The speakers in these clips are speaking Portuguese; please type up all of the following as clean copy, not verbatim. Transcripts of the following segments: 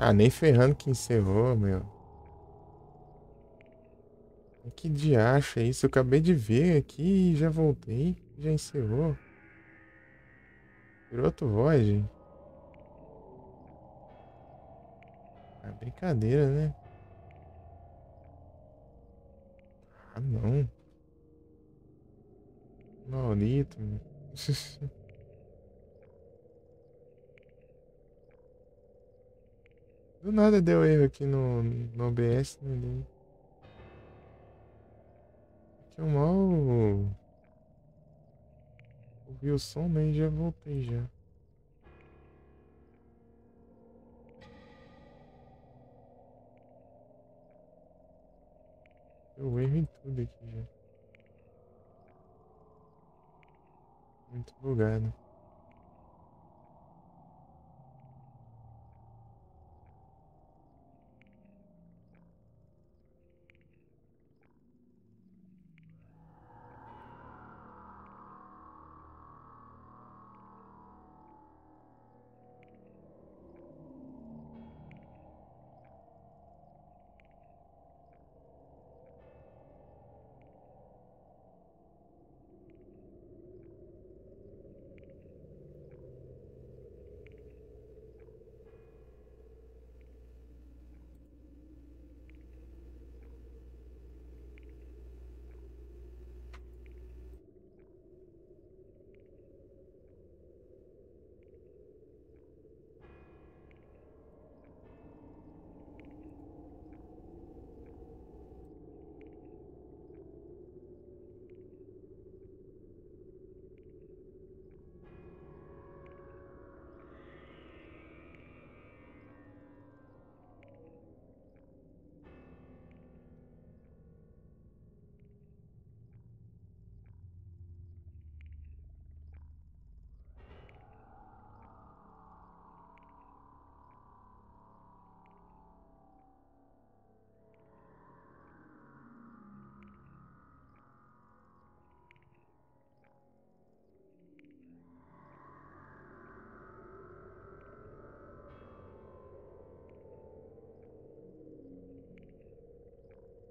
Ah, nem ferrando que encerrou, meu. Que diacho é isso? Eu acabei de ver aqui e já voltei. Já encerrou. Virou outro void. Ah, brincadeira, né? Ah, não. Maldito, meu. Do nada deu erro aqui no OBS, né? Que eu mal ouvi o som, né? E já voltei já. Deu erro em tudo aqui já. Muito bugado.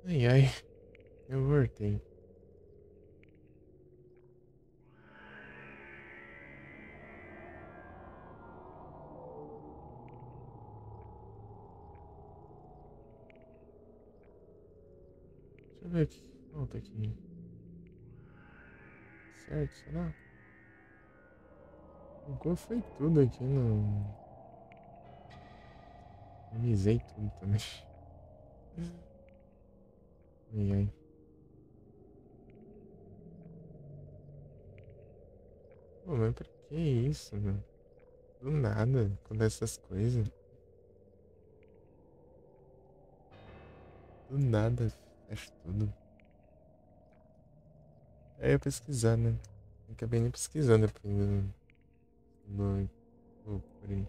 Ai, ai. Eu voltei. Deixa eu ver aqui. Volta aqui. Certo, será? Bugou foi tudo aqui no. Minimizei tudo também. Ai, ai. Pô, mas pra que isso, meu? Do nada, quando essas coisas. Do nada, fecha tudo. Aí eu pesquisar, né? Acabei nem pesquisando depois por aí.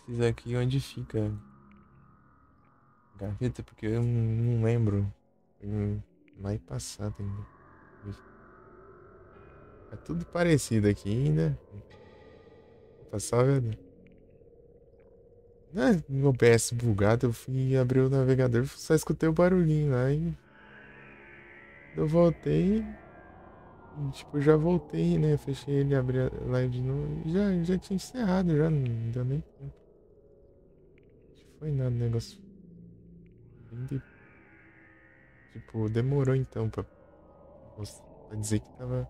pesquisar aqui onde fica a gaveta, porque eu não lembro. Mais passado ainda. É tudo parecido aqui ainda. Passar, velho. Né? Meu PS bugado, eu fui abrir o navegador, só escutei o barulhinho lá e eu voltei. E, tipo, já voltei, né? Fechei ele, abri a live de novo. E já tinha encerrado, já não deu nem tempo. Não foi nada, negócio. Bem tipo, demorou então pra dizer que tava.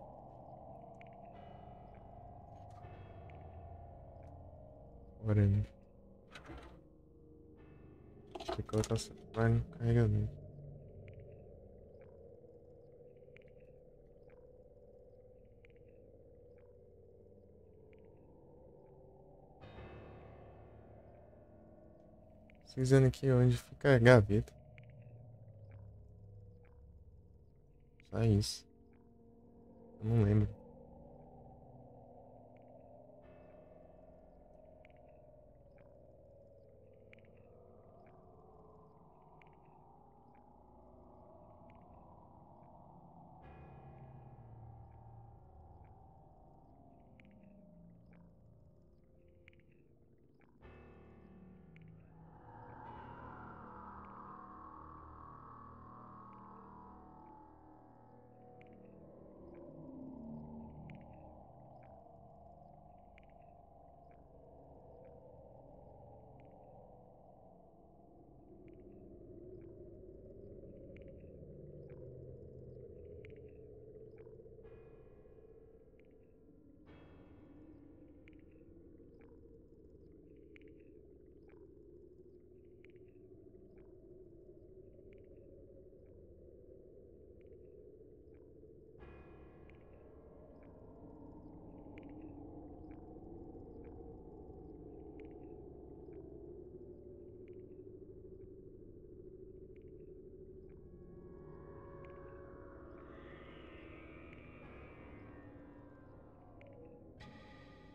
Agora, né? Tem que colocar o celular no carregador. Pesquisando aqui onde fica a gaveta. Só isso. Eu não lembro.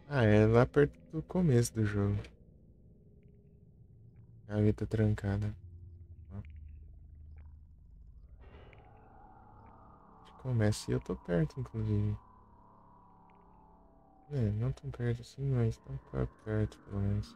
Ah, é lá perto do começo do jogo. Gaveta trancada. Ó, começa e eu tô perto, inclusive. É, não tão perto assim, mas tá perto, pelo menos.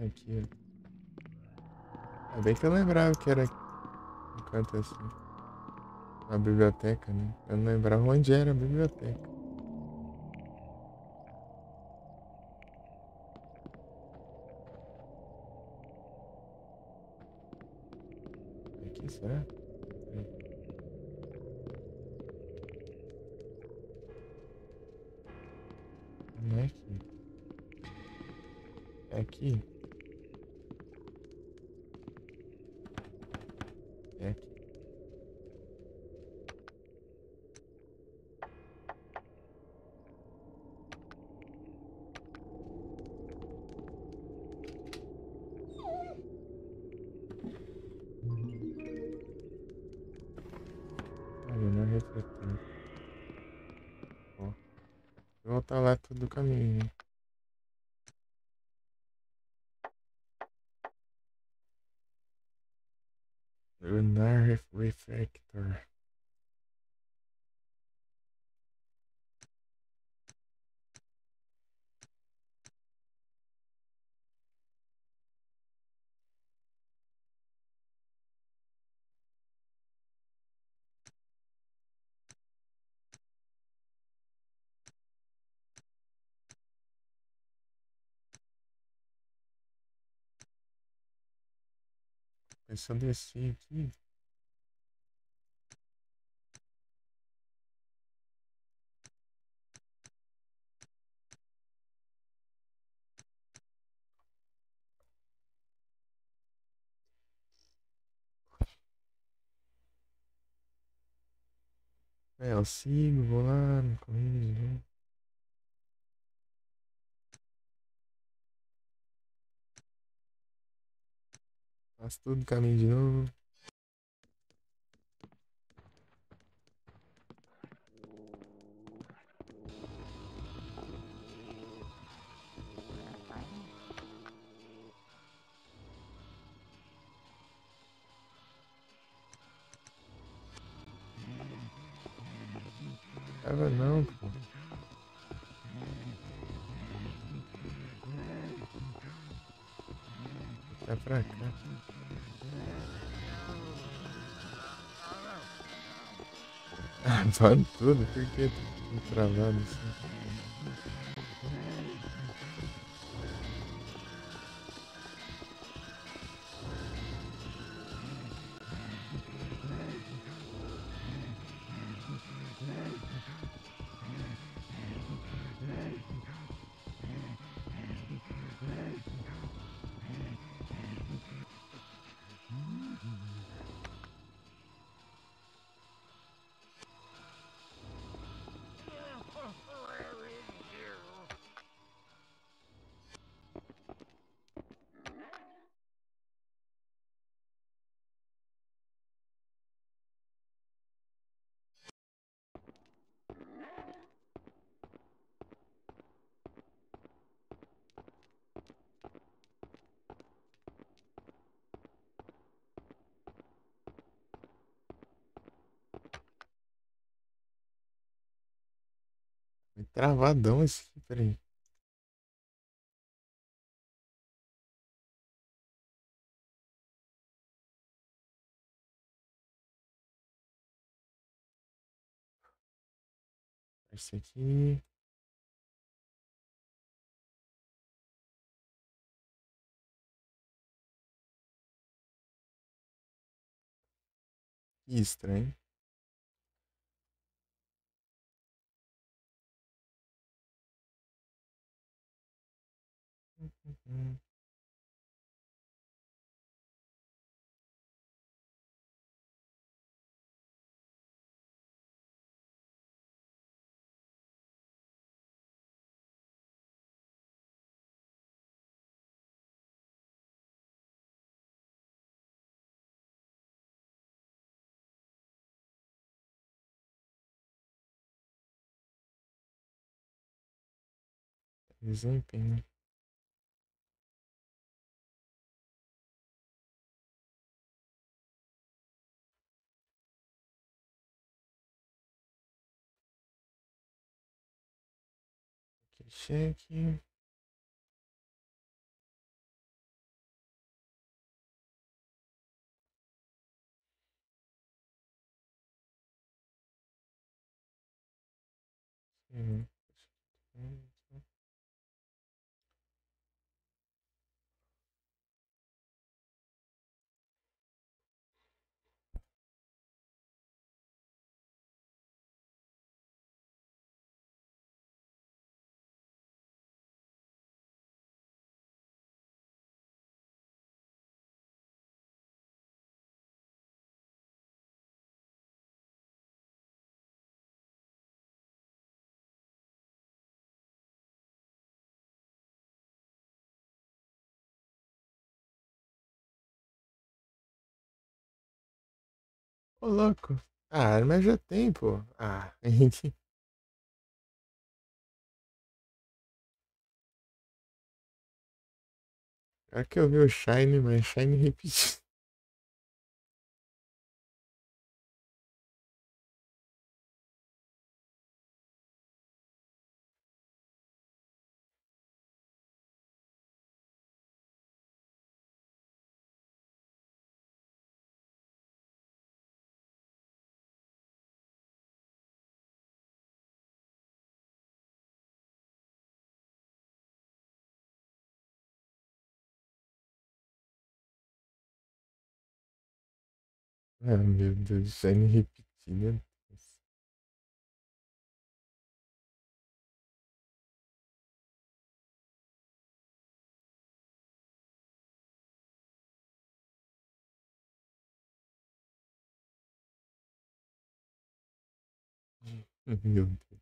Aqui, ó. É bem que eu lembrava que era um canto assim. Uma biblioteca, né? Eu não lembrava onde era a biblioteca. Aqui, será? Peraí. Não é aqui. É aqui? É aqui. voltar lá todo o caminho. Lunar Reflector. Mas se eu descer aqui. É, eu sigo, vou lá, no corrida de novo. Faço tudo caminho de novo. Tava não, pô. Tá pra cá. Ah, para tudo, por que tá tudo travado assim? Foi travadão esse aqui, peraí. Esse aqui. Que estranho. Uhum. Desempenho. Aqui, cheque. Uhum. Ô, louco. Ah, mas já tem, pô. Ah, a gente. Cara que eu vi o Shine, mas Shine repetido. Ah, meu Deus, Shine repetida. Meu Deus.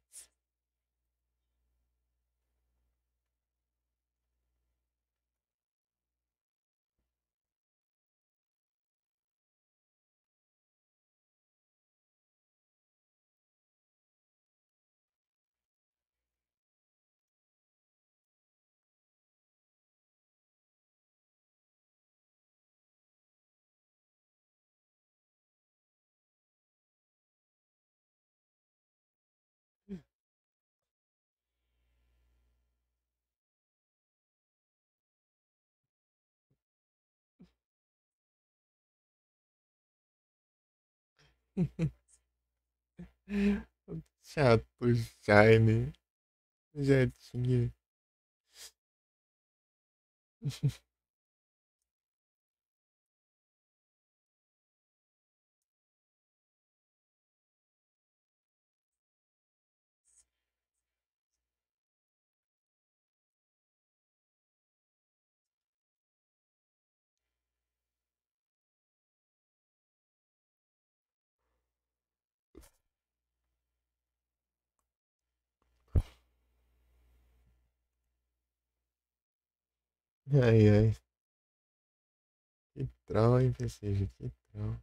Chato, Shine. Já tinha. Ai, ai. Que troll, hein, PCG? Que troll.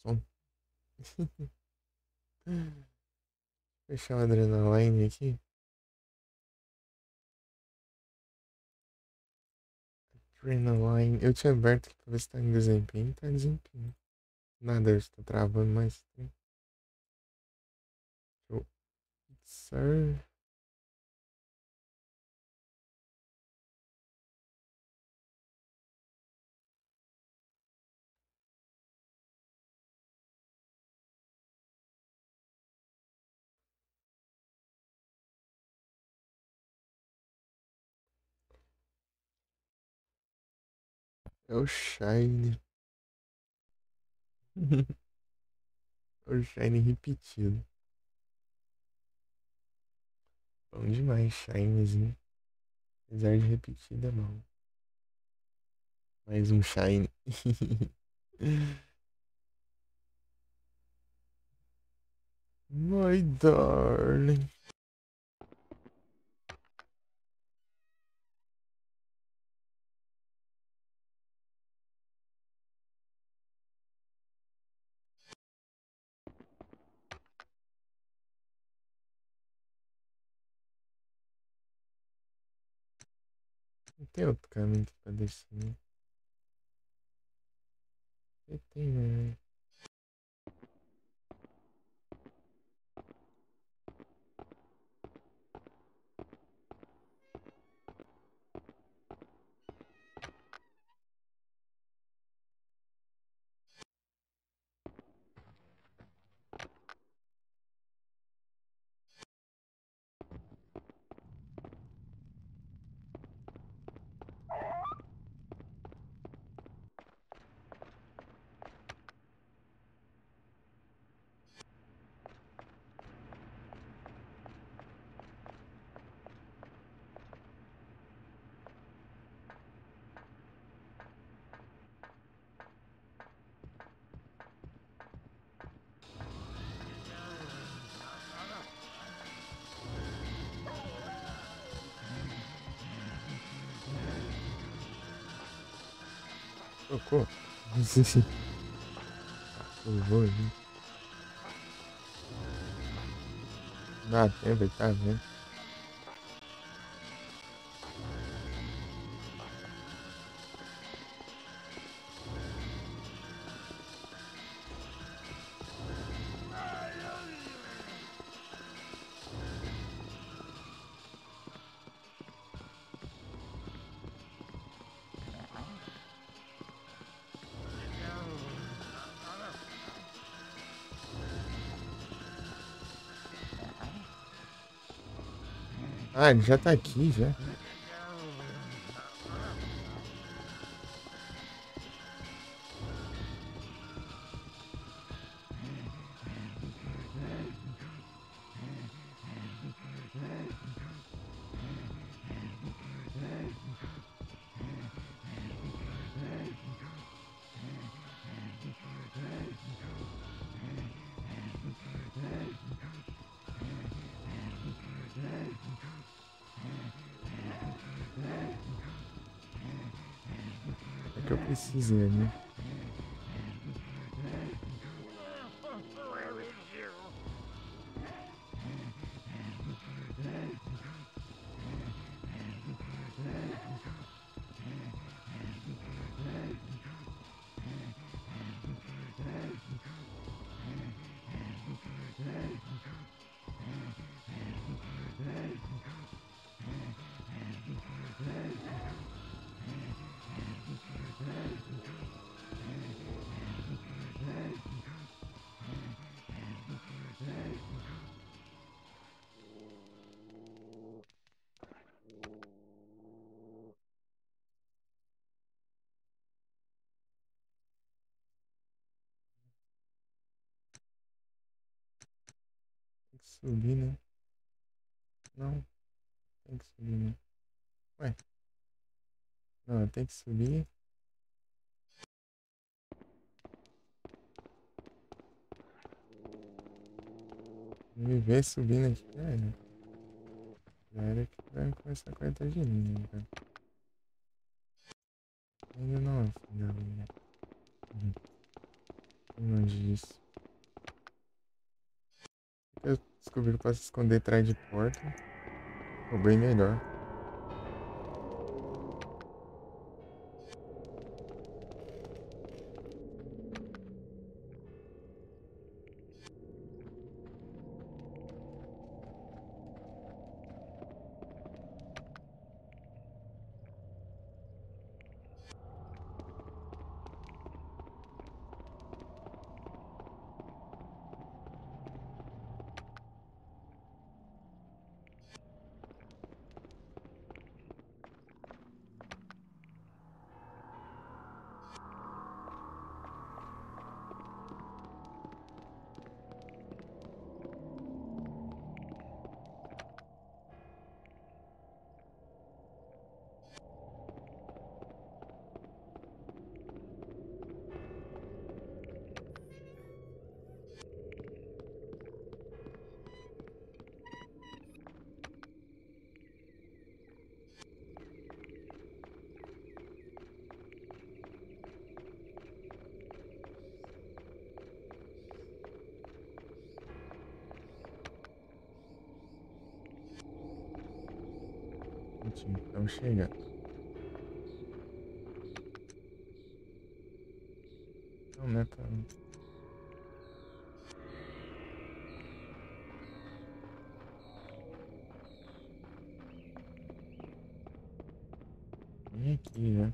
Som. Fechar o Adrenaline aqui. Adrenaline. Eu tinha aberto aqui pra ver se tá em desempenho. Tá em desempenho. Nada, está travando mais. Show. Sir. É o Shine. É o Shine repetido. Bom demais, Shinezinho. Apesar de repetido, é bom. Mais um Shine. My darling. Não tem outro caminho aqui pra descer, né? Tem, né? Tocou. Eu vou ali. Dá tempo, ele tá vendo. Ah, ele já tá aqui, já. É que eu precisei ali. Tem que subir, né? Não, tem que subir, né? Ué, não, tem que subir. Me ver subindo aqui, né? Já era que vai começar a cortar de mim, né, cara? Ainda não, filho da mãe, né? Longe disso. Eu descobri que eu posso esconder atrás de porta. Ficou bem melhor. Estamos chegando. Não, né? Pra... Vem aqui, né?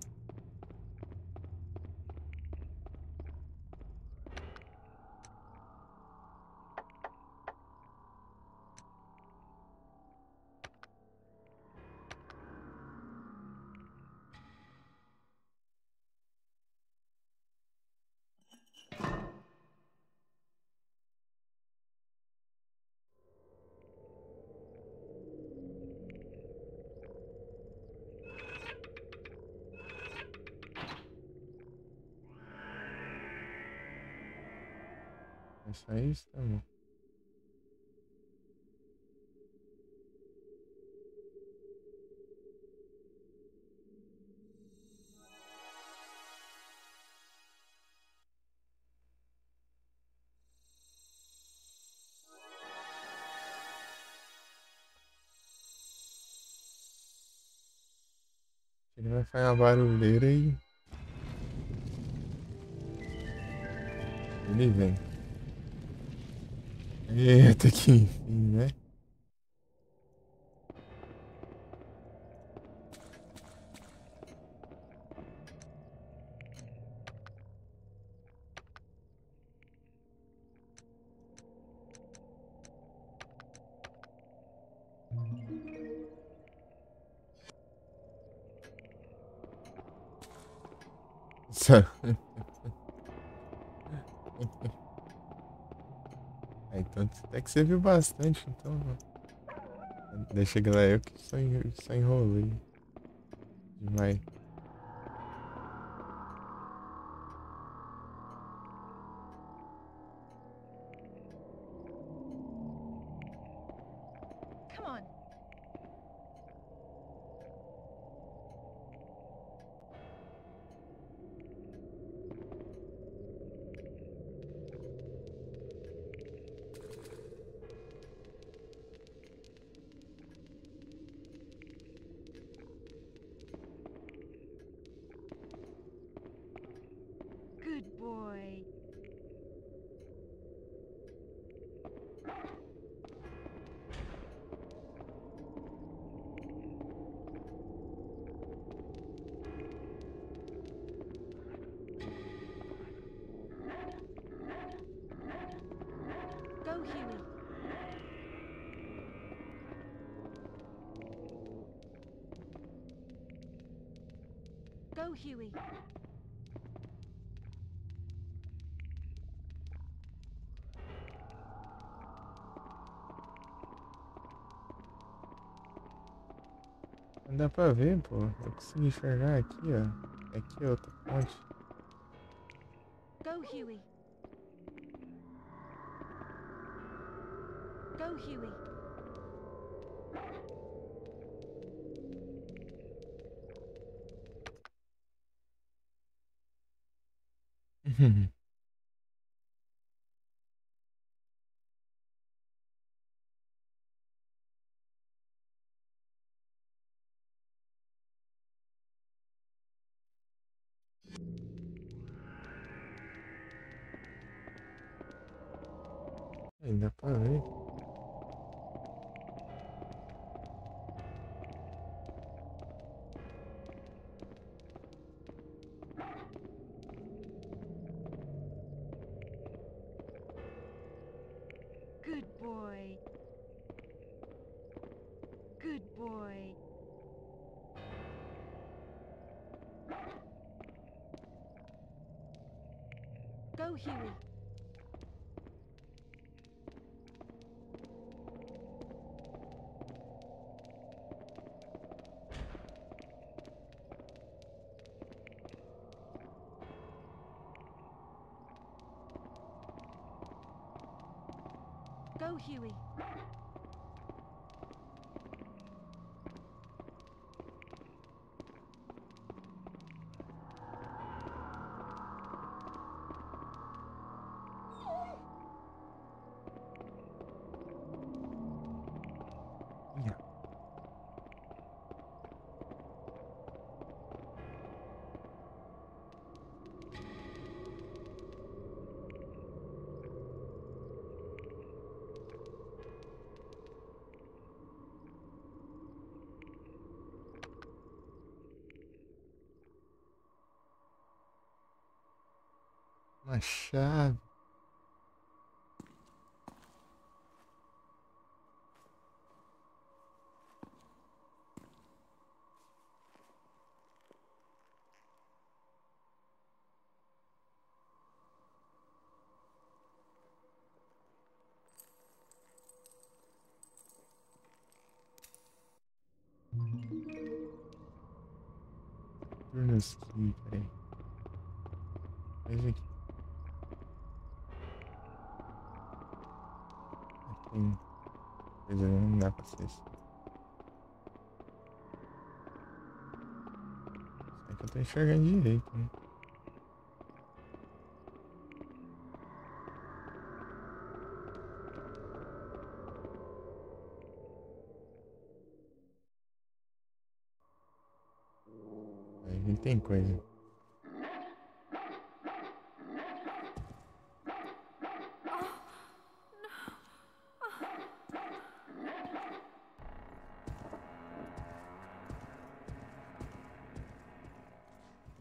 É só isso, tá bom. vai fazer uma barulheira e ele vem. Eita, que enfim, né? Só- Ah, então até que você viu bastante, então. Deixa que lá eu que só enrolei demais. Come on. Good boy. Go, Huey. Go, Huey. Não dá pra ver, pô. Eu consegui enxergar aqui, ó. Aqui é outra ponte. Go, Huey. Go, Huey. Aí dá pra ver. Good boy. Good boy. Go, Huey. Go, Huey. Ih, uma chave. Turnos aqui, peraí. Veja aqui. Tem coisa ali, não dá pra ser isso. Será que eu tô enxergando direito, né? tem coisa.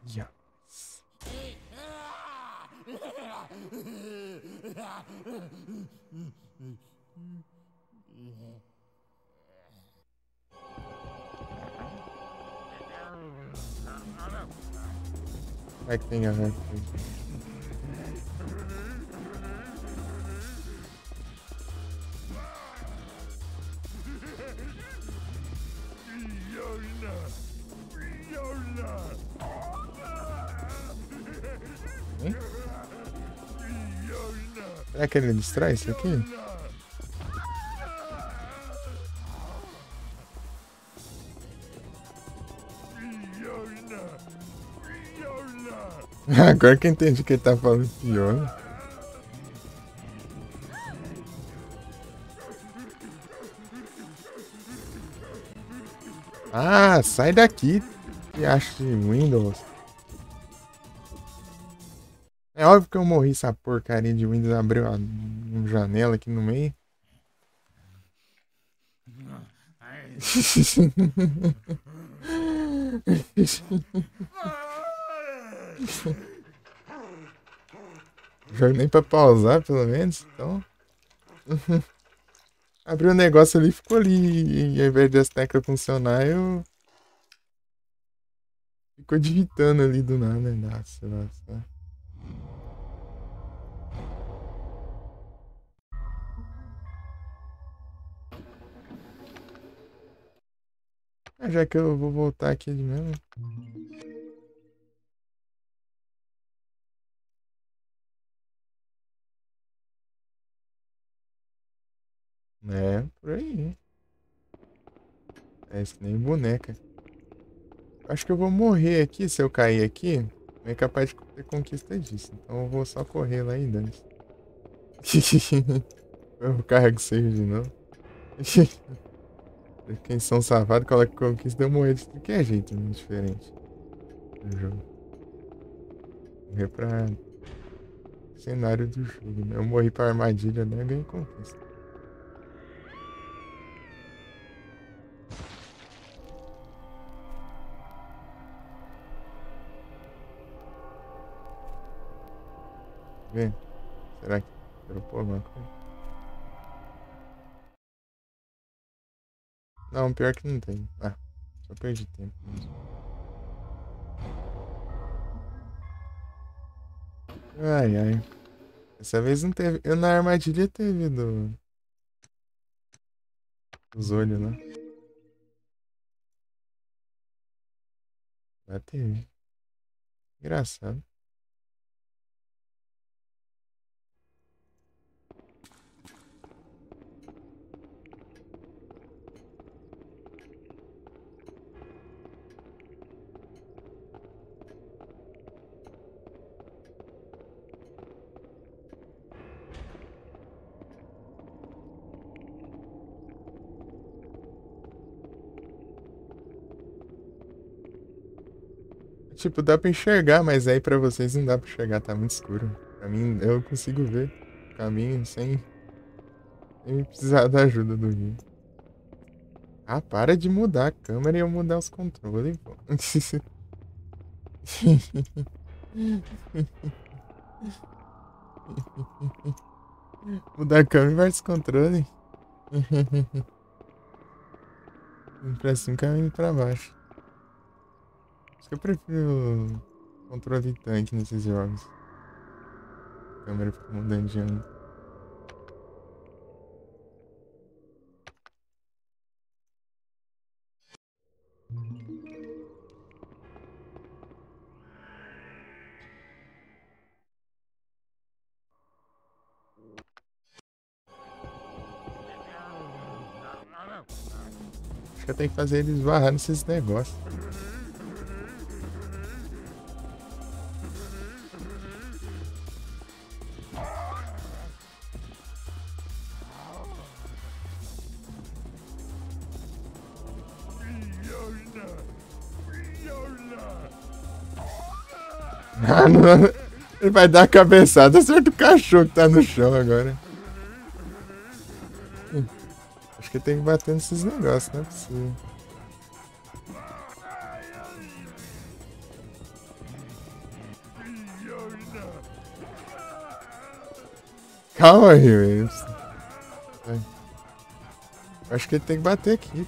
Yes. Vai que tem a ver. Hein? Será que ele destrói isso aqui? Agora que eu entendi que ele tá falando Fiona. Ah, sai daqui, que acha de Windows. É óbvio que eu morri essa porcaria de Windows, abriu uma janela aqui no meio. Jogo nem pra pausar, pelo menos, então. Abriu o negócio ali, ficou ali. E ao invés dessa tecla funcionar, eu. Ficou digitando ali do nada, né? Nossa, nossa. Ah, já que eu vou voltar aqui de mesmo. É, por aí. É isso que nem boneca. Acho que eu vou morrer aqui se eu cair aqui. Não é capaz de ter conquista disso. Então eu vou só correr lá e dane. Eu carrego save de novo. Quem são safados, coloca conquista eu morrer de qualquer jeito, né? Diferente. No jogo. Morrer pra cenário do jogo, né? Eu morri pra armadilha, né? Eu ganhei conquista. Vê? Será que dropou alguma coisa? Não, pior que não tem. Ah, só perdi tempo mesmo. Ai, ai. Dessa vez não teve. Eu na armadilha teve dos olhos, né? Lá teve. Engraçado. Tipo, dá pra enxergar, mas aí pra vocês não dá pra enxergar, tá muito escuro. Pra mim, eu consigo ver o caminho sem precisar da ajuda do guia. Ah, para de mudar a câmera e eu mudar os controles, pô. Mudar a câmera e vai descontrole. Indo pra cima, caminho pra baixo. Acho que eu prefiro controle tanque nesses jogos. A câmera fica mudando de ângulo. Acho que eu tenho que fazer eles varrar nesses negócios. Ah, não. Ele vai dar a cabeçada, acerta o cachorro que tá no chão agora. Acho que tem que bater nesses negócios, não é possível. Calma aí, velho. Acho que ele tem que bater aqui.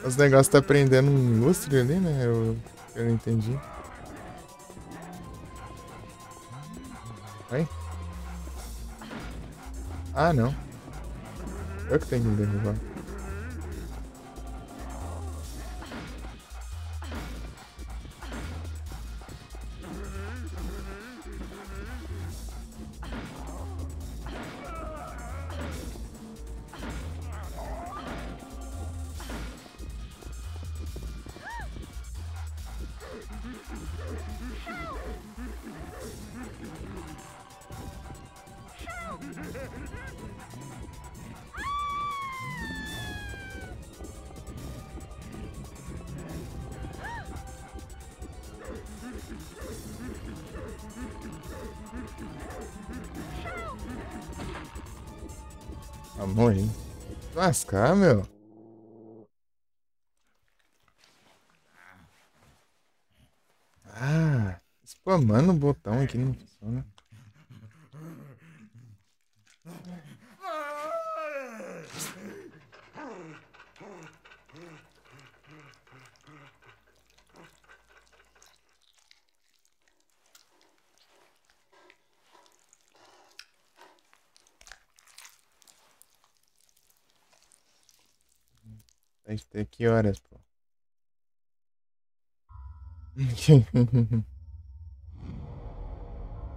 Os negócios tá prendendo um lustre ali, né? Eu não entendi. Vai. Ah, não. Eu que tenho que derrubar. Vamos aí. Lascar, meu. Ah, spamando o botão aqui não funciona. Vai ter que horas, pô.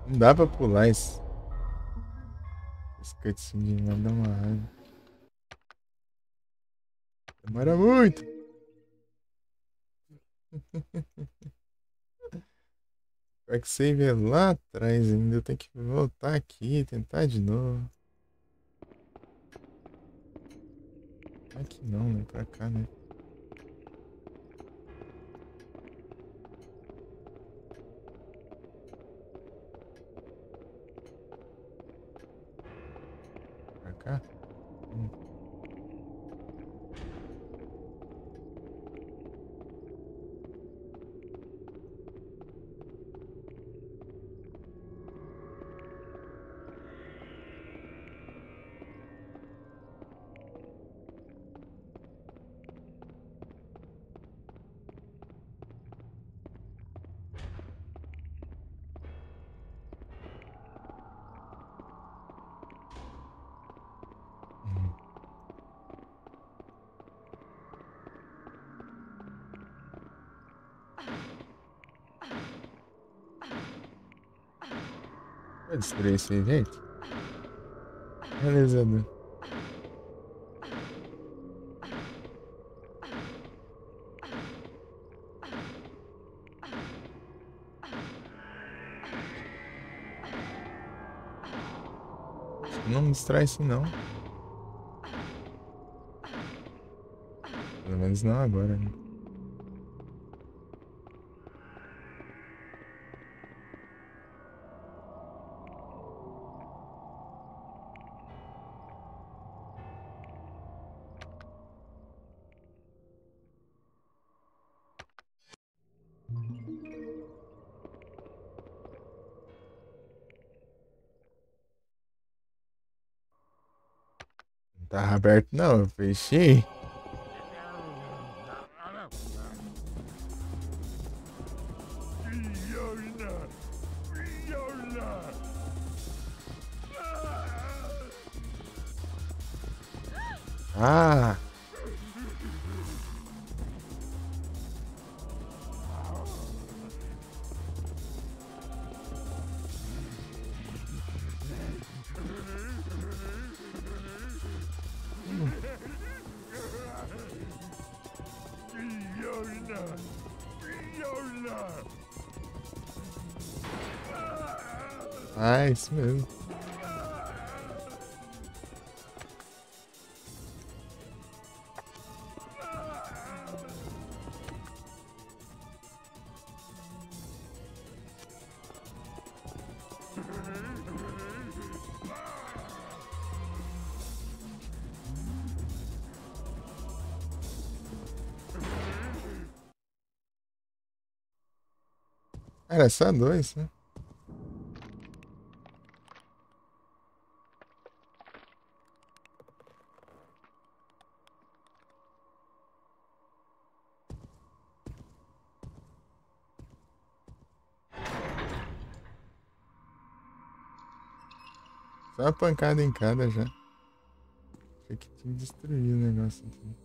Não dá pra pular esse cutscene, vai dar uma raiva. Demora muito. Vai que save é lá atrás ainda. Eu tenho que voltar aqui e tentar de novo. Aqui não, né? Pra cá, né? Pra cá? Pode destruir esse jeito? Beleza, né? Não me distrai assim, não. Pelo menos não agora, né? Não tava aberto, não. Eu fechei. Ah! Ah, é isso mesmo. Era só dois, né? Só uma pancada em cada já. Achei que tinha destruído o negócio aqui.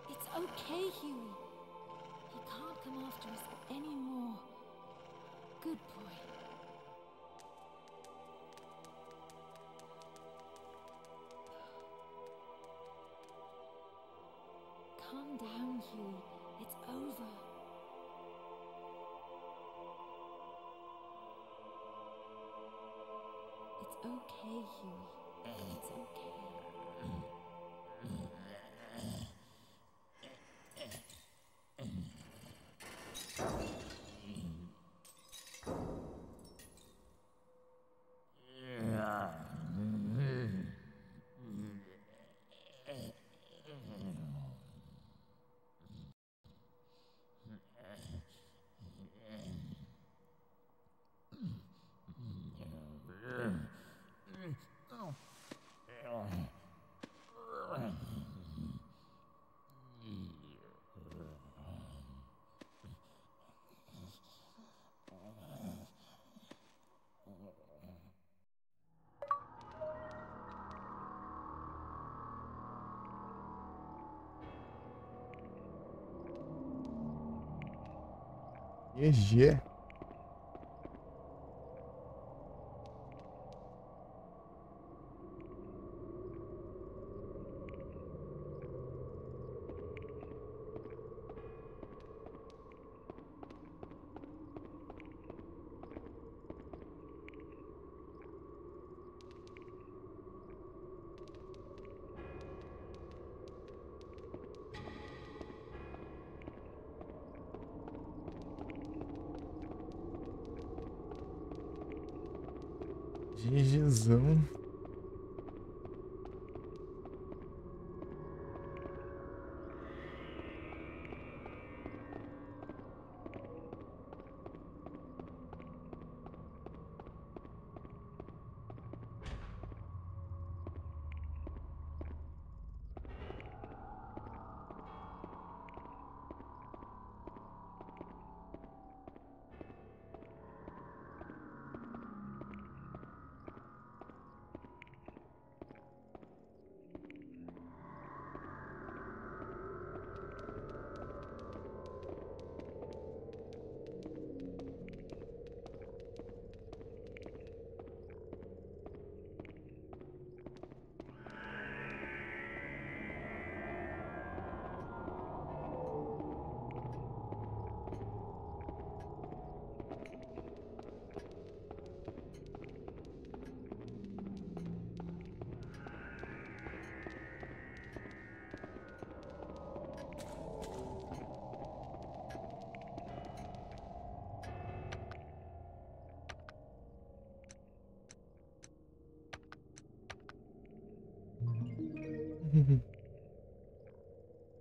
It's okay, Huey. He can't come after us anymore. Good boy. Calm down, Huey. It's over. It's okay, Huey. It's okay. GG. GGzão.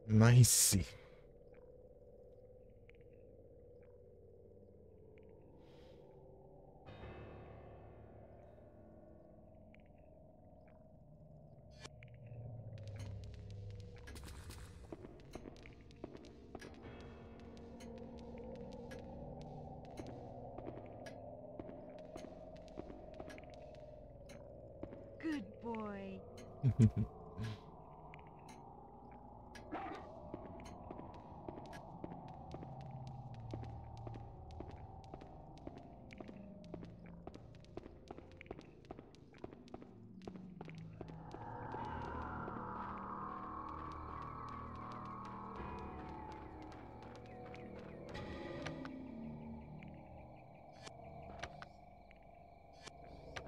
Nice. Good boy.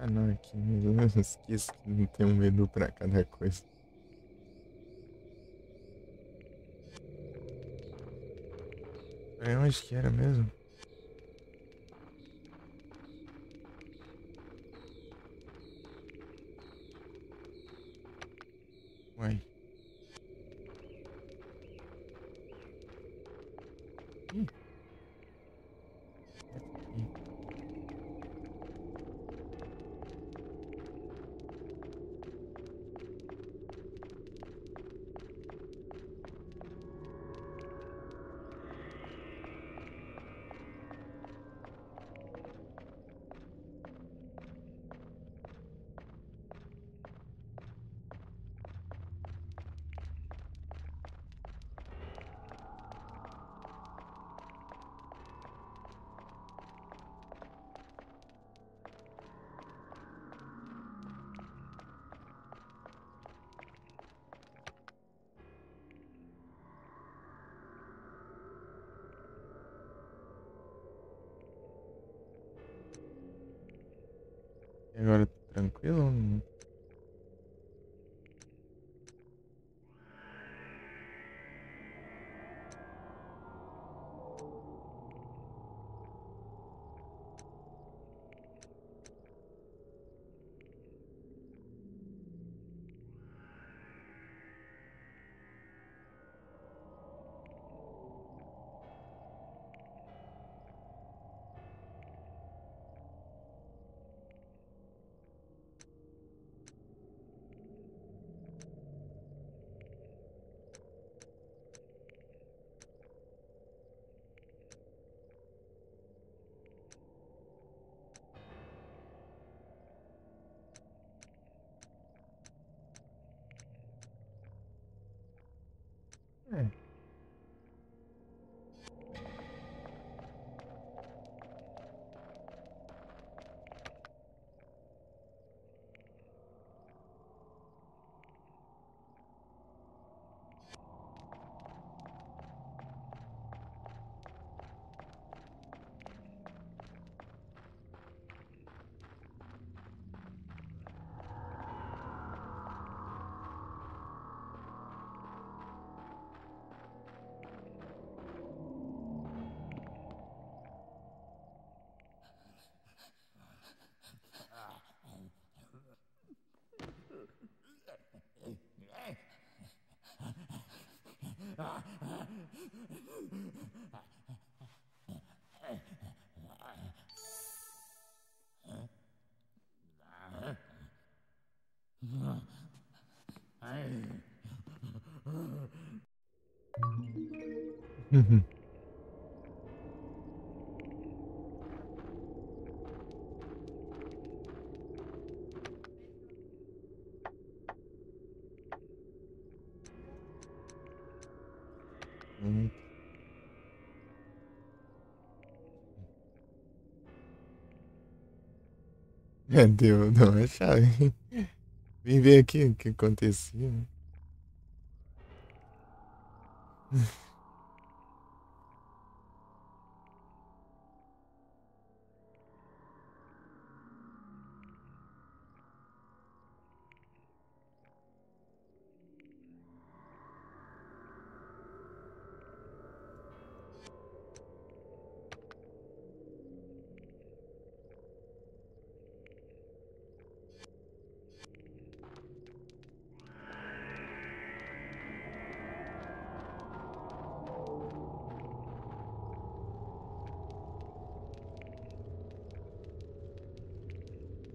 Ah, não, aqui mesmo. Eu esqueço que não tem um menu pra cada coisa. É onde que era mesmo? Uai. Ih, aqui. E agora tá tranquilo ou não? É. Hum. É, deu uma chave. Vem ver aqui o que acontecia.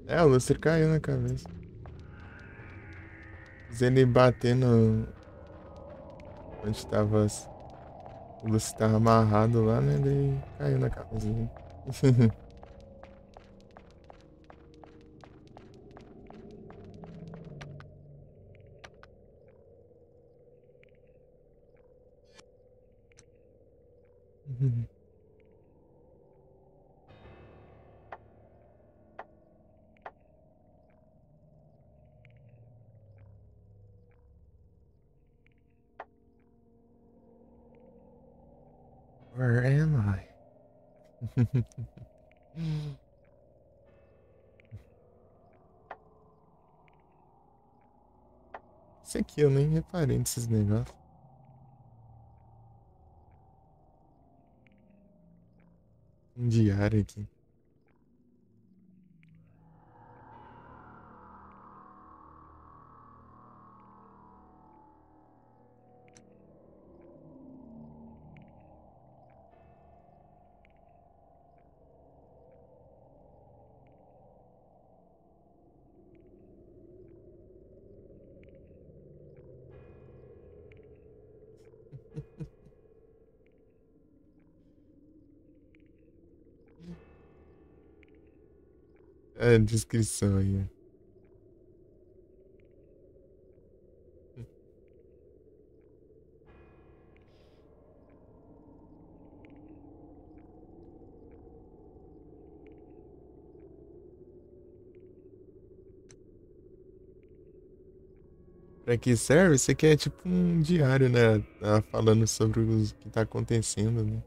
É, o lustre caiu na cabeça. Fiz ele bater no. Onde tava. O lustre tava amarrado lá, né? Daí caiu na cabeça dele. Where am I? Isso aqui eu nem reparei nesses negócios. Um diário aqui. É a descrição aí, ó. Pra que serve? Isso aqui é tipo um diário, né? Tá falando sobre o que tá acontecendo, né?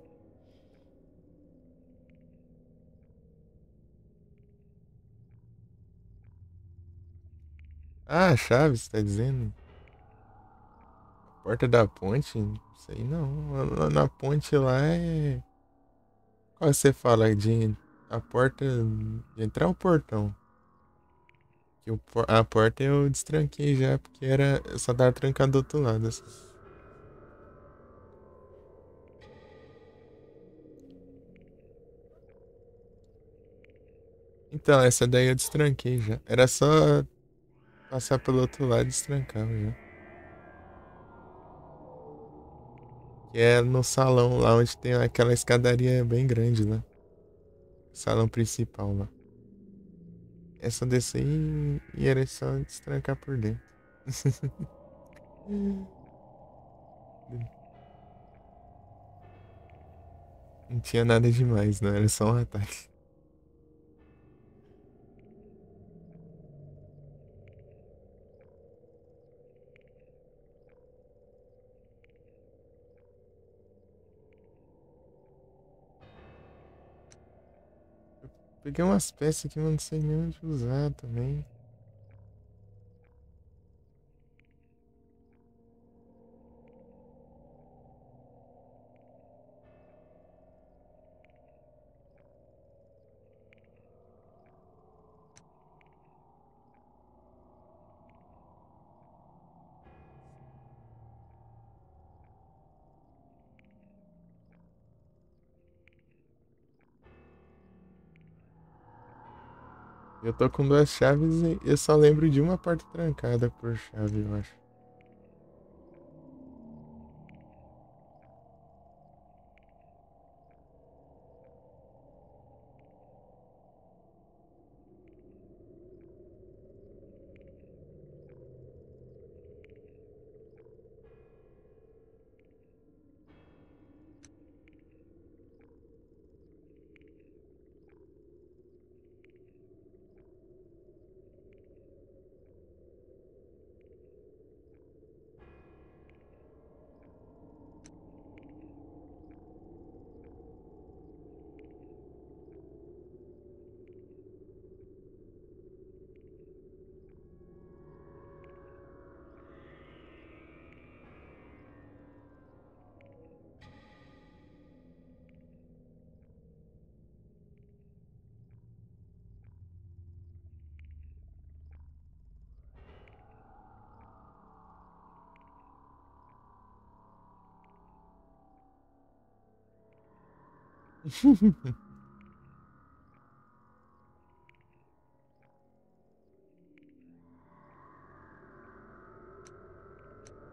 Ah, a chave, você tá dizendo? A porta da ponte? Isso aí não. Lá na ponte lá é. Qual você fala de a porta de entrar o portão? Que a porta eu destranquei já, porque era. Eu só tava trancado do outro lado. Então, essa daí eu destranquei já. Era só passar pelo outro lado e destrancava já. Que é no salão lá onde tem aquela escadaria bem grande lá. Salão principal lá. É só descer e era só destrancar por dentro. Não tinha nada demais, não. Era só um ataque. Peguei umas peças que eu não sei nem onde usar também. Eu tô com duas chaves e eu só lembro de uma porta trancada por chave, eu acho.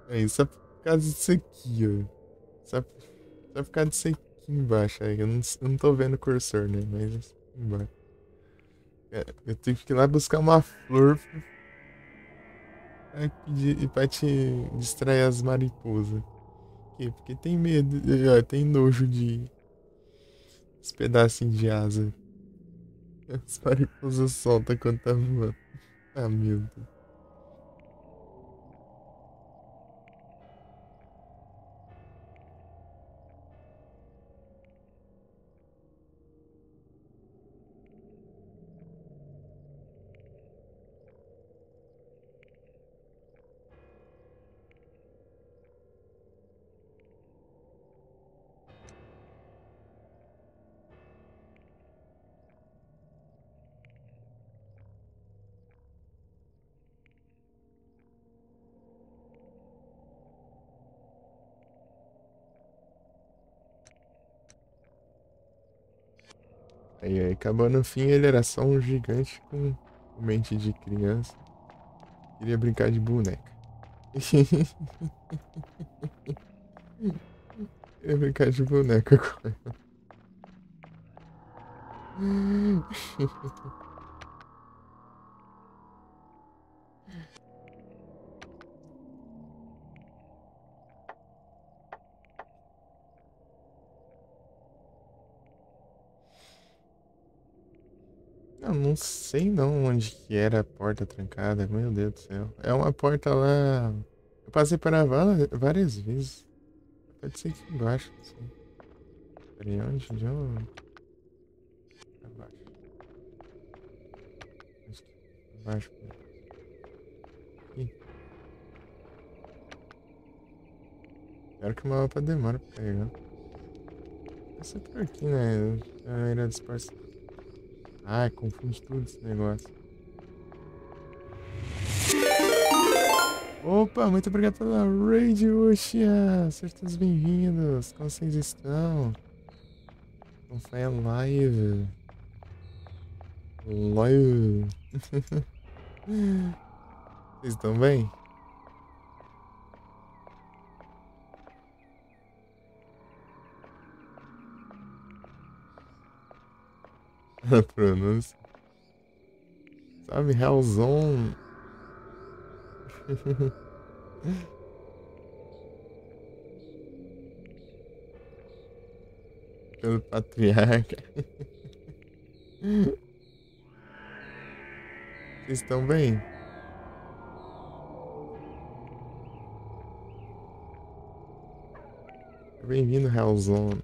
É isso, só por causa disso aqui, ó. Só por causa disso aqui embaixo aí. Eu não tô vendo o cursor, né? Mas aqui embaixo. É, eu tive que ir lá buscar uma flor pra te distrair as mariposas. Por quê? Porque tem medo, tem nojo de os pedacinhos de asa. As mariposas soltam quando tá voando. Ah, meu Deus. Aí acabou no fim, ele era só um gigante com mente de criança. Queria brincar de boneca. Queria brincar de boneca com ele. Eu não sei não onde que era a porta trancada, meu Deus do céu. É uma porta lá. Eu passei por ela várias vezes. Pode ser aqui embaixo, não sei. Peraí, onde? De onde? Pra baixo. Acho que pra baixo. Aqui. Pior que o mapa demora pra carregar. Deve ser por aqui, né? A era dos parceiros. Ai, confunde tudo esse negócio. Opa, muito obrigado pela raid, Uxia! Sejam todos bem-vindos! Como vocês estão? Como foi a live? Live! Vocês estão bem? A pronúncia. Sabe, Hellzone. Pelo patriarca. Vocês estão bem? Bem-vindo, Hellzone.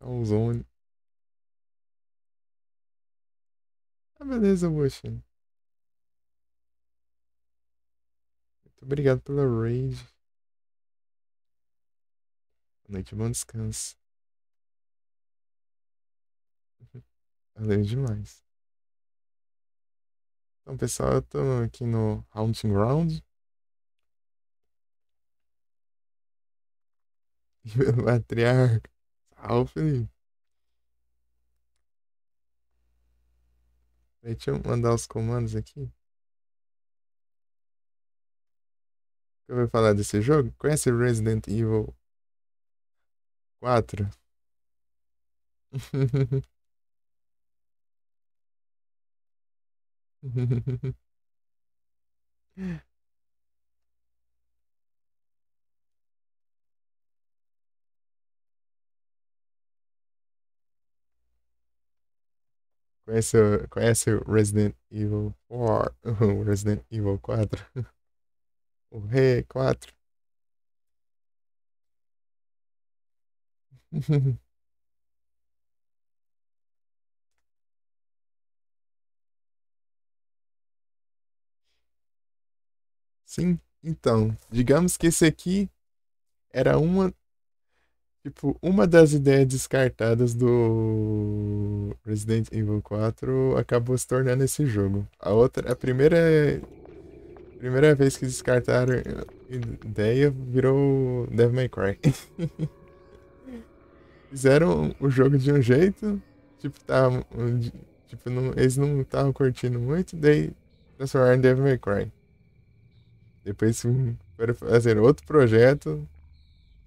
Hellzone. Ah, beleza, Bush. Muito obrigado pela raid. Boa noite, bom descanso. Valeu demais. Então, pessoal, eu tô aqui no Haunting Ground. E meu patriarca. Salve, Felipe. Deixa eu mandar os comandos aqui. Eu vou falar desse jogo. Conhece Resident Evil 4? Conhece o Resident Evil 4? O Resident Evil 4? O Rei 4? Sim, então, digamos que esse aqui era uma das ideias descartadas do Resident Evil 4 acabou se tornando esse jogo. A primeira vez que descartaram a ideia virou Devil May Cry. Fizeram o jogo de um jeito, tipo, eles não estavam curtindo muito, daí transformaram em Devil May Cry. Depois foram fazer outro projeto,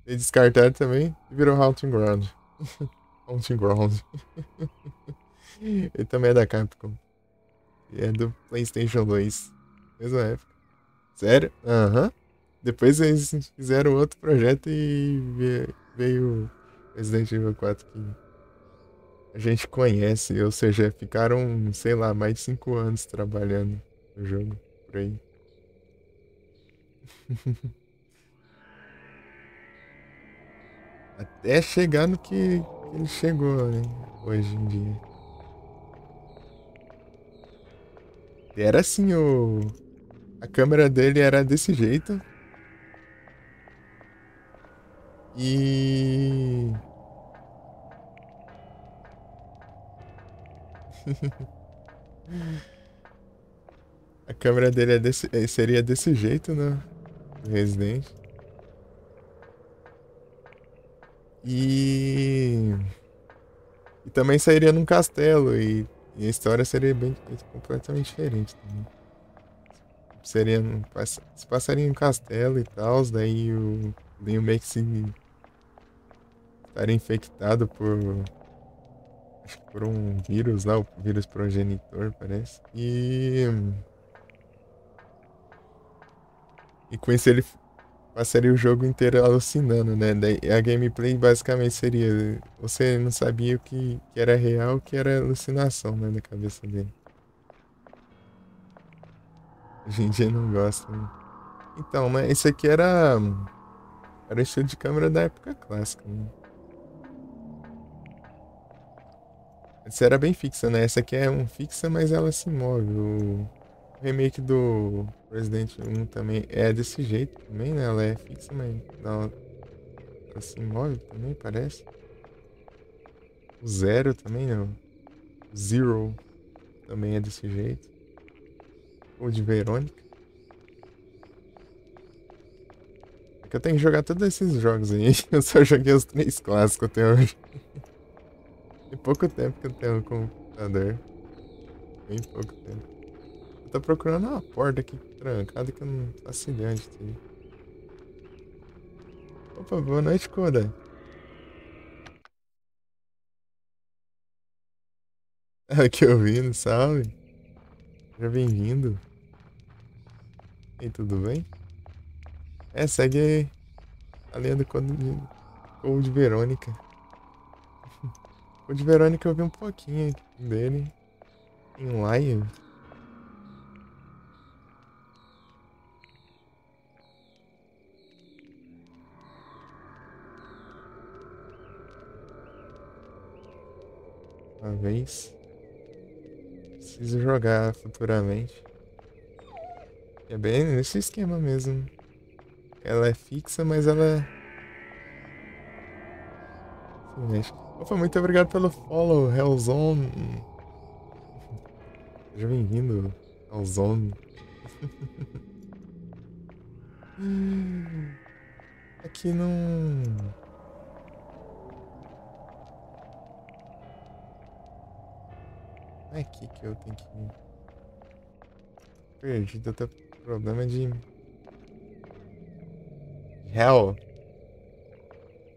e descartaram também, e virou Haunting Ground. Haunting Ground. Ele também é da Capcom. E é do PlayStation 2. Mesma época. Sério? Aham. Depois eles fizeram outro projeto e veio Resident Evil 4 que a gente conhece. Ou seja, ficaram, sei lá, mais de 5 anos trabalhando no jogo. Por aí. Até chegar no que ele chegou, né? Hoje em dia. E era assim, a câmera dele era desse jeito. E a câmera dele seria desse jeito, né? do Resident. E, e também sairia num castelo e a história seria bem completamente diferente também. Seria, se passaria em um castelo e tal, daí o Leon meio que se estaria infectado por, acho que por um vírus lá, o vírus progenitor, parece. E com isso ele passaria o jogo inteiro alucinando, né? Daí a gameplay basicamente seria: você não sabia que era real, o que era alucinação, né, na cabeça dele. Hoje em dia não gosta, né? Então, né, esse aqui era o estilo de câmera da época clássica, né? Essa era bem fixa, né? Essa aqui é um fixa, mas ela se move. O remake do Resident 1 também é desse jeito também, né? Ela é fixa, mas ela se move também, parece. O Zero também, não. O Zero também é desse jeito. O de Verônica. É que eu tenho que jogar todos esses jogos aí. Eu só joguei os três clássicos até hoje. Tem pouco tempo que eu tenho um computador. Bem pouco tempo. Eu tô procurando uma porta aqui trancada que eu não faço ideia de ter. Opa, boa noite, Koda. Aqui ouvindo, salve. Seja bem-vindo. E tudo bem? É, segue a linha do Code Verônica. Code Verônica eu vi um pouquinho dele em live. Uma vez. Preciso jogar futuramente. É bem nesse esquema mesmo. Ela é fixa, mas ela se mexe. Opa, muito obrigado pelo follow, Hellzone. Seja bem-vindo, Hellzone. Aqui não. Não é aqui que eu tenho que ir. Perdido, até problema de Hell.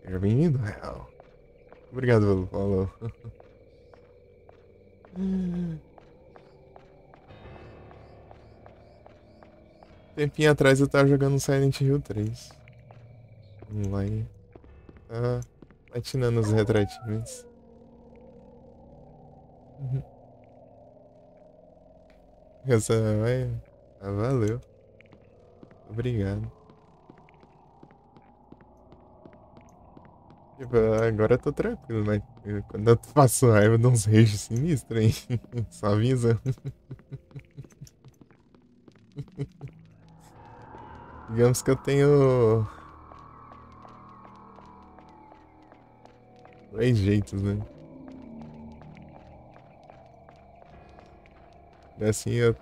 Seja bem-vindo, Hell. Obrigado pelo follow. Tempinho atrás eu tava jogando Silent Hill 3 online. Tá platinando os retratinhos. Essa vai. Ah, valeu. Obrigado. Tipo, agora eu tô tranquilo, mas quando eu passo raiva, eu dou uns rages sinistros, hein? Só avisa. Digamos que eu tenho dois jeitos, né? Assim eu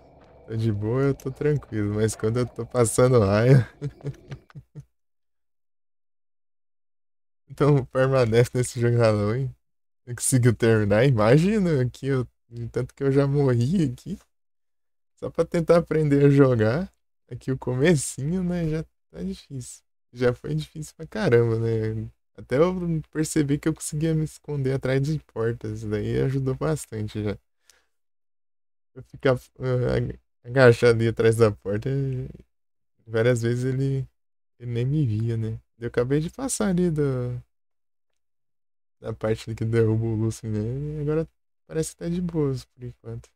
tô de boa, eu tô tranquilo, mas quando eu tô passando raiva, então permanece nesse jogo Halloween. Eu conseguiu terminar, imagina que eu. Tanto que eu já morri aqui. Só pra tentar aprender a jogar. Aqui o comecinho, né? Já tá difícil. Já foi difícil pra caramba, né? Até eu percebi que eu conseguia me esconder atrás de portas. Daí ajudou bastante já. Eu ficava agachado ali atrás da porta. Várias vezes ele nem me via, né? Eu acabei de passar ali da parte que derruba o Lúcio, né? E agora parece que tá de boas por enquanto.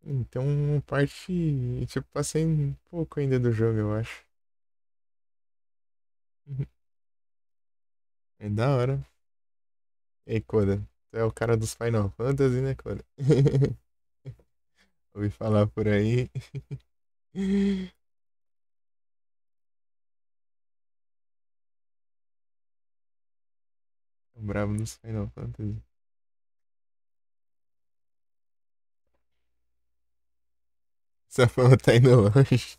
Então, parte. Tipo, passei um pouco ainda do jogo, eu acho. É da hora. Ei, Koda, tu é o cara dos Final Fantasy, né, Koda? Ouvi falar por aí. O brabo dos Final Fantasy. Essa fama tá indo longe.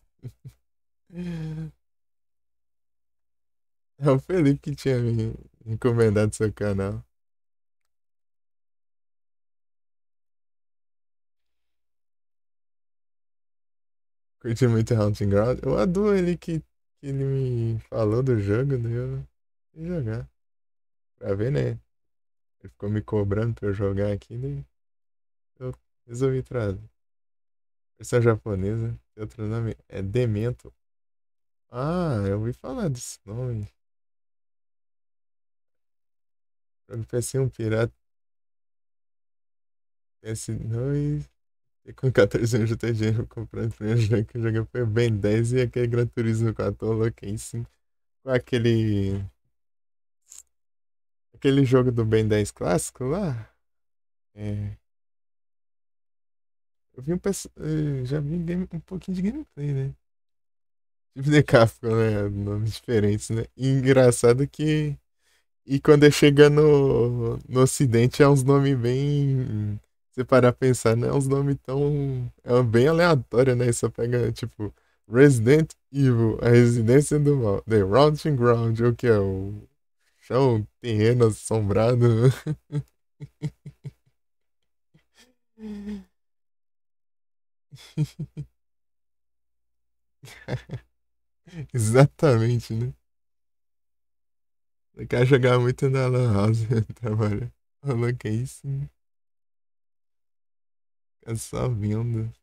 É o Felipe que tinha me encomendado seu canal. Curti muito Hunting Ground. Eu adoro ele que ele me falou do jogo, daí eu fui jogar. Pra ver, né? Ele ficou me cobrando pra eu jogar aqui, daí eu resolvi trazer. Versão japonesa, tem outro nome é Demento. Ah, eu ouvi falar desse nome. Jogo PC1 pirata, PS2. E com 14 anos eu tenho dinheiro comprando o primeiro jogo que eu joguei foi o Ben 10 e aquele Gran Turismo 4, tô louquíssimo. Com aquele jogo do Ben 10 clássico lá. É, eu vi já vi um pouquinho de gameplay, né? Tipo de Capcom, né? Nomes diferentes, né? E engraçado que. E quando chega no Ocidente é uns nomes bem. Se parar pra pensar, não é uns nomes tão. É bem aleatório, né? Só pega, tipo, Resident Evil, a residência do mal. The Rounding Ground, o que é? O chão, terreno assombrado. Exatamente, né? Eu quero jogar muito na Lan House, trabalho. Falou que é isso, é só vindo.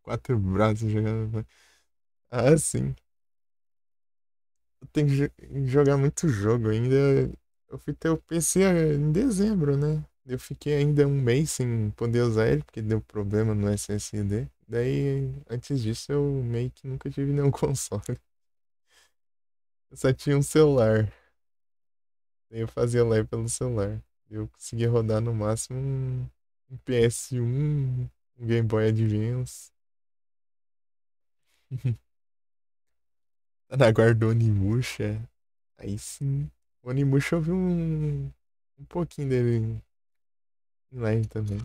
Quatro braços jogando. Ah, sim. Eu tenho que jogar muito jogo ainda. Eu fui ter o PC em dezembro, né? Eu fiquei ainda um mês sem poder usar ele, porque deu problema no SSD. Daí, antes disso, eu meio que nunca tive nenhum console. Eu só tinha um celular. Daí eu fazia live pelo celular. Eu conseguia rodar no máximo um PS1, um Game Boy Advance. Tá na guarda do Onimusha. Aí sim. O Onimusha eu vi um pouquinho dele em live também.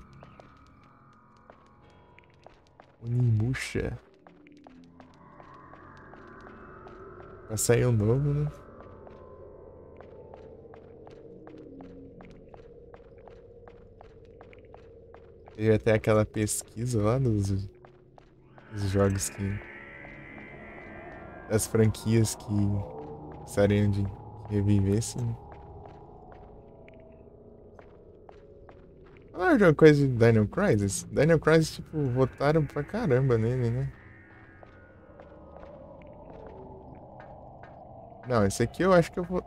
Onimusha. Vai sair um novo, né? Teve até aquela pesquisa lá dos jogos que. Das franquias que gostariam de revivessem. Falaram de uma coisa de Dino Crisis. Dino Crisis, tipo, votaram pra caramba nele, né? Não, esse aqui eu acho que eu vou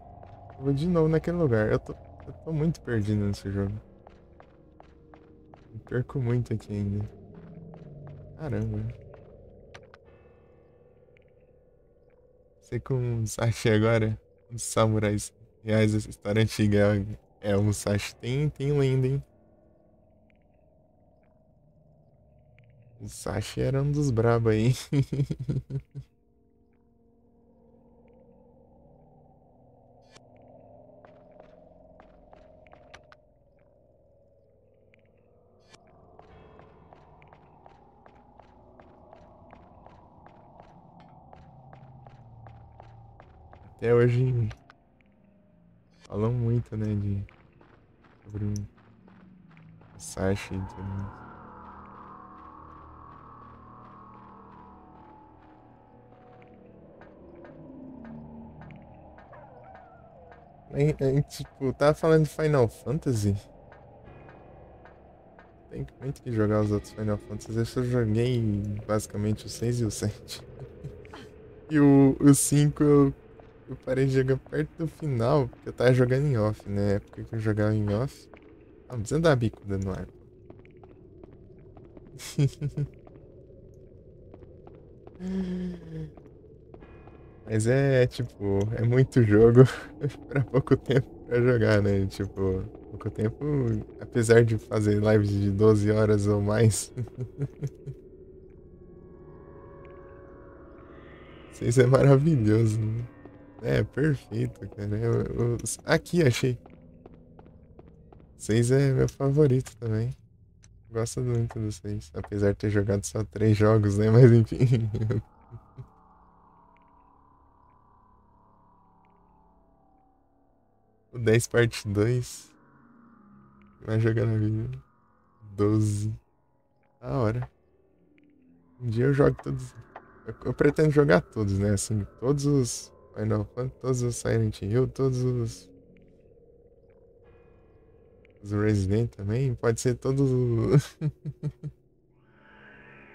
de novo naquele lugar. Eu tô muito perdido nesse jogo. Me perco muito aqui ainda. Caramba. Sei com o Musashi agora, os samurais reais, essa história antiga é o Musashi. Tem lenda, hein? O Musashi era um dos brabo aí. Até hoje falam muito, né, sobre o Musashi e tudo mais. Tipo, tava falando de Final Fantasy. Tem muito que jogar os outros Final Fantasy. Eu só joguei basicamente o 6 e o 7. E o 5 eu parei de jogar perto do final, porque eu tava jogando em off, né? Época que eu jogava em off. Ah, não precisa dar bicuda no ar. Mas tipo, é muito jogo pra pouco tempo pra jogar, né? Tipo, pouco tempo, apesar de fazer lives de 12 horas ou mais, vocês é maravilhoso, né? É, perfeito, cara. Aqui, achei. Vocês é meu favorito também. Gosto muito dos seis. Apesar de ter jogado só três jogos, né? Mas enfim. O 10 parte 2. Vai jogar na vida. 12. Da hora. Um dia eu jogo todos. Eu pretendo jogar todos, né? Assim, todos os Final Fantasy, todos os Silent Hill, todos os Resident também. Pode ser todos os.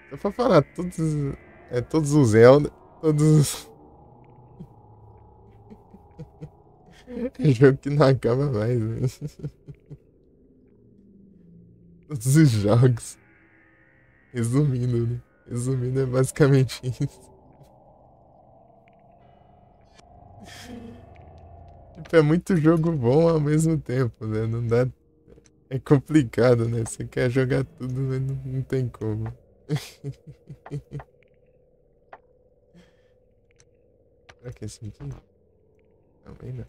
Só pra falar, todos. É, todos os Zelda. Todos os. É jogo que não acaba mais, né? Todos os jogos. Resumindo, né? Resumindo, é basicamente isso. Tipo, é muito jogo bom ao mesmo tempo, né? Não dá. É complicado, né? Você quer jogar tudo, mas não tem como. Será que é esse aqui? Também não.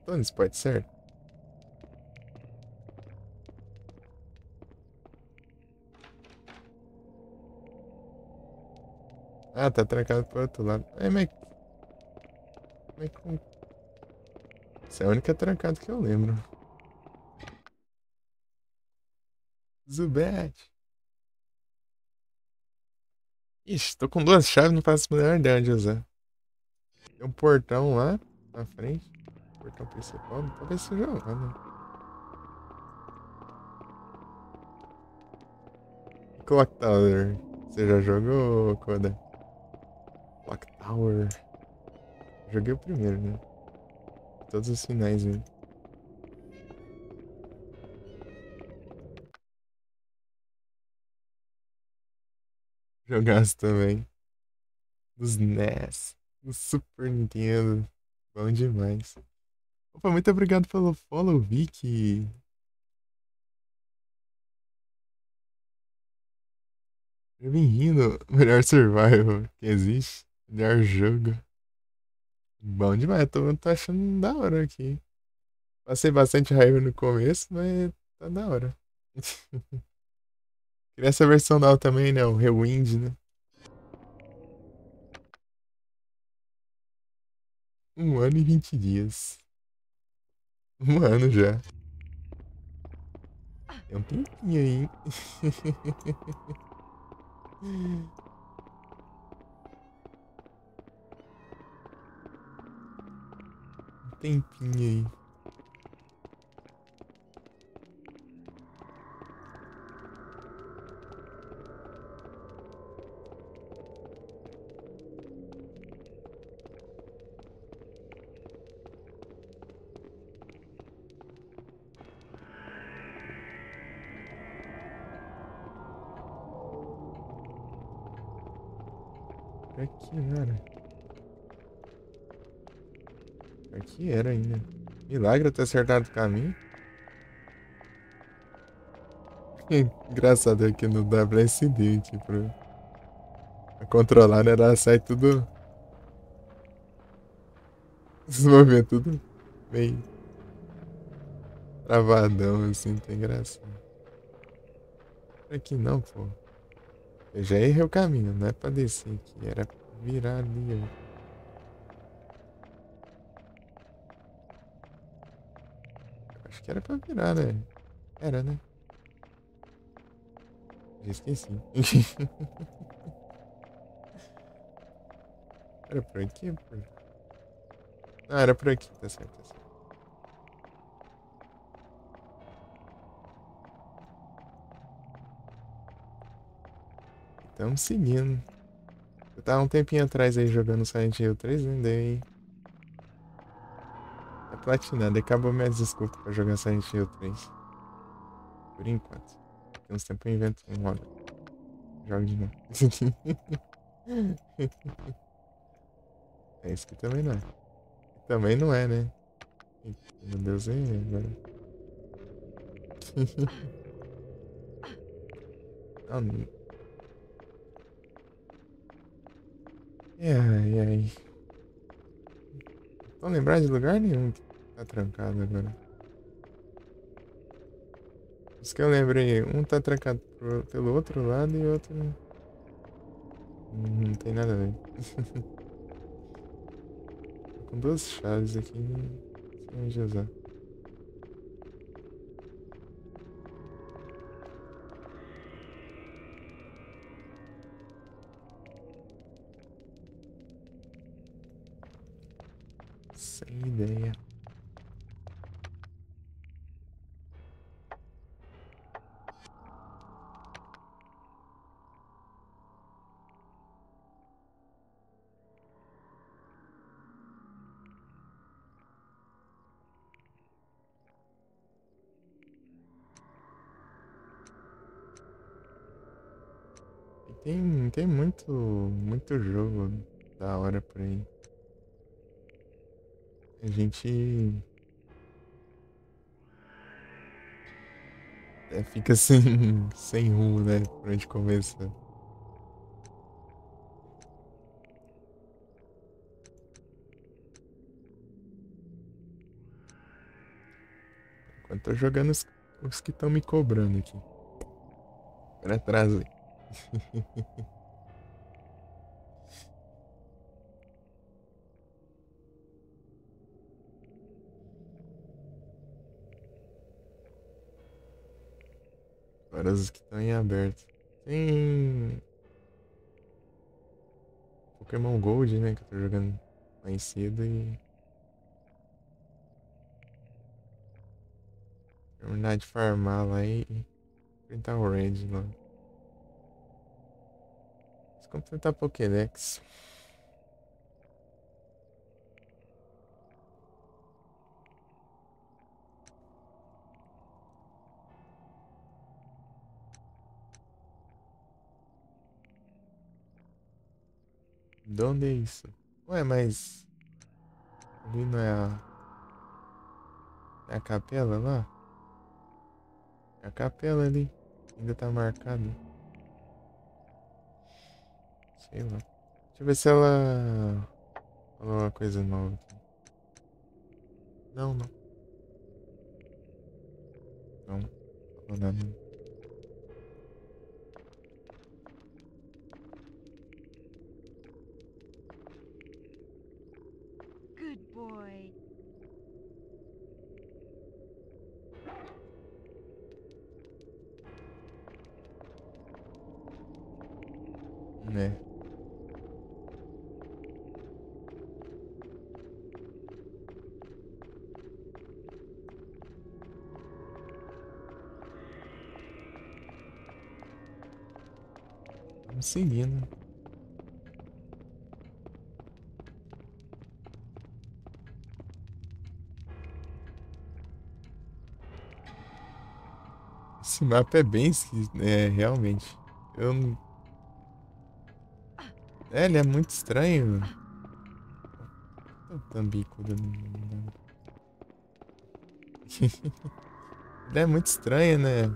Tô nesse pode certo? Ah, tá trancado pro outro lado. É, mas essa é a única trancada que eu lembro. Zubat. Ixi, tô com duas chaves, não faço a menor ideia de usar. Tem um portão lá na frente. Portão principal. Talvez seja lá, né? Clock Tower. Você já jogou, Koda? Clock Tower. Joguei o primeiro, né? Todos os finais, né? Jogasse também. Dos NES. Do Super Nintendo. Bom demais. Opa, muito obrigado pelo follow, Vicky. Eu vim rindo. Melhor survival que existe. Melhor jogo. Bom demais. Tô achando da hora aqui. Passei bastante raiva no começo, mas tá da hora. Queria essa versão nova também, né? O Rewind, né? 1 ano e 20 dias. 1 ano já. Tem um tempinho aí, hein? Um tempinho aí. Pra que era? Pra que era ainda? Milagre eu ter acertado o caminho. Engraçado é que no WSD, tipo, a controlar, né? Ela sai tudo. Os movimentos tudo meio travadão, assim, tem graça. Aqui não, pô. Eu já errei o caminho, não é pra descer aqui, era pra virar ali, ó. Acho que era pra virar, né? Era, né? Já esqueci. Era por aqui? Ah, era por aqui, tá certo, tá certo. Estamos seguindo. Eu tava um tempinho atrás aí jogando Silent Hill 3, né? Daí. Tá platinado, acabou minha desculpa pra jogar Silent Hill 3. Por enquanto. Daqui uns tempos eu invento um modo. Jogo de novo. É isso que também não é. Também não é, né? Eita, meu Deus, é agora. Não, ai, ai. Não lembrar de lugar nenhum que tá trancado agora. Isso que eu lembrei, um tá trancado pelo outro lado e o outro não tem nada a ver. com duas chaves aqui. Não sei onde usar. Sem ideia. Tem muito jogo da hora por aí. A gente fica sem rumo, né? Por onde começar. Enquanto tô jogando os que estão me cobrando aqui. Pra trás aí. Agora os que estão em aberto. Tem Pokémon Gold, né? Que eu tô jogando mais cedo e terminar de farmar lá e enfrentar o Red lá. Vamos completar Pokédex. De onde é isso? Ué, mas ali não é a capela lá? É a capela ali. Ainda tá marcado. Sei lá. Deixa eu ver se ela falou uma coisa nova aqui. Não, não. Não. Falou nada. Good boy. Né? Vamos seguindo. Esse mapa é bem esquisito, né? Realmente. Eu não... É, ele é muito estranho. Tô tambicuda. Ele é muito estranho, né?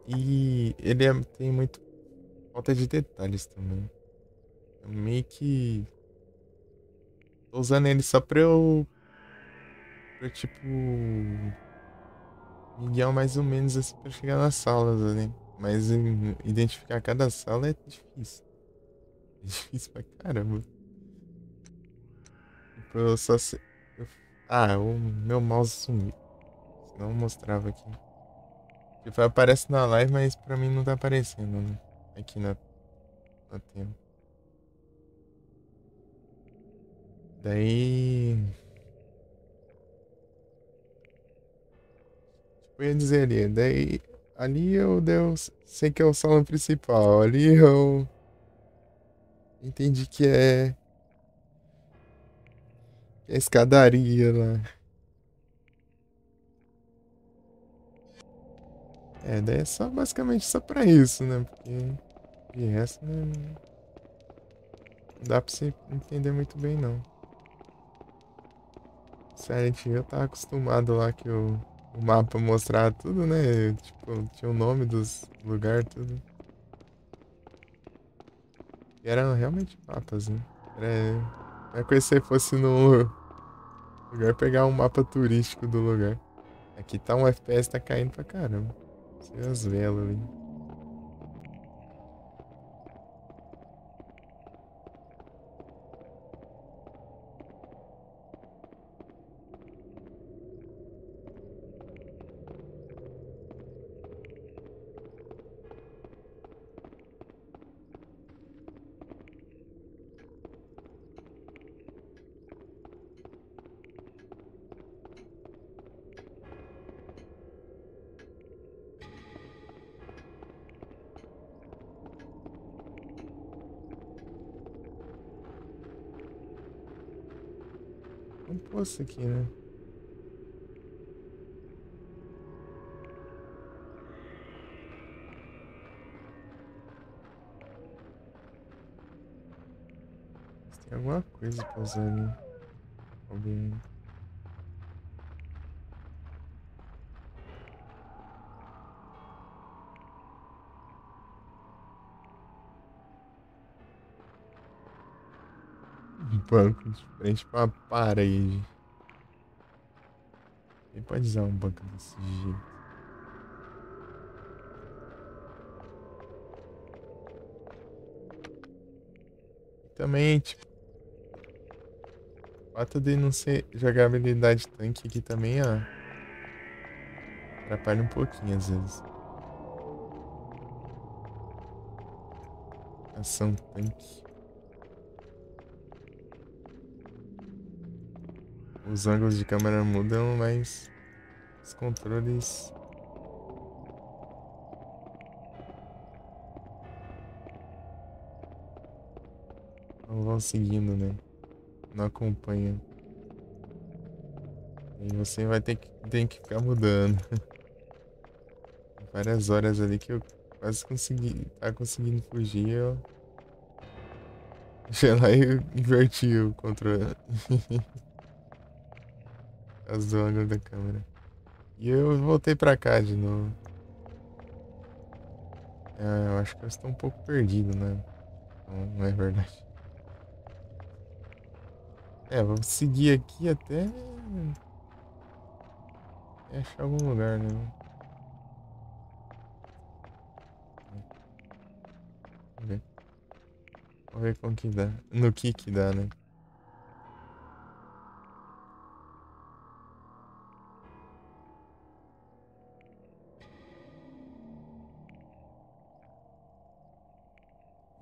E tem muito falta de detalhes também. Eu meio que tô usando ele só pra tipo, me guiar mais ou menos assim pra chegar nas salas ali. Mas identificar cada sala é difícil. É difícil pra caramba. Tipo, eu só sei... o meu mouse sumiu. Senão eu mostrava aqui. Tipo, aparece na live, mas pra mim não tá aparecendo, né? Aqui na tela. Daí. Tipo, eu ia dizer ali. Daí. Ali sei que é o salão principal. Ali eu entendi que é a escadaria lá. É, daí é só basicamente só pra isso, né? Porque de resto não dá pra você entender muito bem, não. Silent Hill eu tava acostumado lá que o mapa mostrava tudo, né? Tipo, tinha o nome dos lugares, tudo. E eram realmente mapas, né? Não é como se você fosse no lugar pegar um mapa turístico do lugar. Aqui tá um FPS, tá caindo pra caramba. Você vê as velas ali. um poço aqui, né? Mas tem alguma coisa pra usar ali. Algum... banco de frente pra parede. Quem pode usar um banco desse jeito? E também, tipo, o fato de não ser jogabilidade tanque aqui também, ó, atrapalha um pouquinho às vezes. Ação tanque. Os ângulos de câmera mudam, mas os controles não vão seguindo, né? Não acompanham. E você vai ter que ficar mudando. Várias horas ali que eu quase consegui, tá conseguindo fugir, eu fui lá e inverti o controle. Por causa do ângulo da câmera. E eu voltei pra cá de novo. É, eu acho que eu estou um pouco perdido, né? Não, não é verdade. É, vou seguir aqui até achar algum lugar, né? Vamos ver. Vamos ver como que dá. No que dá, né?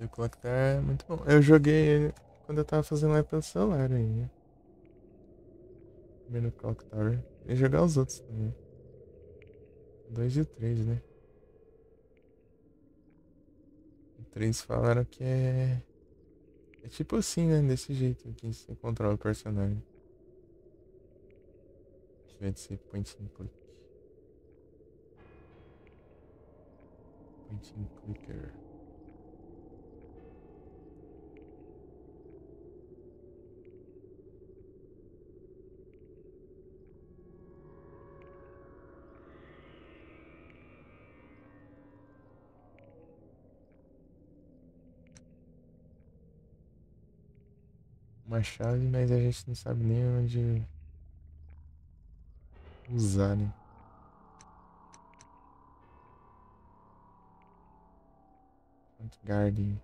E o Clock Tower é muito bom. Eu joguei ele quando eu tava fazendo live pelo celular ainda. Vendo o Clock Tower. E jogar os outros também. O 2 e o 3, né? O 3 falaram que é. É tipo assim, né? Desse jeito que você controla o personagem. Ao invés de ser point and click. Point and clicker. Uma chave, mas a gente não sabe nem onde usar, né? Garden.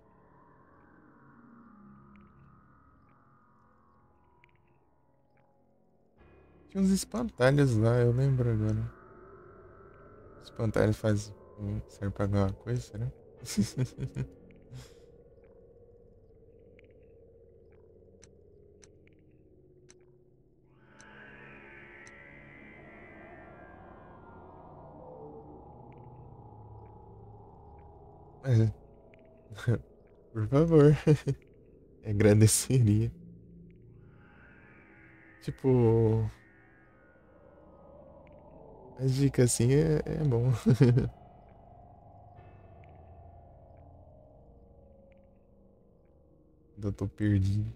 Tinha uns espantalhos lá, eu lembro agora. Espantalho faz. Serve pra alguma coisa, será? Mas, por favor. Agradeceria. Tipo, as dicas assim é bom. Eu tô perdido.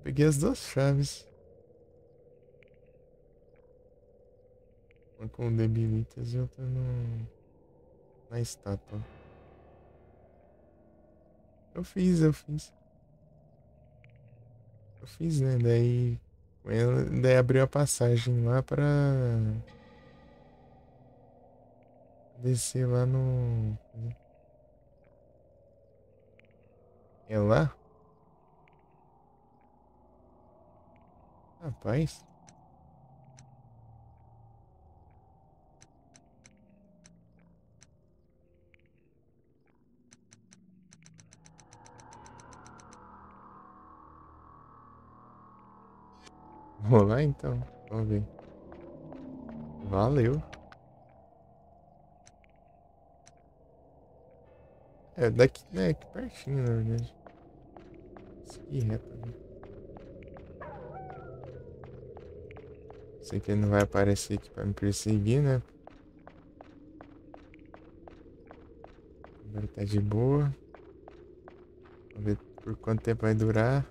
Peguei as duas chaves. Uma com debilitas e outra no, na estátua. Eu fiz, eu fiz. Eu fiz, né? Daí, daí abriu a passagem lá pra descer lá no. É lá? Rapaz. Vamos lá então. Vamos ver. Valeu. É daqui, né? Aqui pertinho, na verdade. Seguir reto ali. Sei que ele não vai aparecer aqui pra me perseguir, né? Agora tá de boa. Vamos ver por quanto tempo vai durar.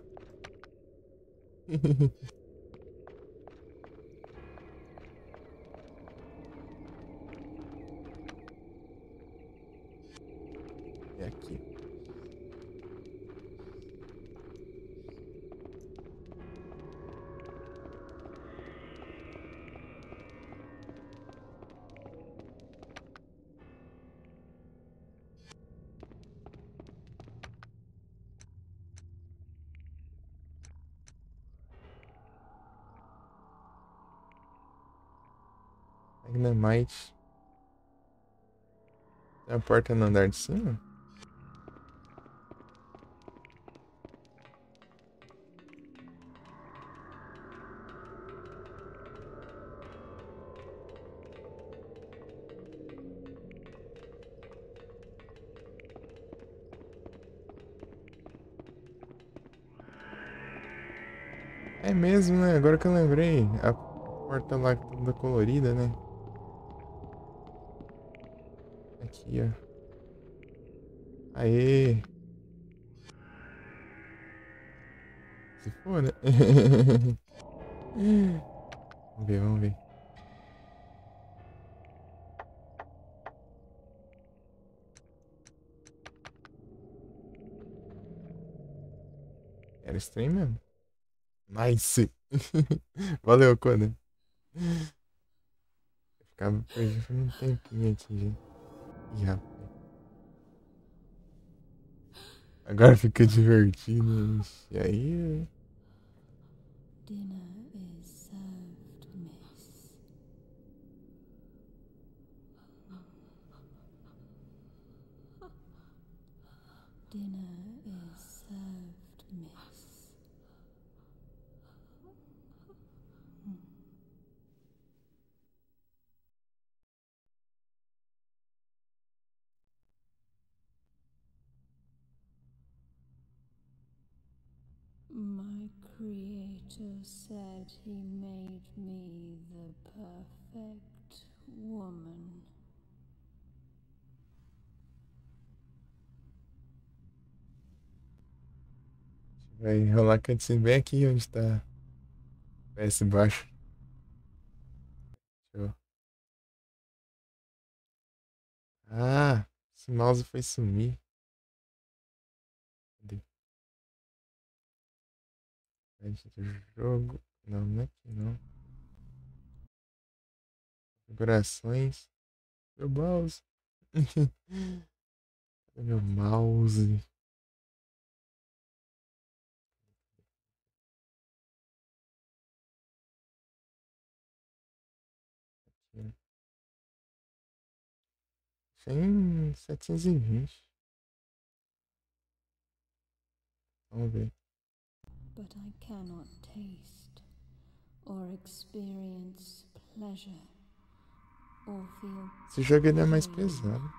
E aqui. Dynamite. Tem a porta no andar de cima? É mesmo, né? Agora que eu lembrei. A porta lá toda colorida, né? Aqui, ó. Aê! Se for, né? Vamos ver, vamos ver. Era estranho mesmo. Nice! Valeu, Conan. Ficava perdido um tempinho aqui, gente. Ih, rapaz. Agora fica divertido. E aí. Dinner is served, miss. Dinner is served, miss. My creator said he made me the perfect woman. Vai rolar cutscene bem aqui onde tá. PS baixo. Show. Ah, esse mouse foi sumir. Cadê? Site do jogo. Não, não é aqui não. Configurações. Meu mouse. Cadê meu mouse? Aqui. Tem 720. Vamos ver. But I cannot taste or experience pleasure or feel Esse jogo ele é mais pain. pesado.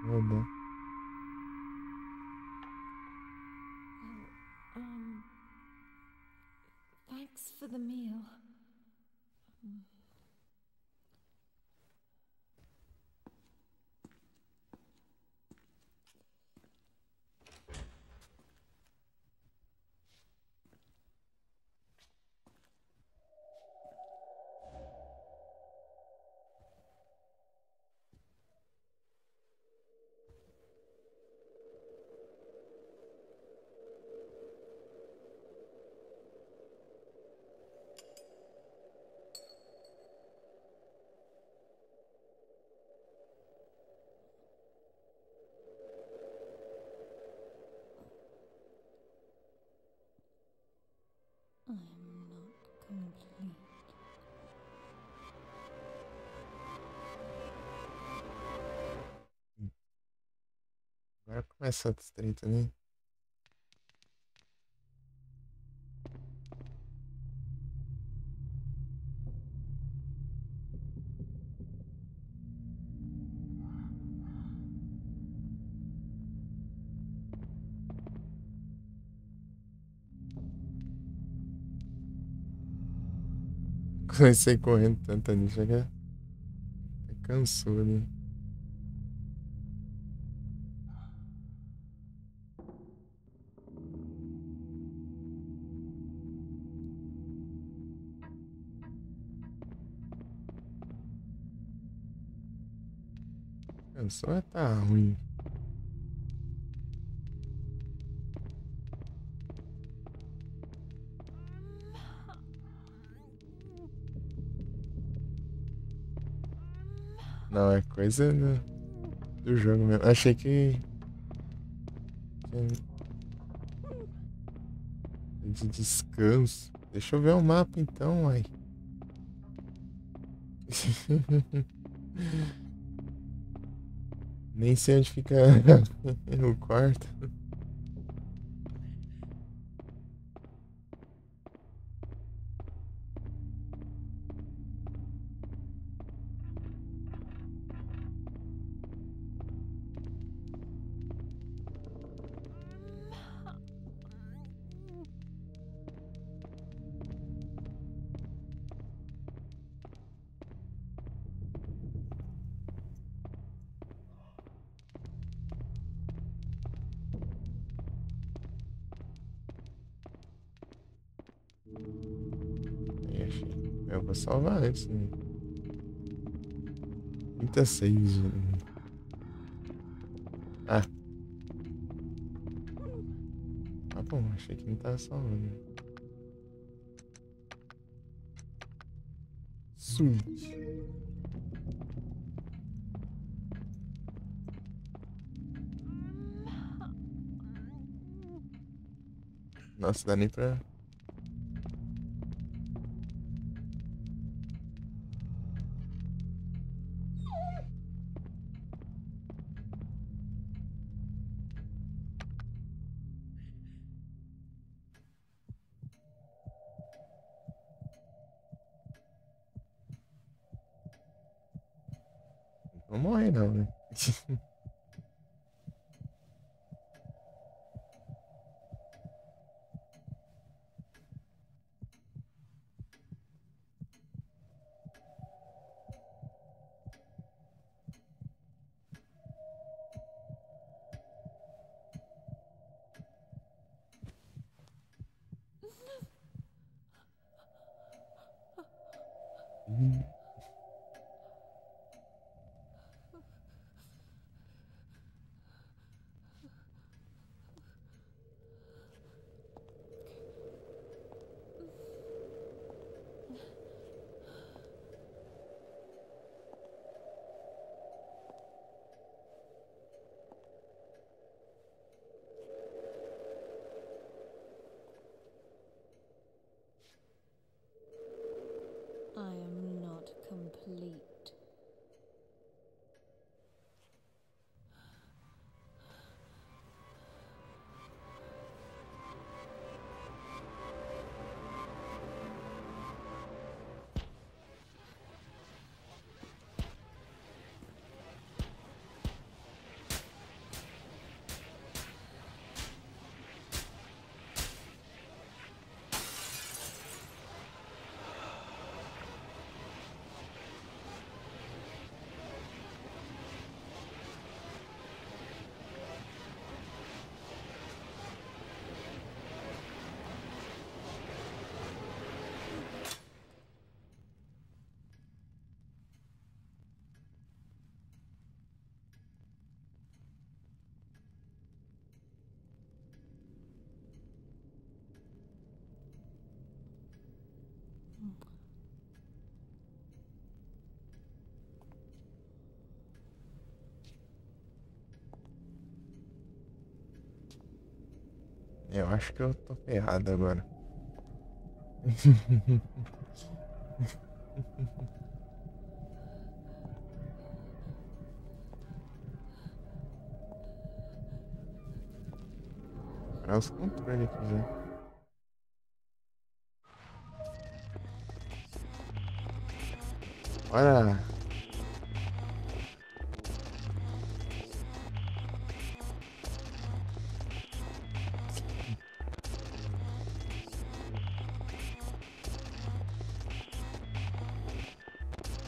Vou dar. Thanks for the meal. I am not complete. Agora começa a treta, né? Comecei correndo tanto ali, chega. Cansou ali. Cansou é tá ruim. Não, é coisa do jogo mesmo. Achei que de descanso. Deixa eu ver o mapa então, ai. Nem sei onde fica o quarto. Aí, achei. Eu vou salvar antes, né? 36. Ah. Tá bom, achei que não tava salvando. Switch. Nossa, dá nem pra. Não morre não, né? I am not complete. Eu acho que eu tô ferrado agora. Para os controles aqui já. Bora!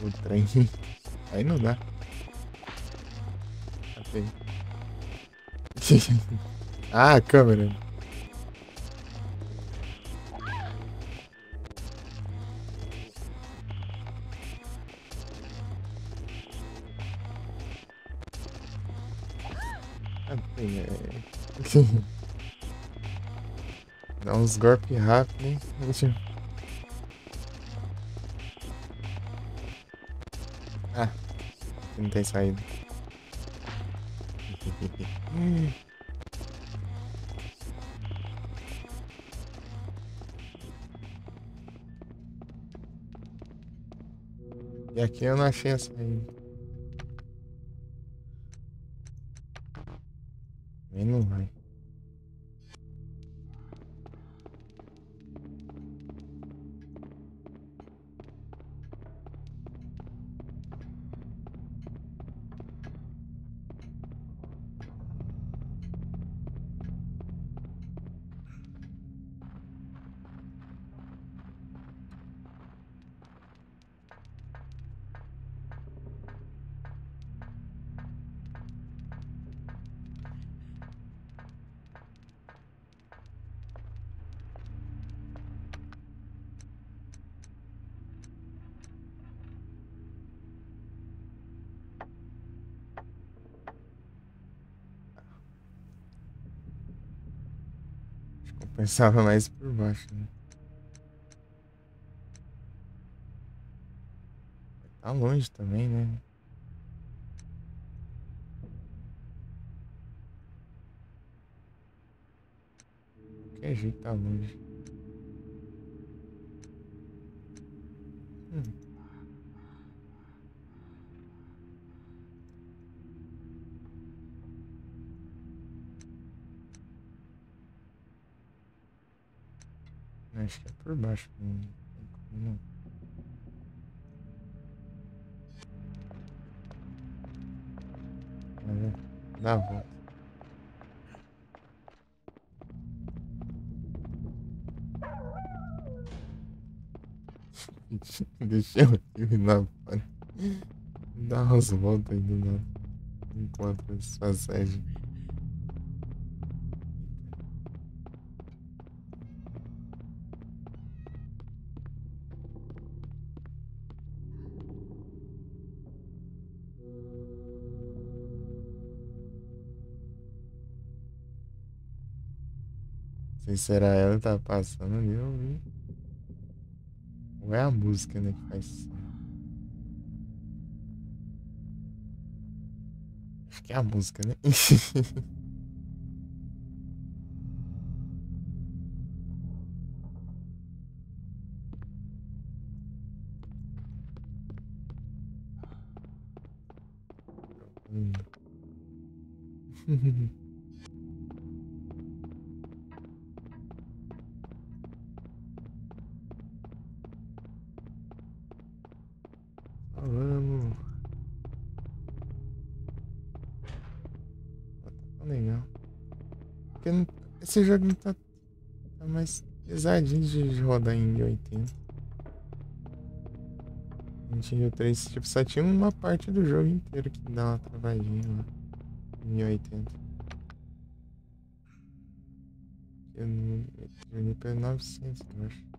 O trem. Aí não dá. Até. Ah, a câmera. Até, Dá uns golpes rápidos, hein? Ah, não tem saída. E aqui eu não achei a saída. Nem não vai. Acho que eu pensava mais por baixo, né? Tá longe também, né? Qualquer jeito tá longe. Hum, acho que é por baixo. Não tem como não. Dá a volta. Deixa eu ir na pane. Dá umas voltas aí do nada. Enquanto essa passagem. Não sei se era ela que tá passando ali ou vi. Ou é a música, né, que faz som. Acho que é a música, né? Vamos. Tá legal. Porque esse jogo não tá mais pesadinho de rodar em 1080. Nintendo 3, tipo, só tinha uma parte do jogo inteiro que dá uma travadinha lá. Em 1080. Eu joguei pelo 900, eu acho.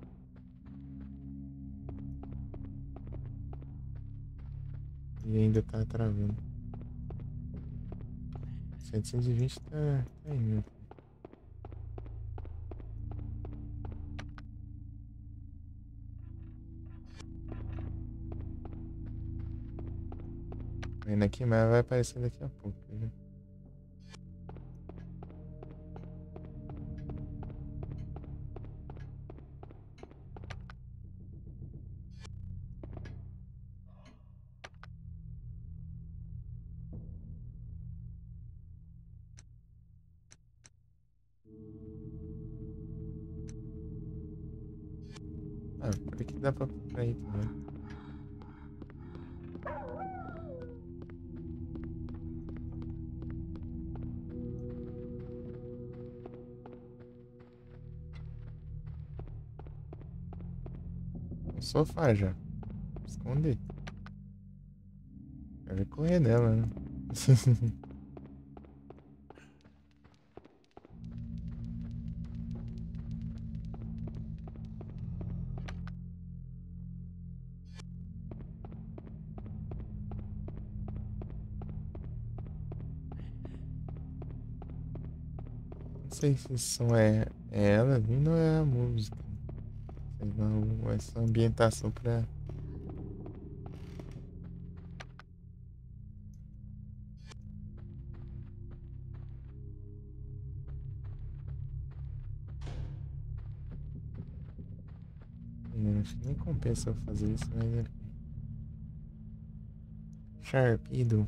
E ainda tá travando. 720 tá indo. Ainda aqui, mas vai aparecer daqui a pouco, né? Ah, por aqui dá pra ir também. No sofá já. Esconder. correr dela, né? Não sei se esse som é ela vindo ou é a música. Sei lá, essa ambientação pra. Acho que nem compensa eu fazer isso, mas é. Sharpedo.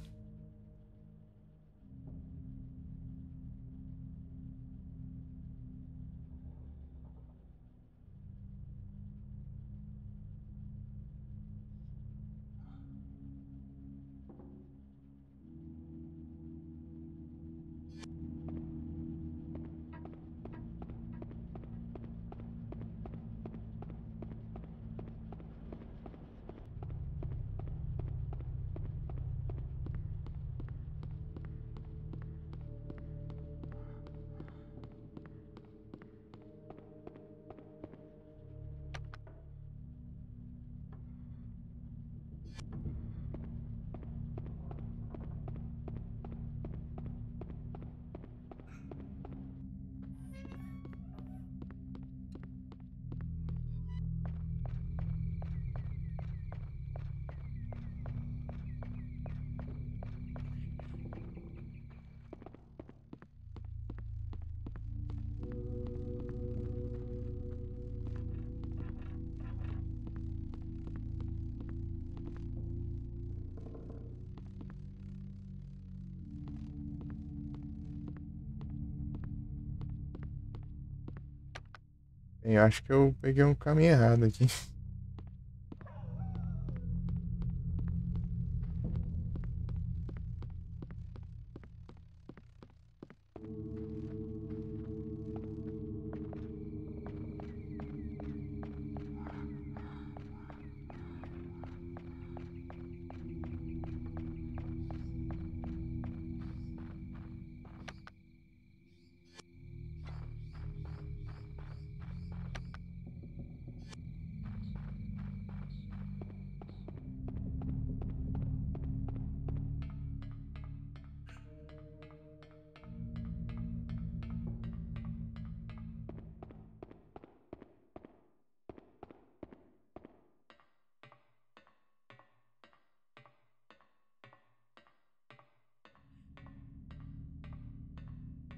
Eu acho que eu peguei um caminho errado aqui.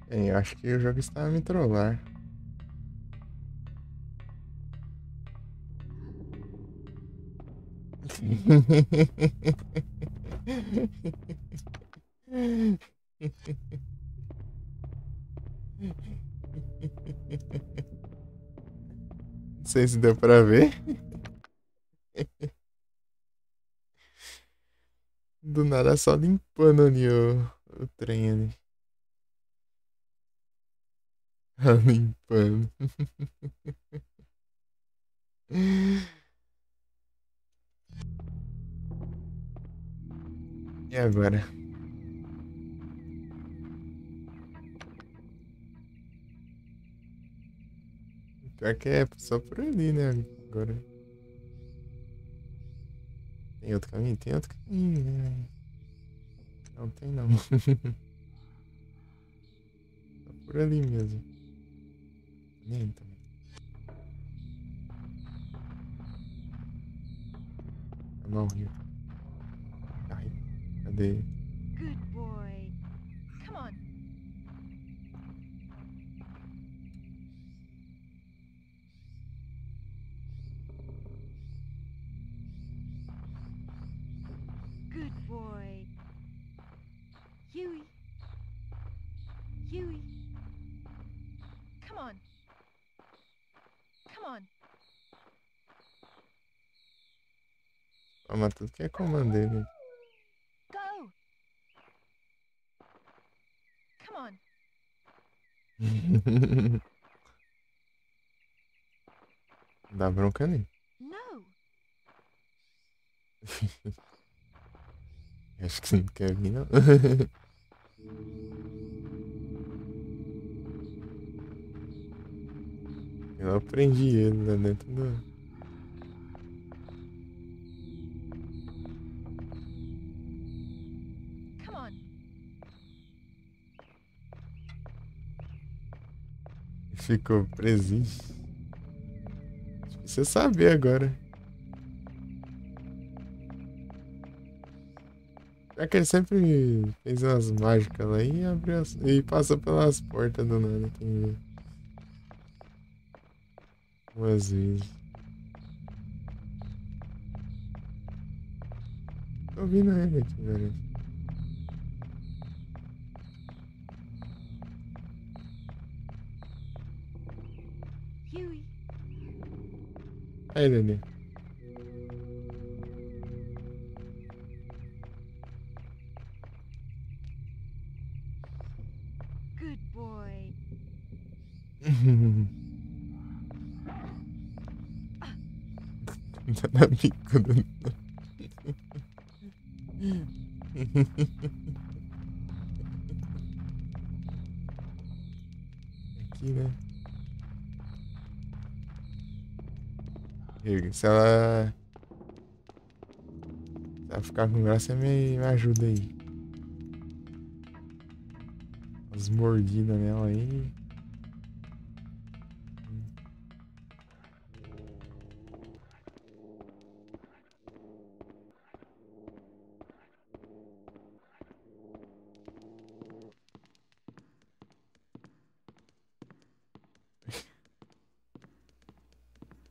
Eu acho que o jogo estava a me trollar. Não sei se deu pra ver. Do nada só limpando ali o trem ali. Limpando. E agora? Pior que é só por ali, né? Agora. Tem outro caminho? Tem outro caminho, né? Não tem não. Só por ali mesmo. Nem também. A mão rio. Ai, cadê? Good boy. Come on. Good boy. Huey. Huey. Come on. Come on. Ah, mas tudo que é comando dele. Go. Come on. Dá bronca nele. No. Acho que não quer vir, não. Eu prendi ele lá dentro do. Come on. Ficou presinho. Você saber agora. É que ele sempre fez umas mágicas lá e abriu e passou pelas portas do nada. Tem que ver. Umas vezes. Tô ouvindo ele aqui, velho. Huey. Aí ele ali. Good boy. Tá na bicuda. Aqui, né? Se ela ficar com graça, me ajuda aí. As mordidas nela aí.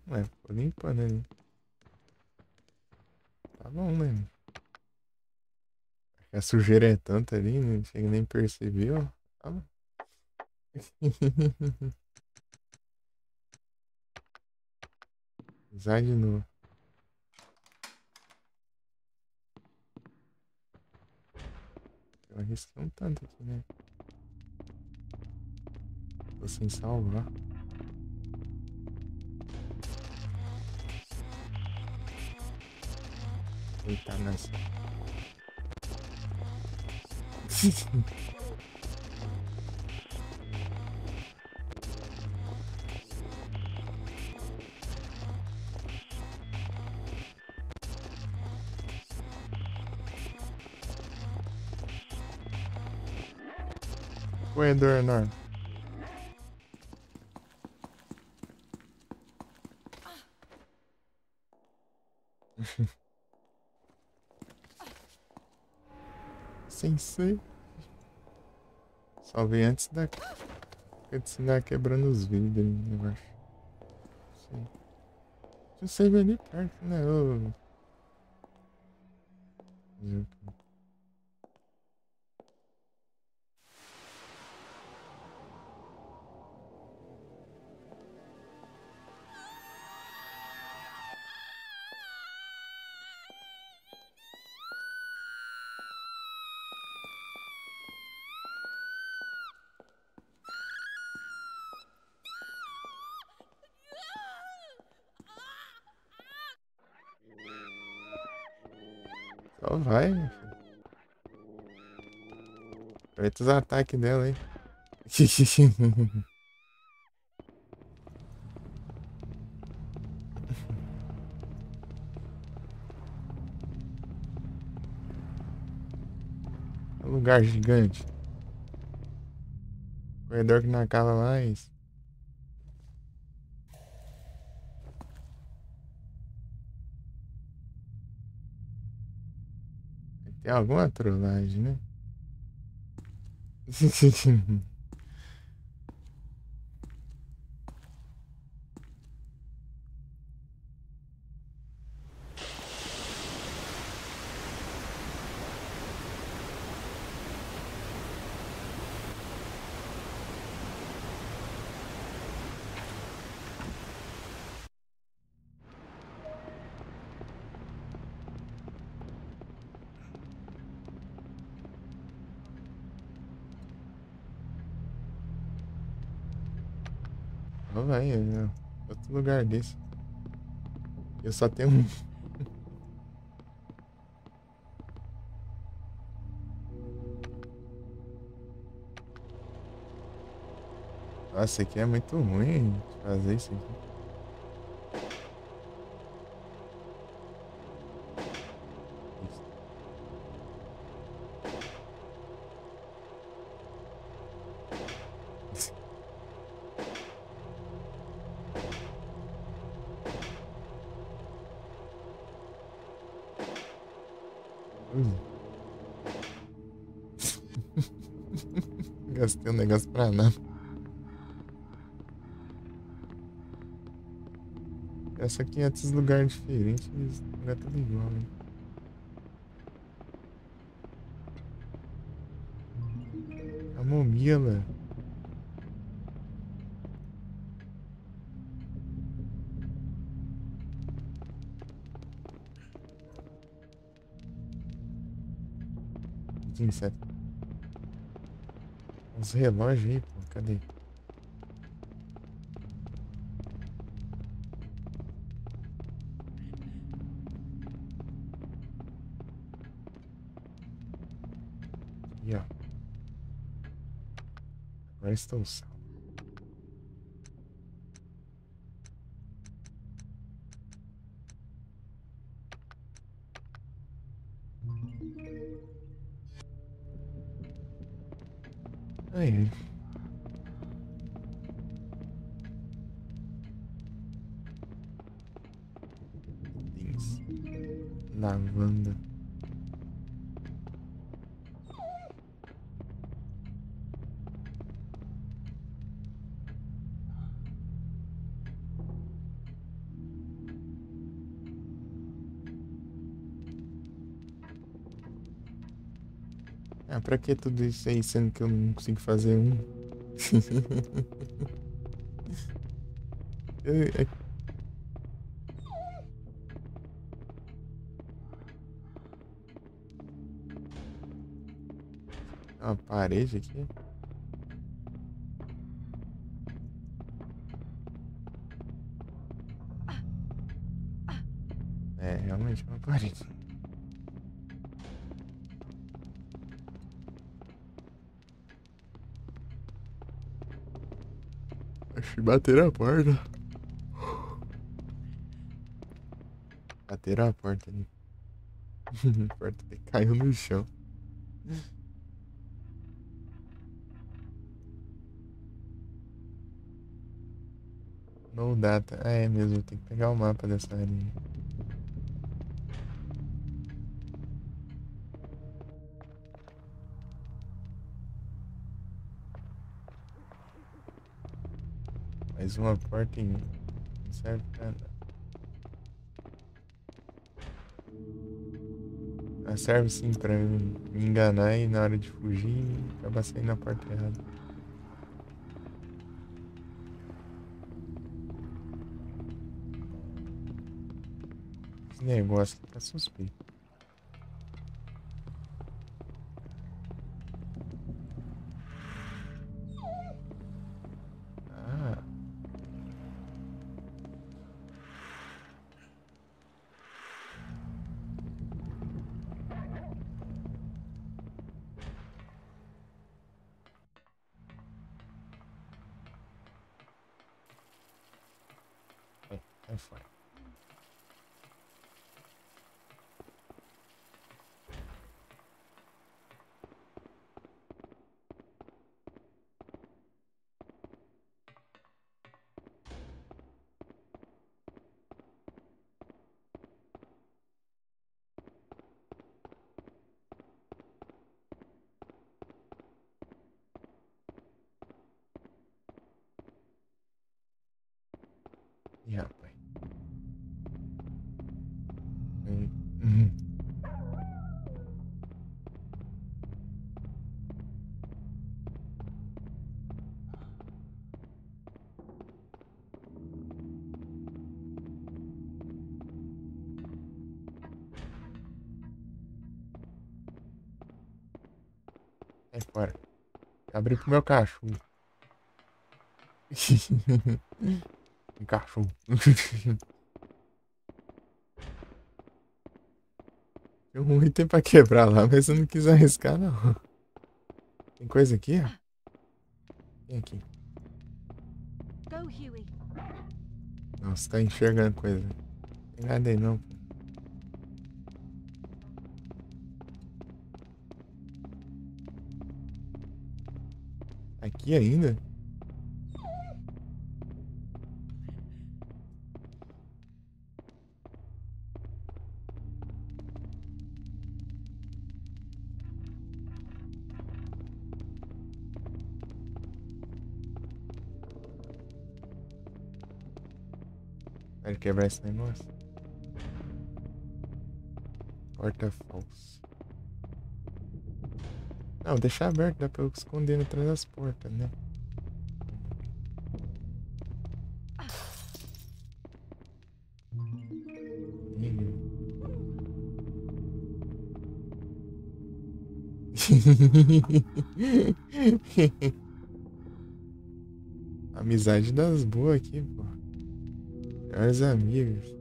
Ué, tô limpando ali. Tá bom, né? A sujeira é tanta ali, não chega nem perceber, ó. Tá bom. Usar de novo. Eu arrisquei um tanto aqui, né? Tô sem salvar. Eita, nessa. Corredor enorme. Sensei. Salvei antes da cutscene quebrando os vidros, eu acho. Sei. Tinha um save ali perto, né? Ô. Só vai, meu filho. Aproveita os ataques dela aí. É um lugar gigante. Corredor que não acaba mais. Tem alguma trollagem, né? Não vai, outro lugar desse. Eu só tenho um. Nossa, aqui é muito ruim de fazer isso aqui. Gastei um negócio pra nada. Essa aqui em outros lugares diferentes, não é tudo igual, né? Camomila. Que inseto. Uns relógios aí, pô. Cadê? Aqui, ó. Agora estou salvo. Aí. Jeans. Lavanda. Ah, pra que tudo isso aí, sendo que eu não consigo fazer um? É uma parede aqui. É, realmente é uma parede. Acho que bateram a porta. Bateram a porta ali. A porta caiu no chão. No data. Ah, é mesmo, tem que pegar o mapa dessa área aí. Mais uma porta em. Não serve pra nada. Ah, serve sim pra eu me enganar e na hora de fugir acabar saindo na porta errada. Esse negócio aqui tá suspeito. Ah, é fora. Ih, rapaz. Uhum. Sai fora. Abre pro meu cachorro. Um cachorro. Tem um item pra quebrar lá, mas eu não quis arriscar, não. Tem coisa aqui, ó? Tem aqui. Go, Huey. Nossa, tá enxergando coisa. Não tem nada aí não, pô. Aqui ainda? Vai quebrar esse negócio. Porta falsa. Não, deixar aberto, dá pra eu esconder atrás das portas, né? Amizade das boas aqui, pô. Melhores amigos.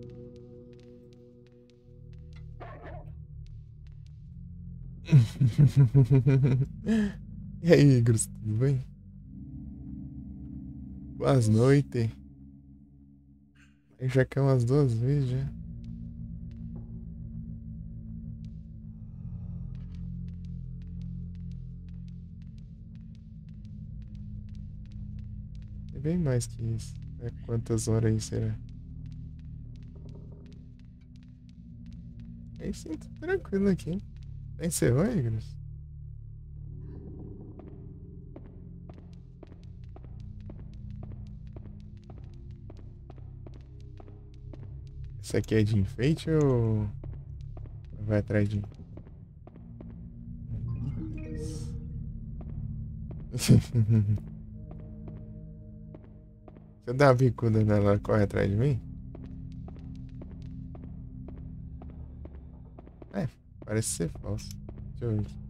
E aí, Igros, tudo bem? Boas noites. Já caiu umas 2 vezes já. É bem mais que isso. É quantas horas aí será? Aí sim, tô tranquilo aqui. Já encerrou, Igros? Esse aqui é de enfeite ou vai atrás de mim? Se eu dar uma bicuda nela, ela corre atrás de mim? É, parece ser falso. Deixa eu ver aqui.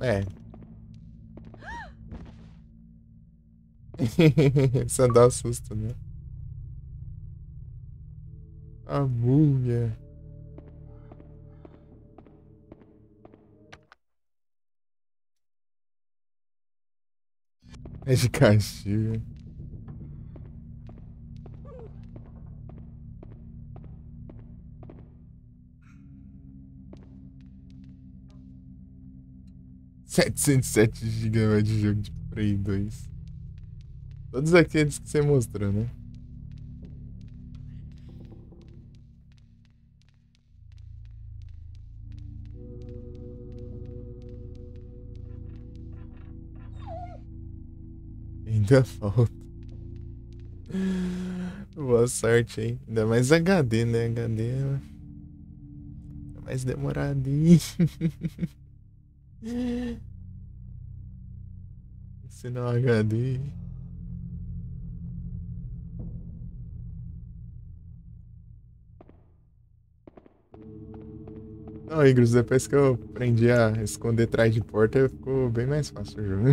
É. Só dá um susto, né? A múmia. É de castigo. R$ 707 GB de jogo de Play 2. Todos aqueles que você mostrou, né? Ainda falta. Boa sorte, hein? Ainda mais HD, né? HD é mais demoradinho. Ensinar um HD. Não, Igros, depois que eu aprendi a esconder atrás de porta, ficou bem mais fácil o jogo.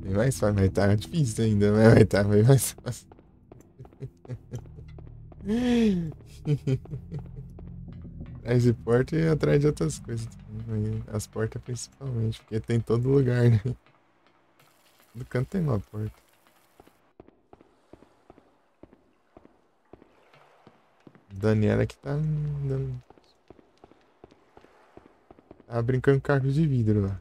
Bem mais fácil, mas tá difícil ainda, mas vai tá bem mais fácil. Atrás de porta e atrás de outras coisas também. As portas principalmente, porque tem em todo lugar, né? Todo canto tem uma porta. Daniela que tá dando. Tá brincando com carro de vidro lá.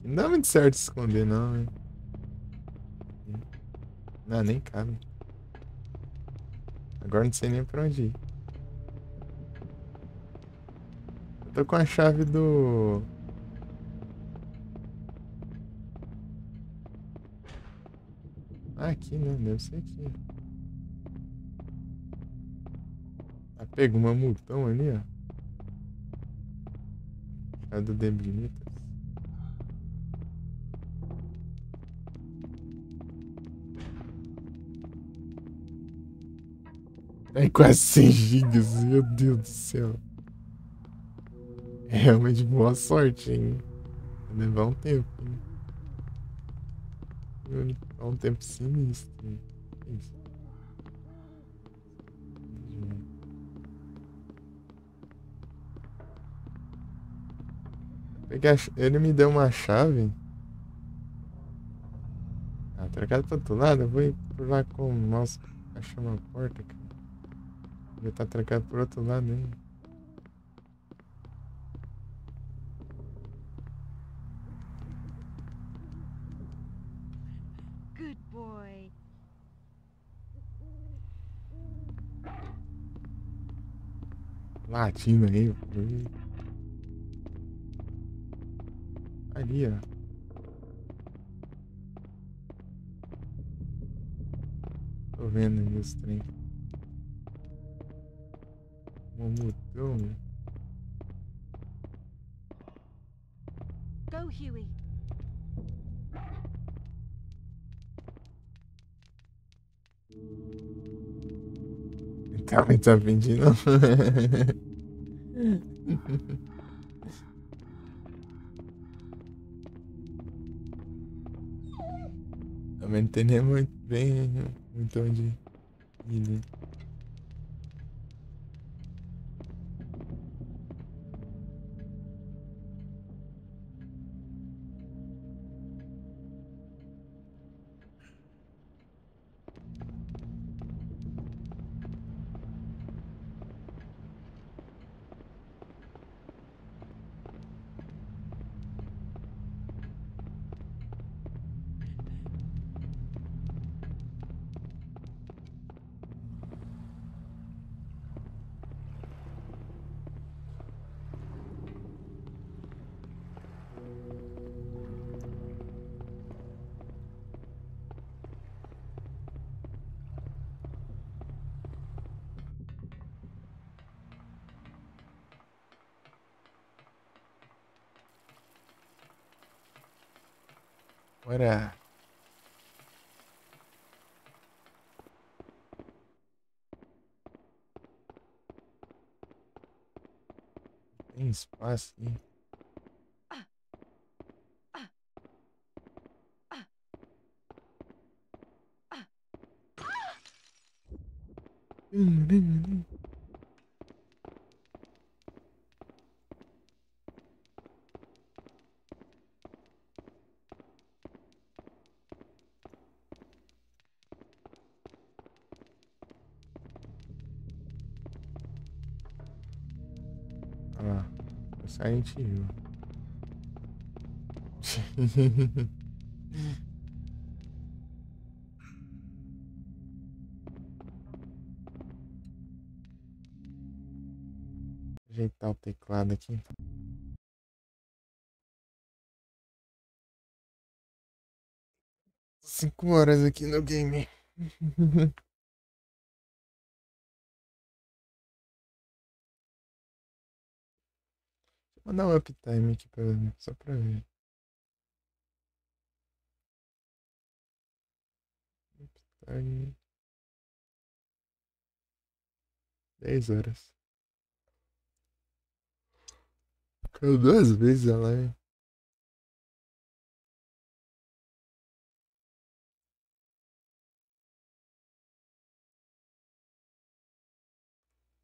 Não dá muito certo se esconder, não, hein? Não, nem cabe. Agora não sei nem pra onde ir. Eu tô com a chave do. Ah, aqui, né? Deve ser aqui. Ah, pega uma multão ali, ó. A do Debrinitas. É quase 100 gigas, meu Deus do céu. É realmente boa sorte, hein? Vai levar um tempo, hein? Vai levar um tempo sinistro. Isso. Ele me deu uma chave. Ah, trancado pro outro lado, eu vou ir por lá com o mouse. Achar uma porta, cara. Já tá trancado por outro lado ainda. Good boy. Latindo aí. Ali, ó. Tô vendo aí os trem. Mamutão. Go, Huey. Tá muito afim de não. Também não tem nem muito bem muito onde ir, né? Bora. Tem espaço aí. Olha lá. O Silent Hill. Ajeitar o teclado aqui. 5 horas aqui no game. Vou dar um uptime aqui só pra ver. Uptime. 10 horas. Caiu 2 vezes a live.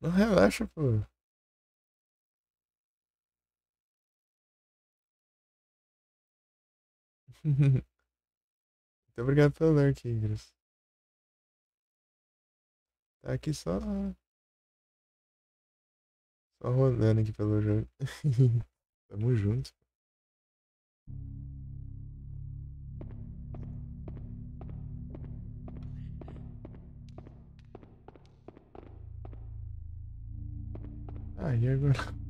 Não relaxa, pô. Muito obrigado pelo lurk, Igros. Tá aqui só rodando aqui pelo jogo. Tamo junto. Ah, e agora?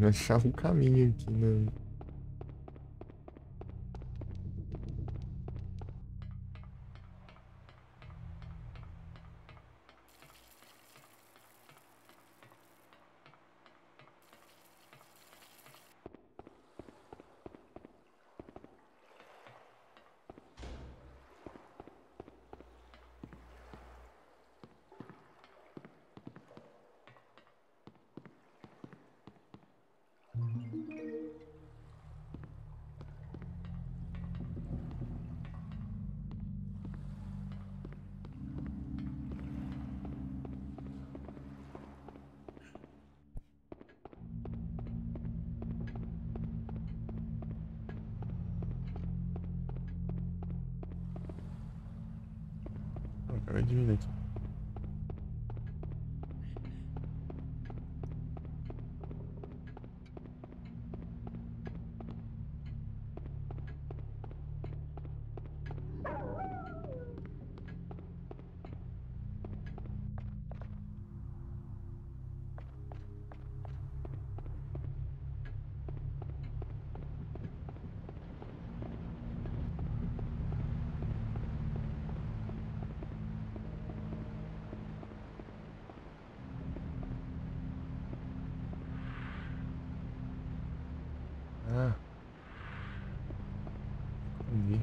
Achar um caminho aqui, né? Acabei de vir aqui. Ah, entendi.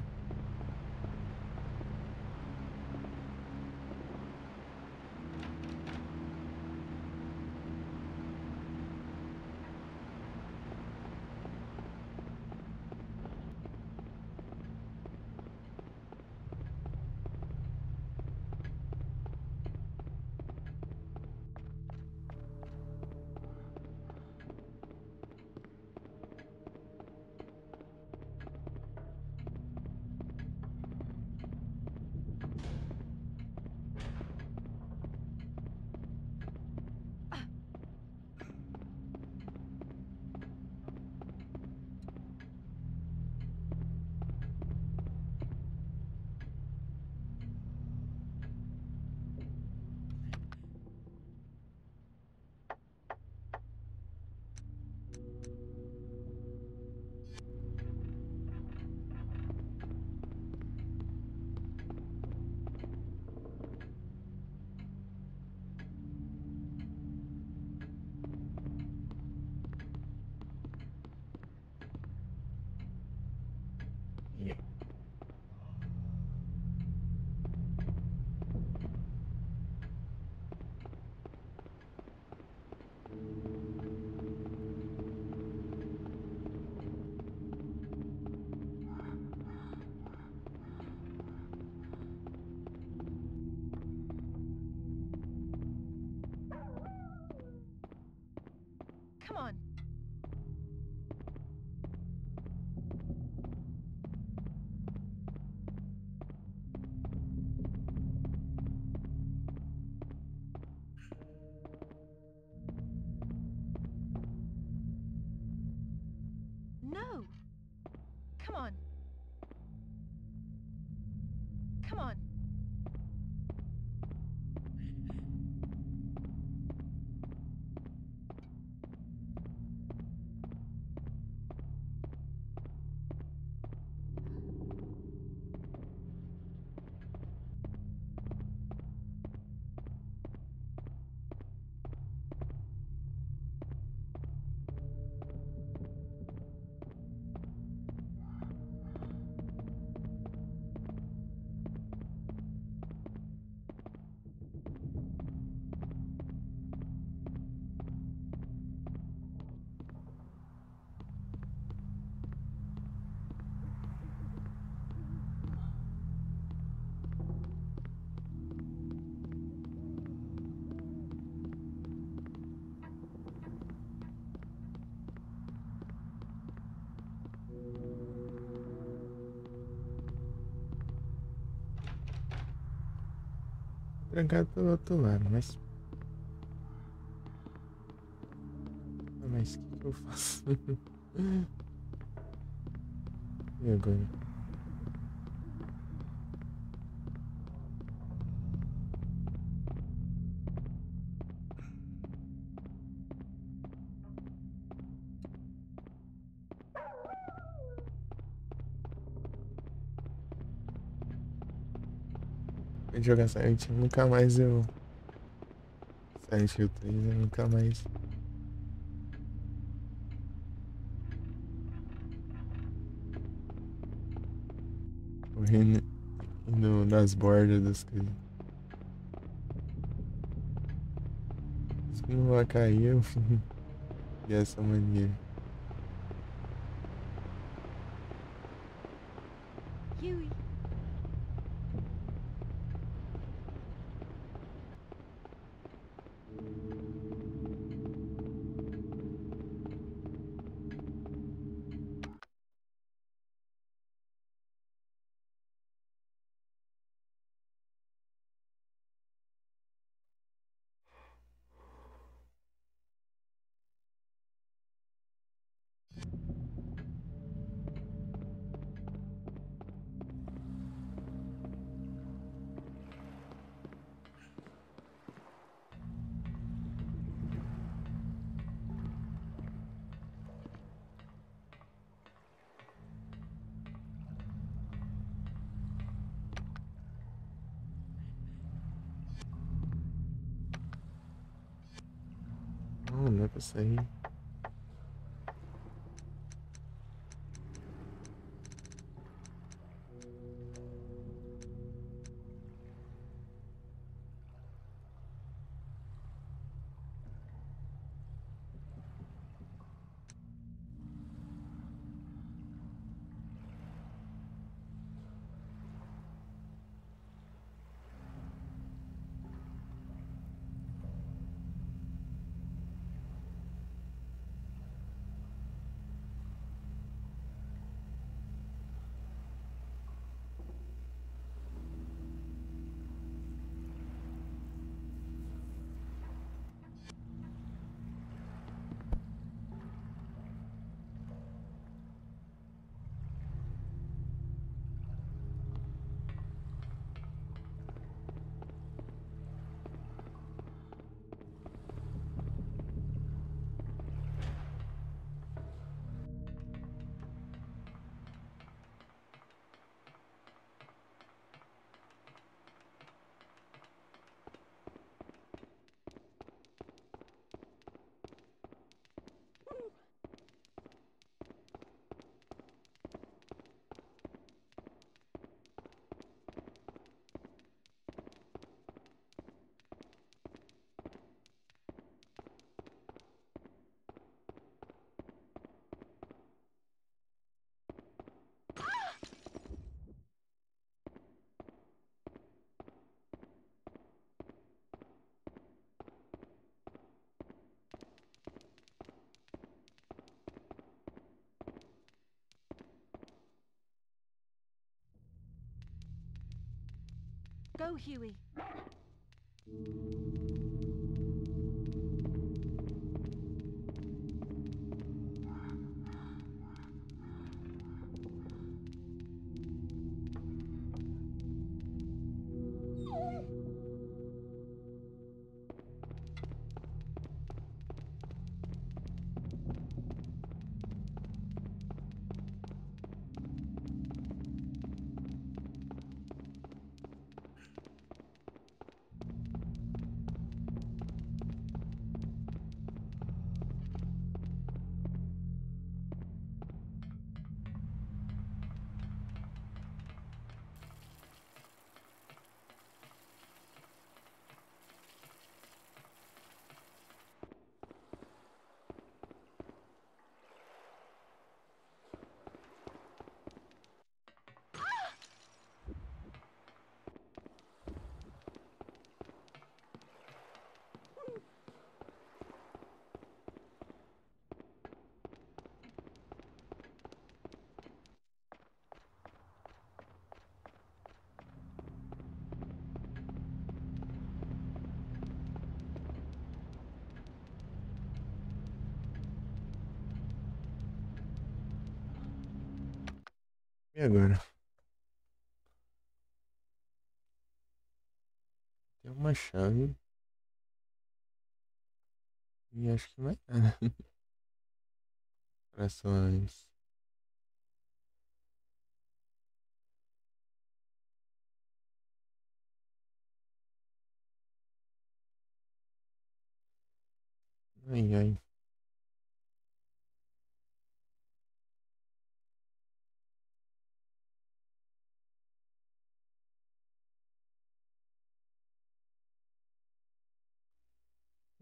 Come on. No. Come on. Come on. Trancado pelo outro lado, mas. Mas o que eu faço? E agora? Vou jogar Silent Hill, nunca mais eu. Silent Hill 3, eu nunca mais. Correndo indo nas bordas das coisas. Isso que não vai cair, eu dessa maneira. Huey. Não, não é pra sair. Go, Huey. E agora? Tem uma chave. E acho que mais nada. Corações. Ai, ai.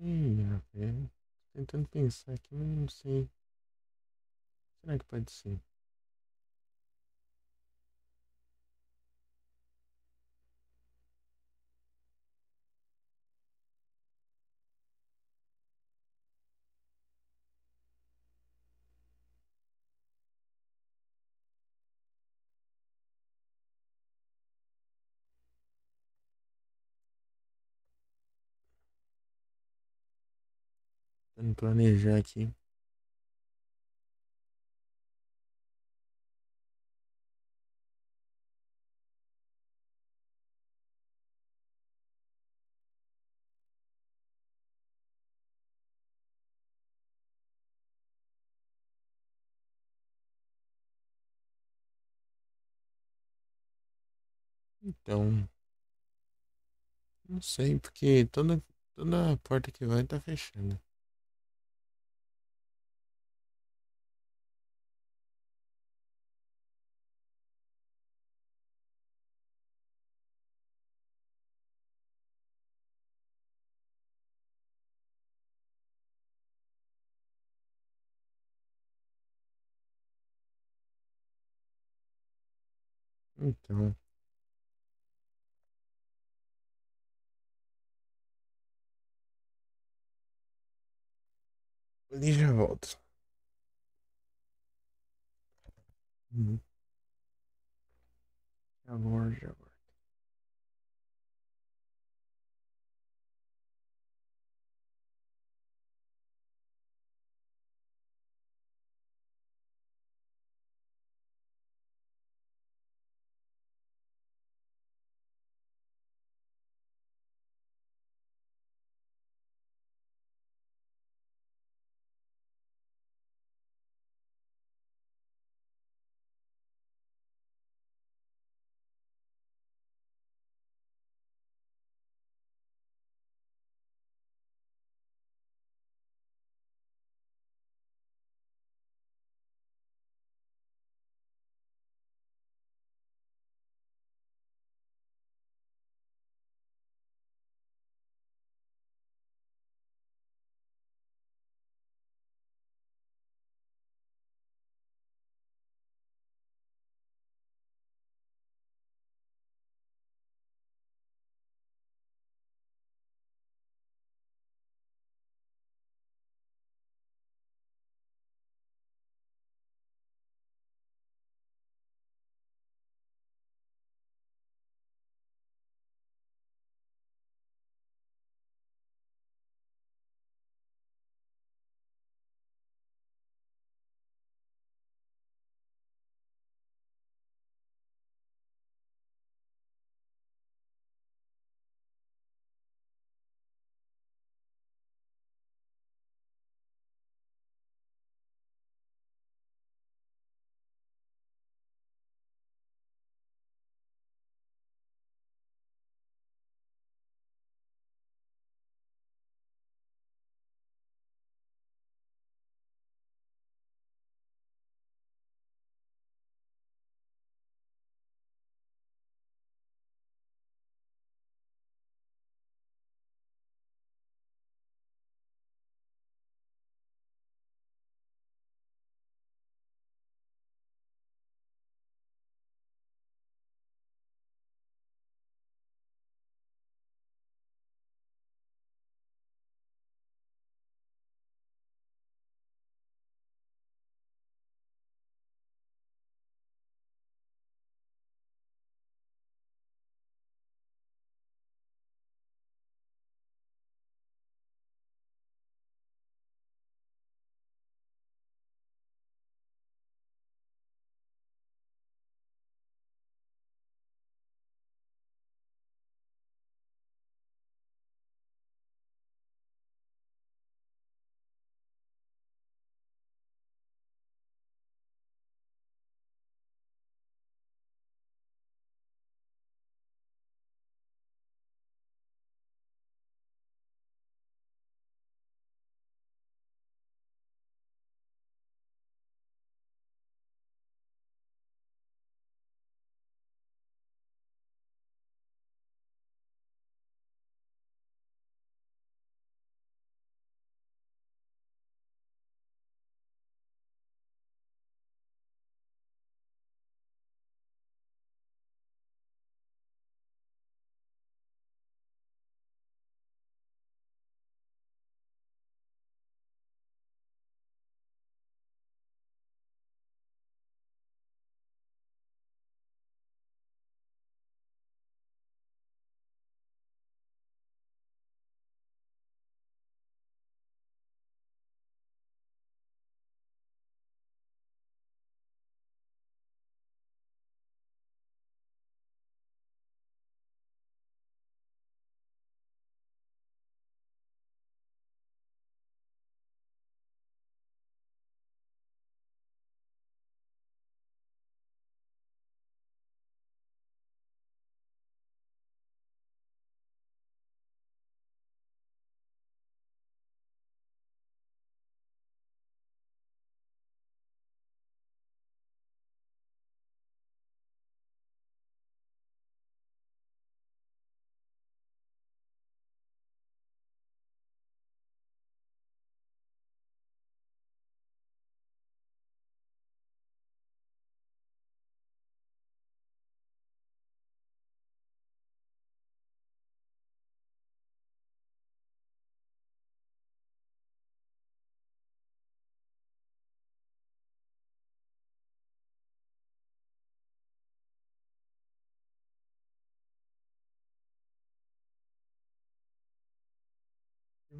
Ih, rapaz. Tô tentando pensar aqui, mas não sei. Será que pode ser? Tentando planejar aqui. Então, não sei, porque toda porta que vai tá fechando. Então, e já volto. Uhum. Já volto, já volto.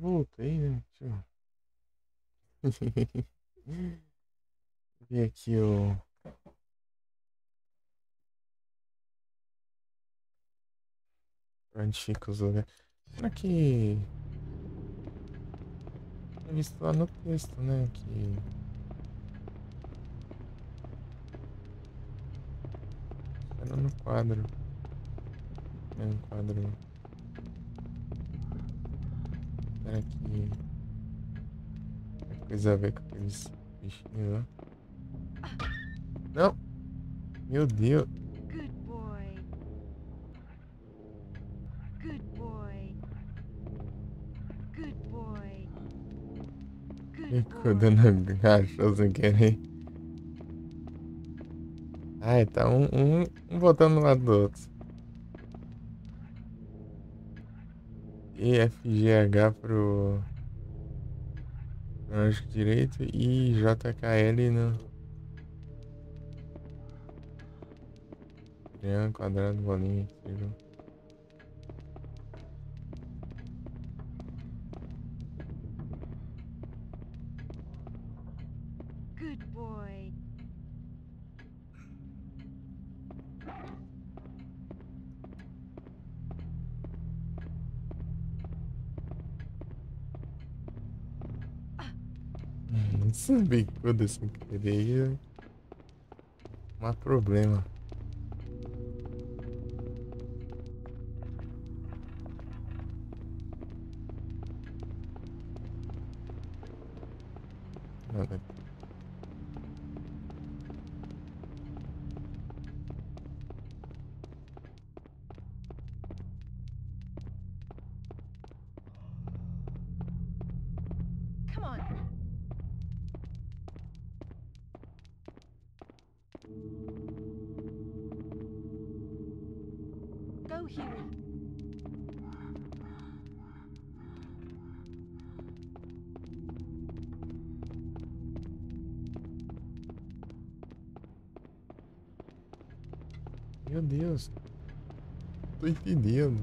Voltei, né? Ver aqui o. Onde fica os lugares. Será que. Eu visto lá no texto, né? Que. Era no quadro. É um quadro. Será que. Tem coisa a ver com aqueles bichinhos lá? Não! Meu Deus! Good boy. Good boy. Good boy. Good Ficou boy. dando cachorro sem querer. Ai, tá um botando no lado do outro. EFGH pro anjo direito e JKL no triângulo, quadrado, bolinha, círculo. Good boy. Esse bicudo sem querer é um problema. Nada. Come on. Go, Huey. Meu Deus. Tô entendendo.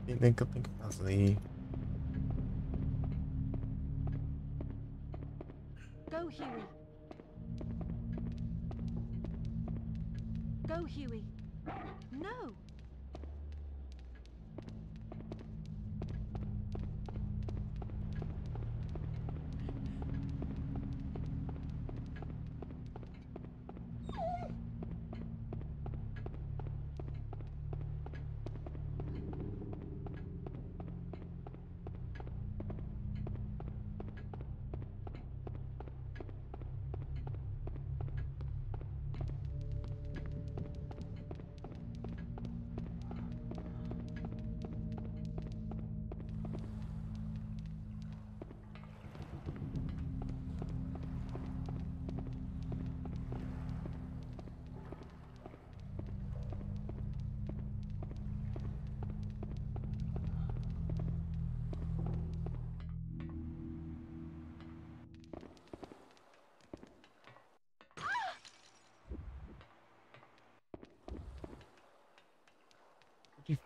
Entendendo o que eu tenho que fazer. Go, Huey. Go, Huey. No. Que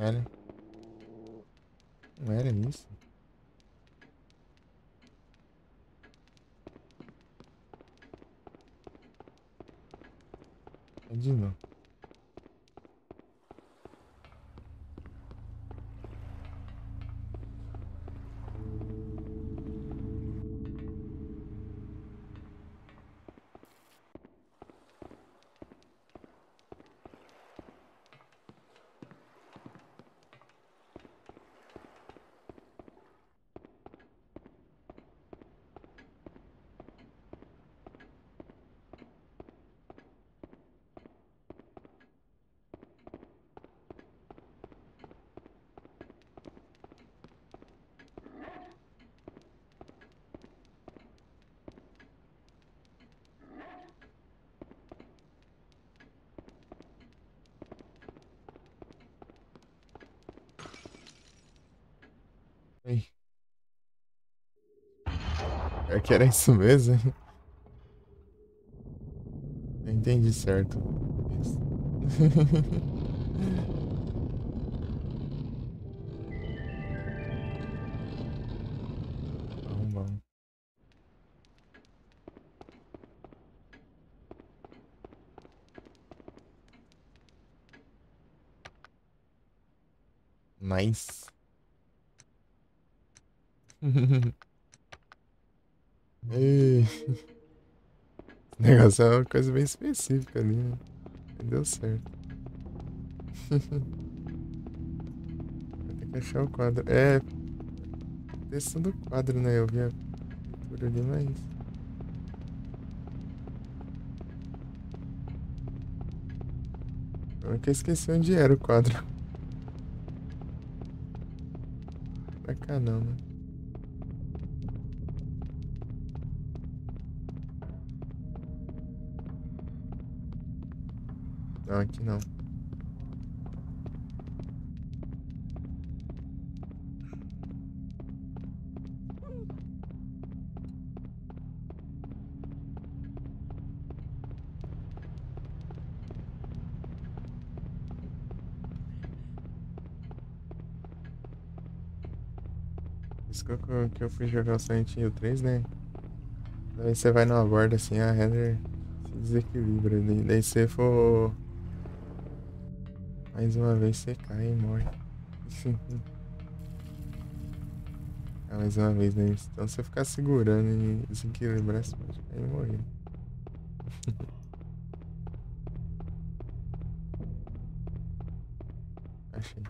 Era? Não era nisso? É de novo. É que era isso mesmo, hein? Eu entendi certo. Isso. Bom, bom. Nice. Ei, esse negócio é uma coisa bem específica ali, né? Deu certo. Vai ter que achar o quadro. É, texto do quadro, né? Eu vi a pintura ali, mas. Eu que esqueci onde era o quadro. Pra cá não, né? Não, aqui não. Isso que eu fui jogar o Silent Hill 3, né? Daí você vai numa borda assim, a Heather se desequilibra. Daí você for. Mais uma vez você cai e morre. Ah, mais uma vez, né? Então se você ficar segurando e desequilibrar, você pode cair e morrer. Achei.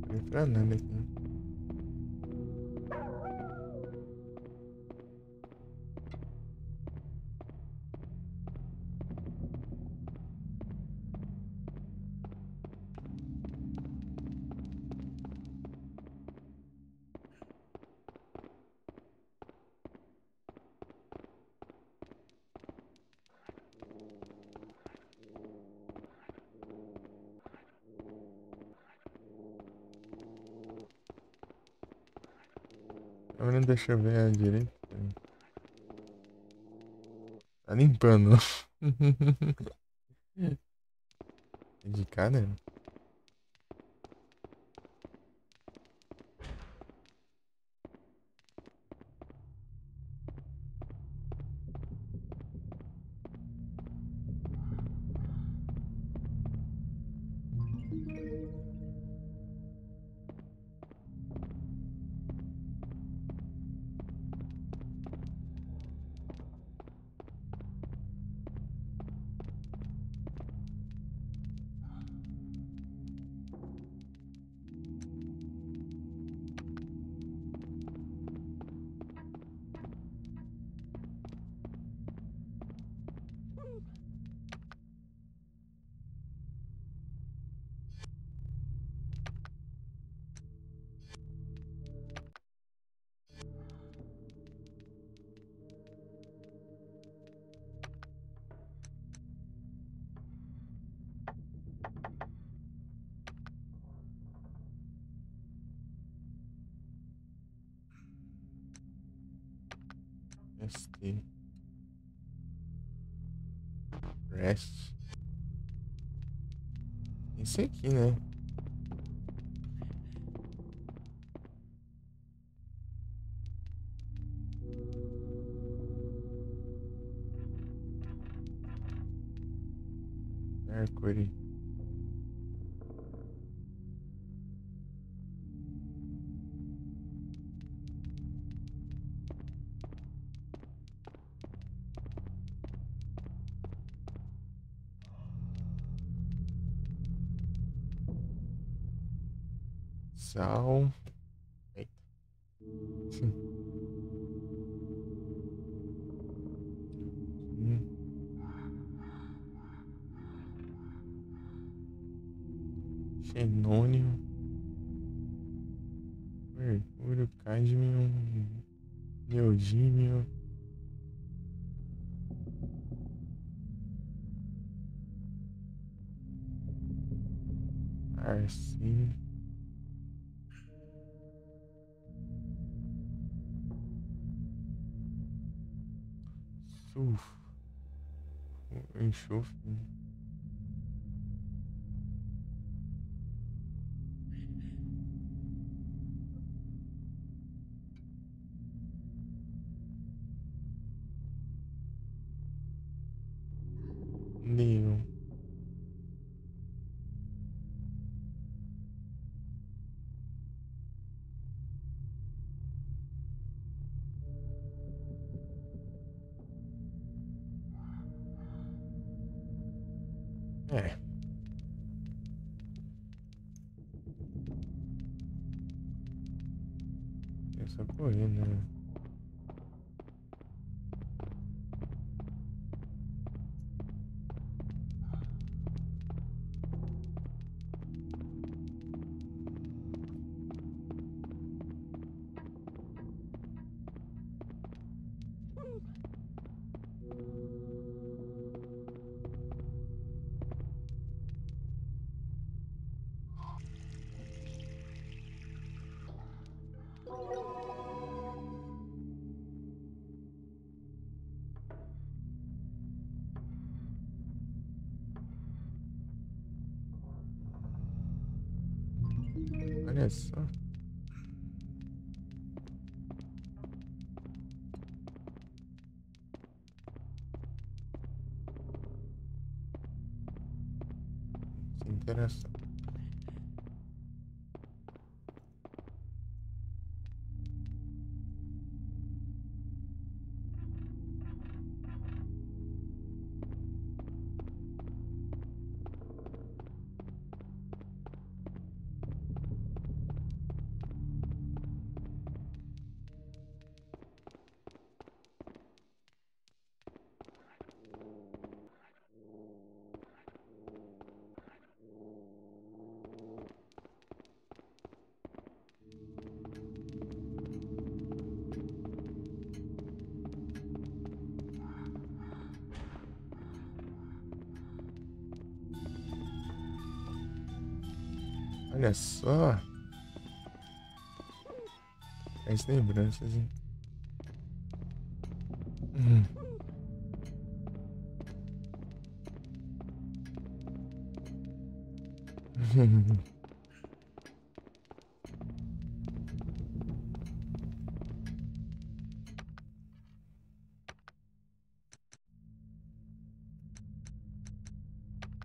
Não vai pra nada aqui. Agora deixa eu ver a direita. Tá limpando. É de cara? ST. Rest. Esse aqui, né? Mercury. Sal. Eita. Xenônio. Mercúrio, cádmio, neodímio. assim. Sulfo. Enxofre. Nenhum. É. Essa correndo, né? Olha só. Que interação. Olha só. As lembranças, hein?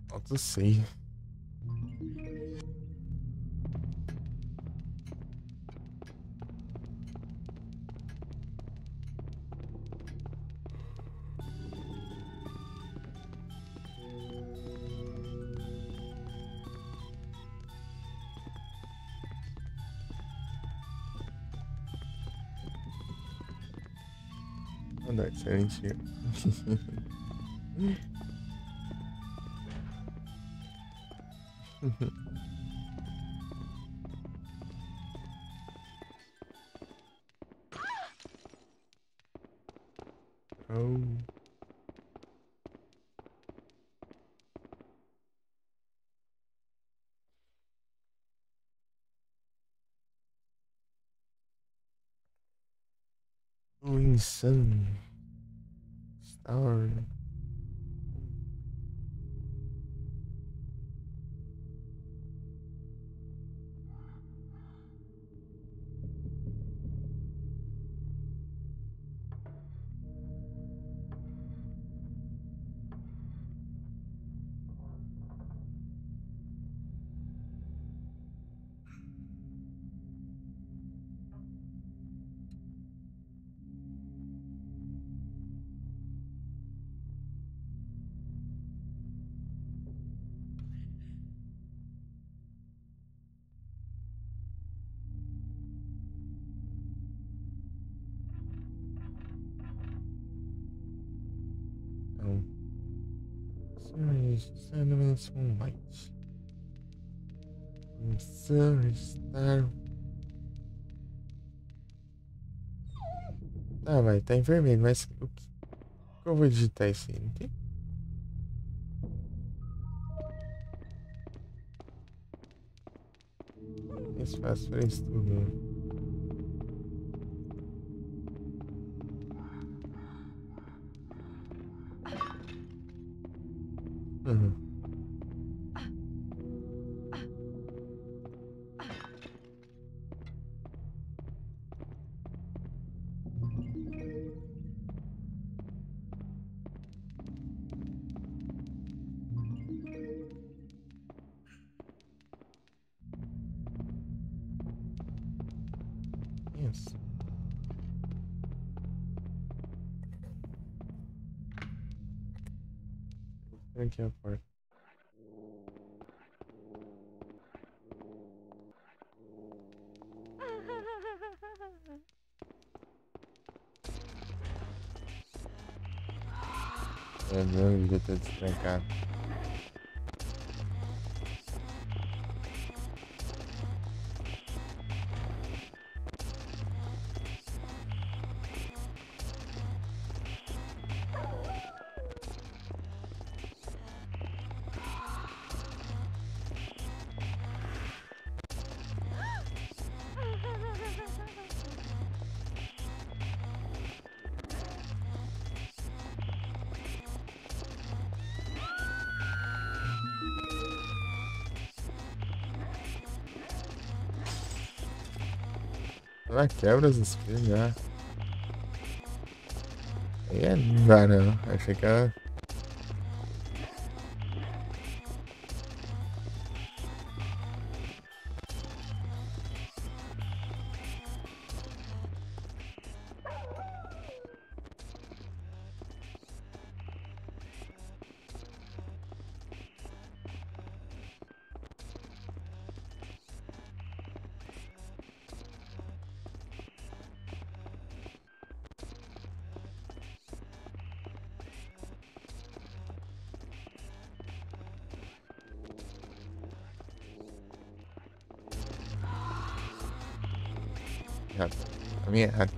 Falta sei. Andar excelente. Oh. O insano. Star. Não. Silence Moonlight. Star. Tá, vai, tá em vermelho, mas o que eu vou digitar isso aí? Não tem? mais fácil pra isso tudo, né? Uhum. Isso. Aqui é a porta. É, não, devia ter destrancado. Ela quebra as espelhos já. Aí é, não dá não. Achei que ela. Errado. A minha errada.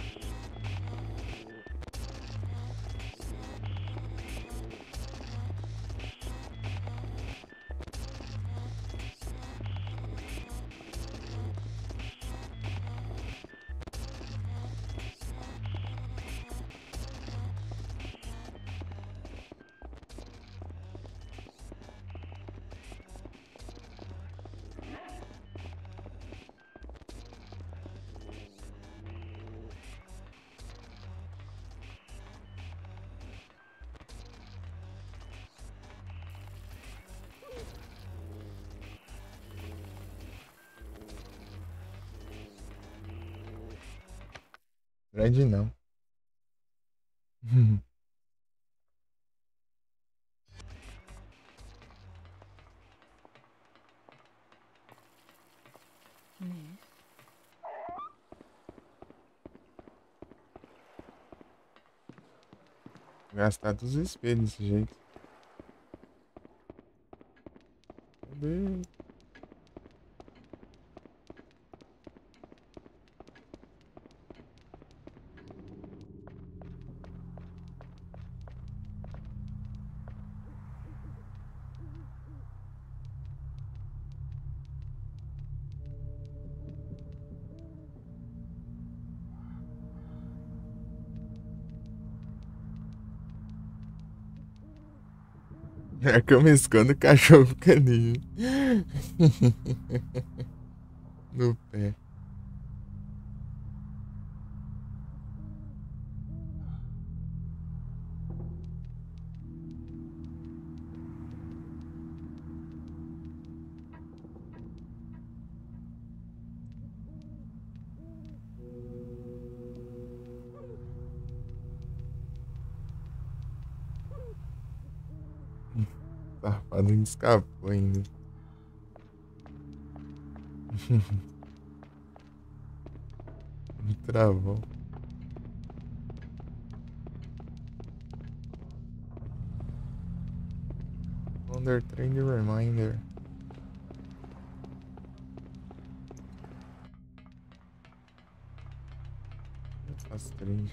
Grande não. Miss? Gastar todos os espelhos desse jeito. Meu Deus. É que eu me escondo, o cachorro fica ali. No pé. Safado não escapou ainda. Me travou. Wonder Train Reminder. Faz trade.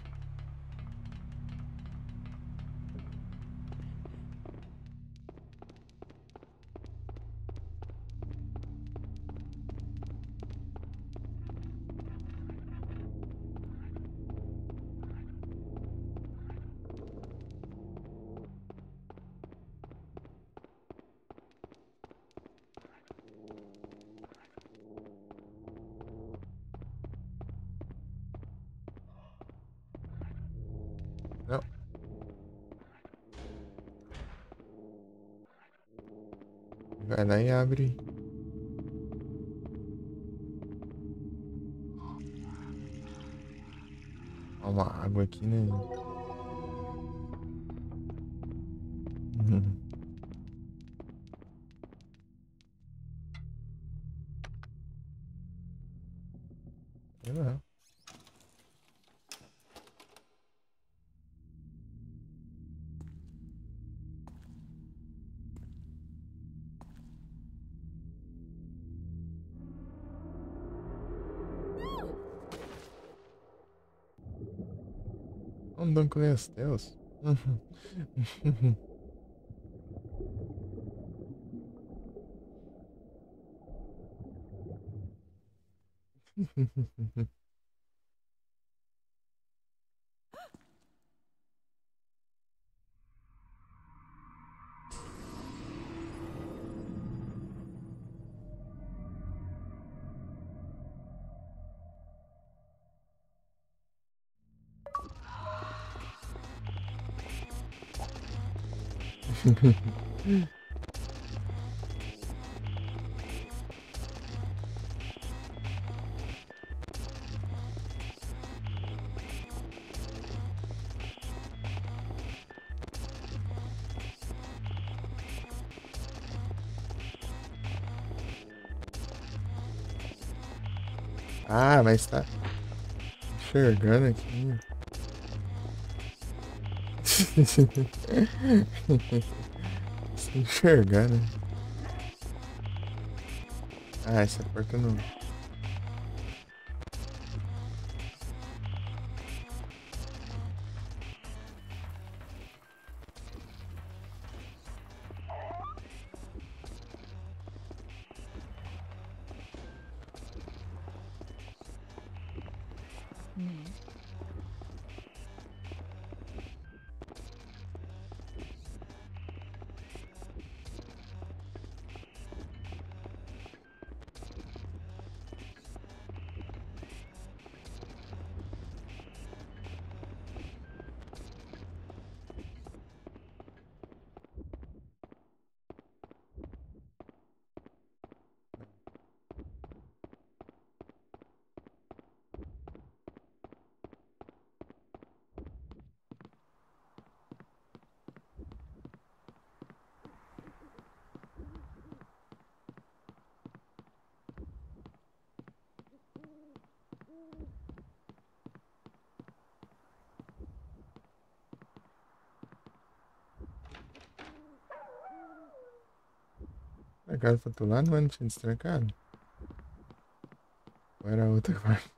Vai lá e abre. Ó, uma água aqui, né? Uhum. Sei lá. Um Banco Deus. Uhum. Ah, mas tá enxergando aqui. Se enxergando. Ah, essa porta não. Ned. Trancaram pro outro lado, mas não tinha destrancado. Ou era outra parte?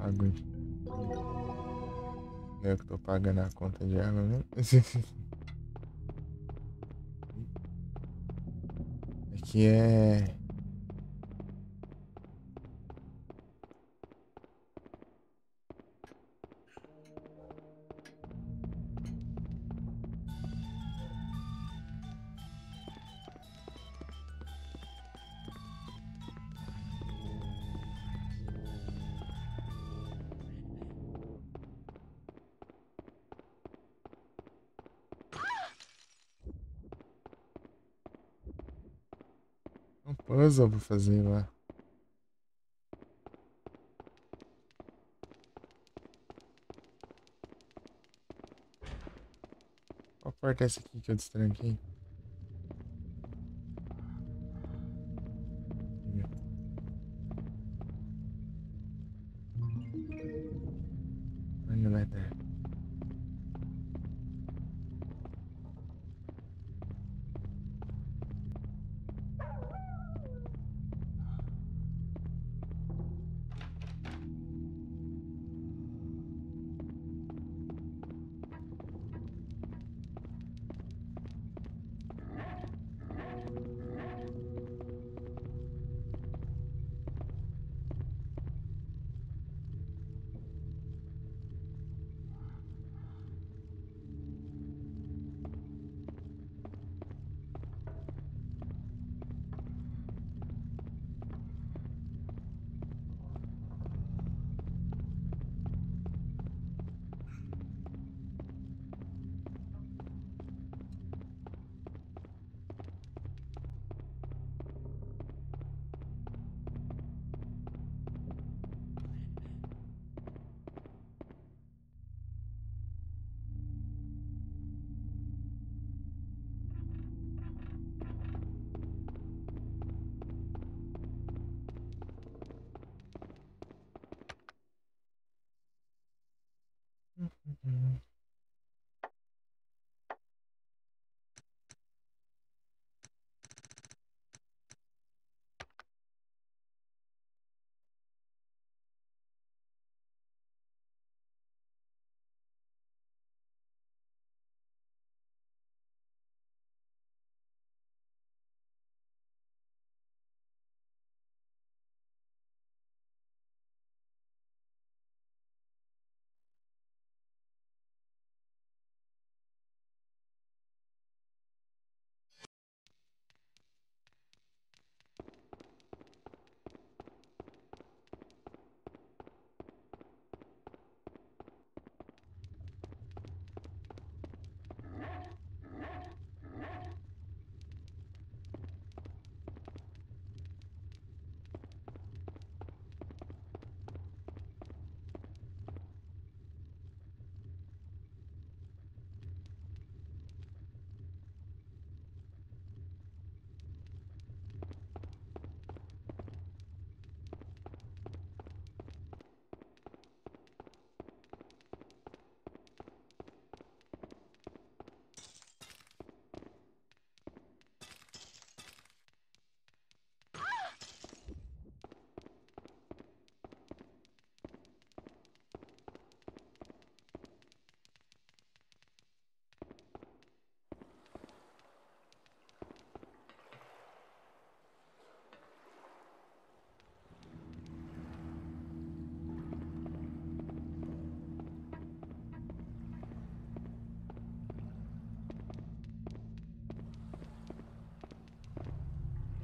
pago. Eu que tô pagando a conta de água, né? Aqui é. Um puzzle pra fazer lá. Qual porta é essa aqui que eu destranquei? Onde vai dar?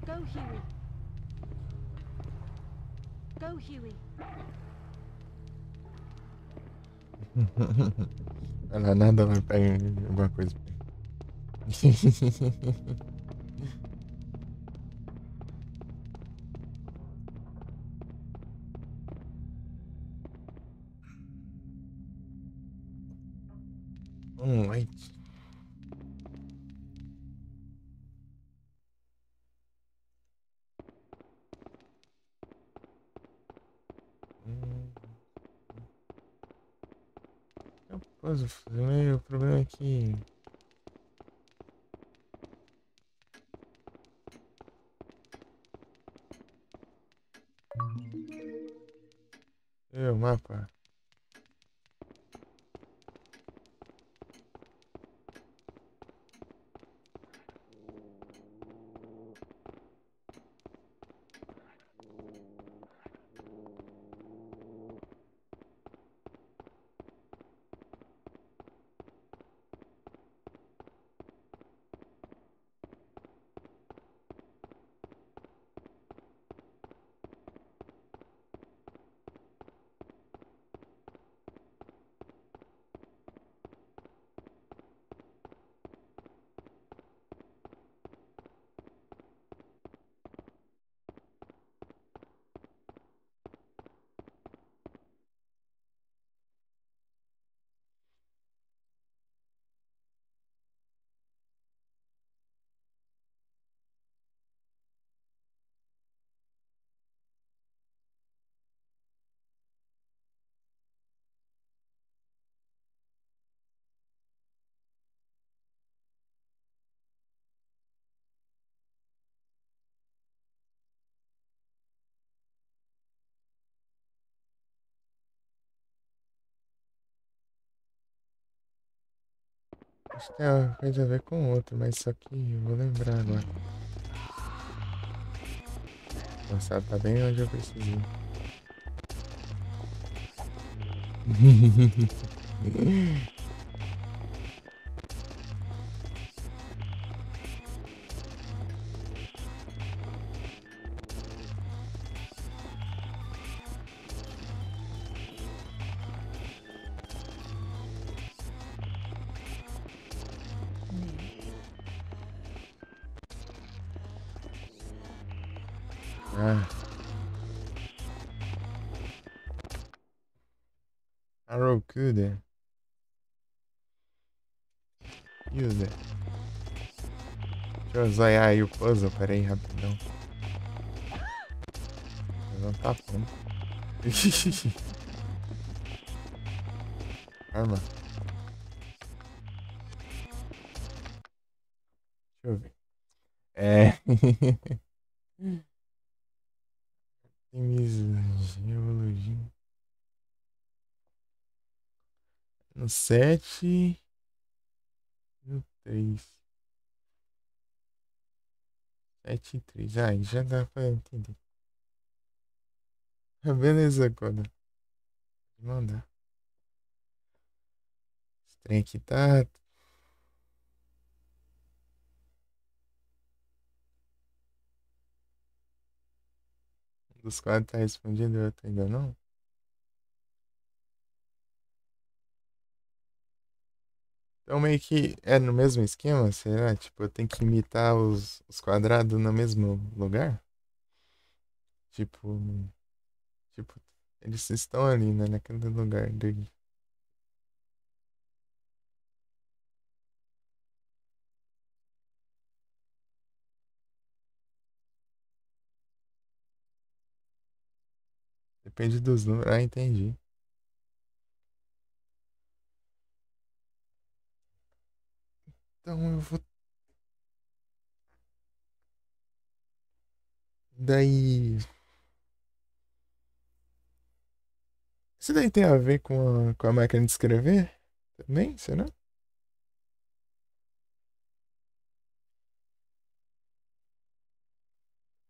Go, Huey. Go, Huey. Ela nada, ela pega alguma coisa. Light. Eu posso fazer, o problema é que É o mapa. Acho que tem uma coisa a ver com outra, mas só que eu vou lembrar agora. Nossa, ela tá bem onde eu preciso. Ah, Harukuda. Yuda. Deixa eu zoiar aí o puzzle, pera aí, rapidão. Não tá bom. Arma. Deixa eu ver. É. Geologia. No 7. No 3. 7 e 3. Ah, já dá pra entender. Beleza, Coda. Manda. Esse trem aqui tá. Um dos quadros tá respondido e o outro ainda não. Então meio que é no mesmo esquema, será? Tipo, eu tenho que imitar os quadrados no mesmo lugar? Tipo, tipo, eles estão ali, né? Naquele lugar dele. Depende dos números. Ah, entendi. Então eu vou. Daí. Isso daí tem a ver com a máquina de escrever? Também, será?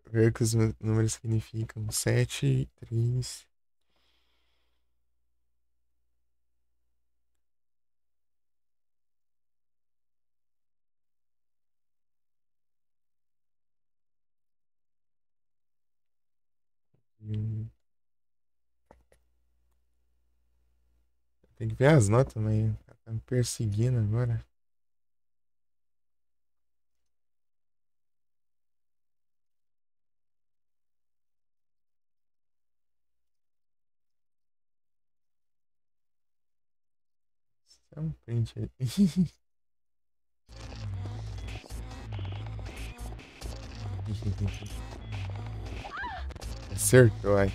Ver o que os números significam. 7, 3. Tem que ver as notas, mas tá me perseguindo agora. É um print aí. Acertou, ai.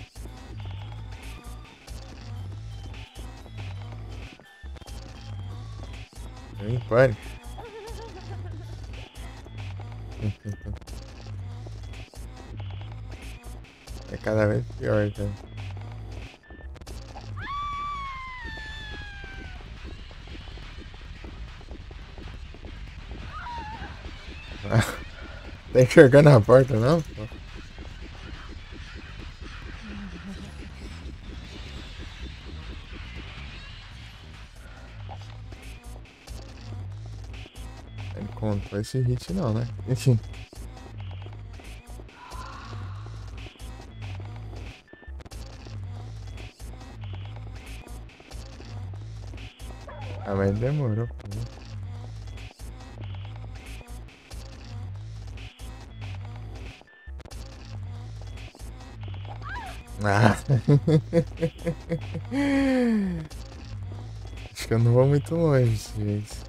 Nem pare. É cada vez pior, cara. Tá enxergando a porta, não? Pô? Ele contou esse hit, não, né? Enfim. Ah, mas demorou, pô. Ah. Acho que eu não vou muito longe desse jeito.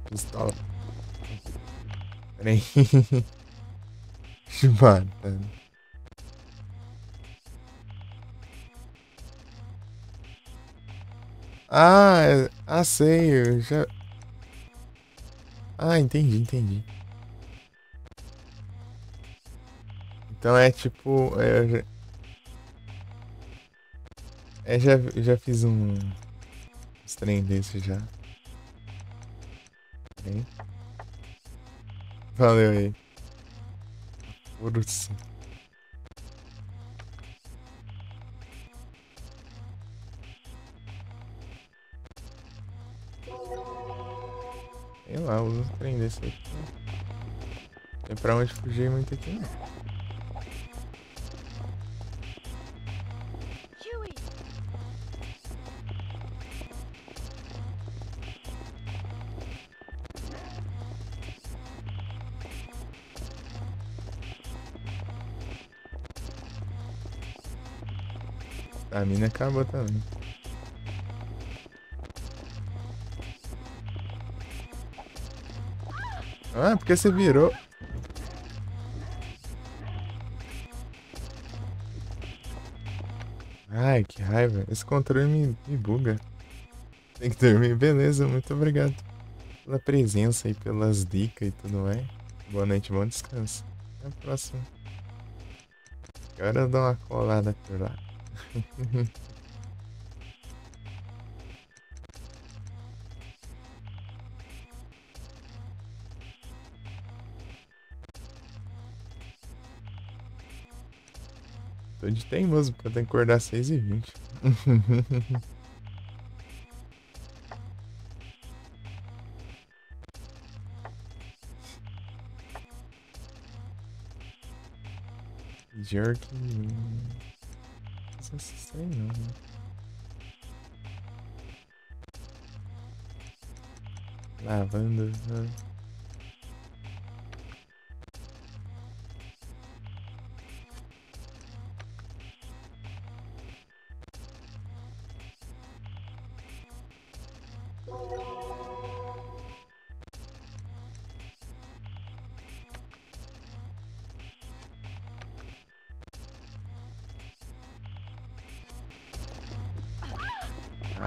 Pistola. Peraí. Chibata. Sei, eu já. Ah, entendi. Então é tipo. Já fiz uns trem desses já. Hein? Valeu aí. Urus. Sei lá, usa um trem desse aí. Não tem pra onde fugir muito aqui, não. Huey! A mina acabou também. Ah, porque você virou. Ai, que raiva. Esse controle me buga. Tem que dormir. Beleza, muito obrigado pela presença e pelas dicas e tudo mais. Boa noite, bom descanso. Até a próxima. Agora eu dou uma colada por lá. Tô de teimoso, porque eu tenho que acordar às 6h20. Jerk. Não sei não, né? Lavanda. Né?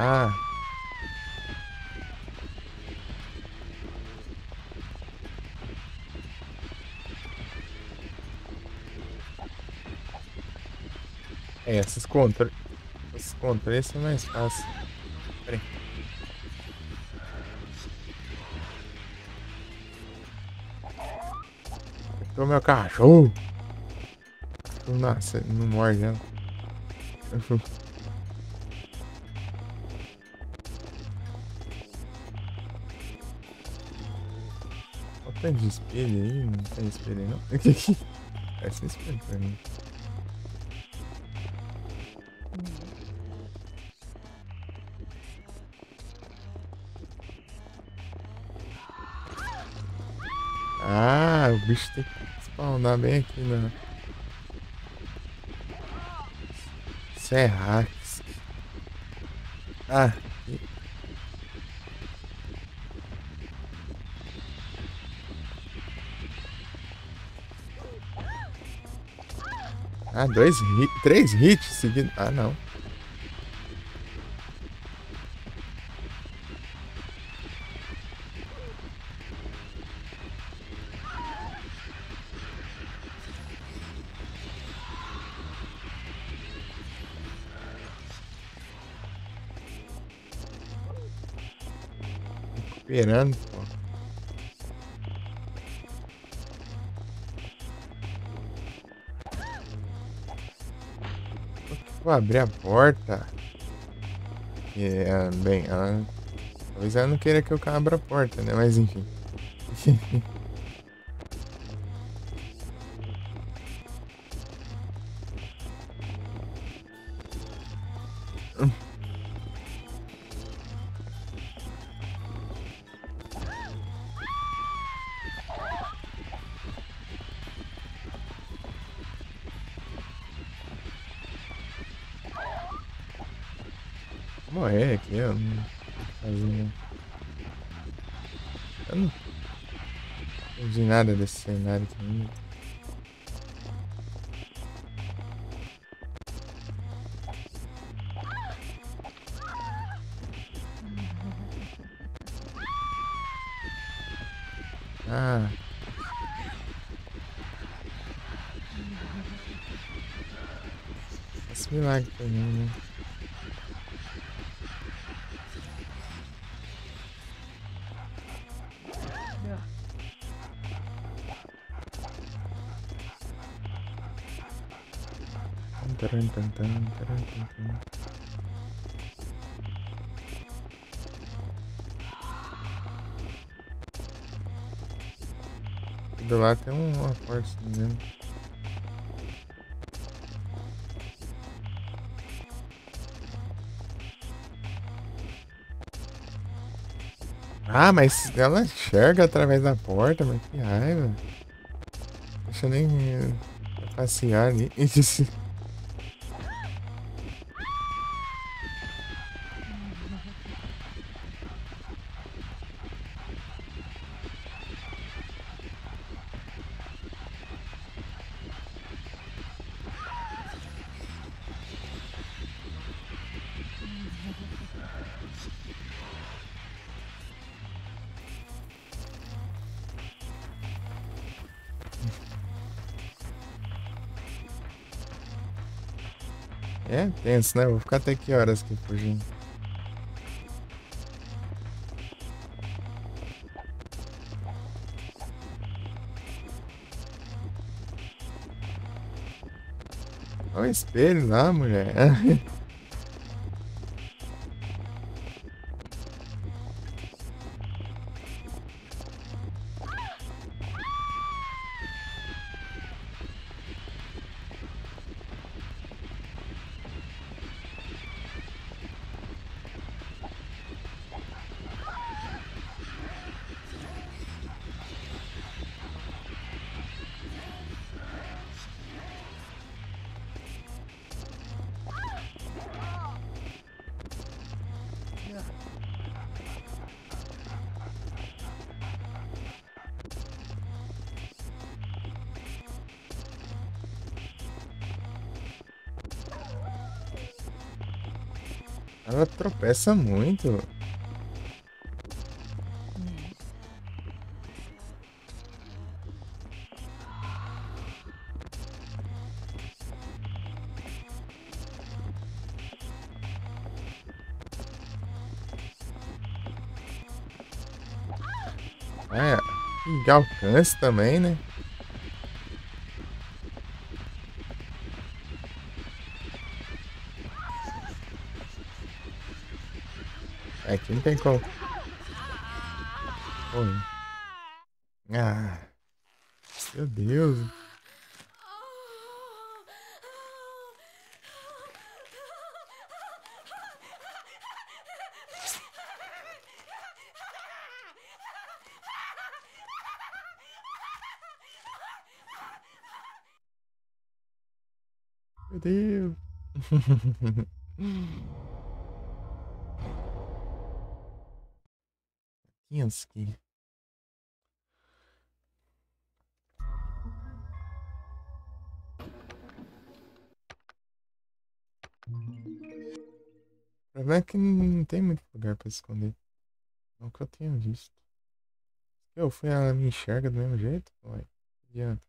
Ah. É, esses controles são mais fáceis. Pera aí. Tô meu cachorro. Nossa, não morde, não. Tem de espelho aí? Não tem espelho aí, não? Essa é espelho pra mim. Ah, o bicho tem que spawnar bem aqui, né? Serrax. Ah, ah, 3 hits seguidos. Ah, não. esperando, pô. Vou abrir a porta. Porque, bem, talvez ela não queira que eu abra a porta, né? Mas enfim. Vou morrer aqui, eu não fazia. Eu não entendi nada desse cenário aqui. Ah. Esse milagre pra mim, né? Taran, tan, tan, taran, tan, tan. Do lado tem uma porta, se não me engano. Ah, mas ela enxerga através da porta, mas que raiva. Deixa eu nem passear ali. É tenso, né? Vou ficar até que horas aqui fugindo. Olha o espelho lá, mulher. Ela tropeça muito. Ah, e alcance também, né? Aqui não tem como. Oi. Ah, meu Deus. Meu Deus. Kinski. O problema é que não tem muito lugar pra esconder. Não que eu tenha visto. Eu fui, ela me enxerga do mesmo jeito? Ué, não adianta.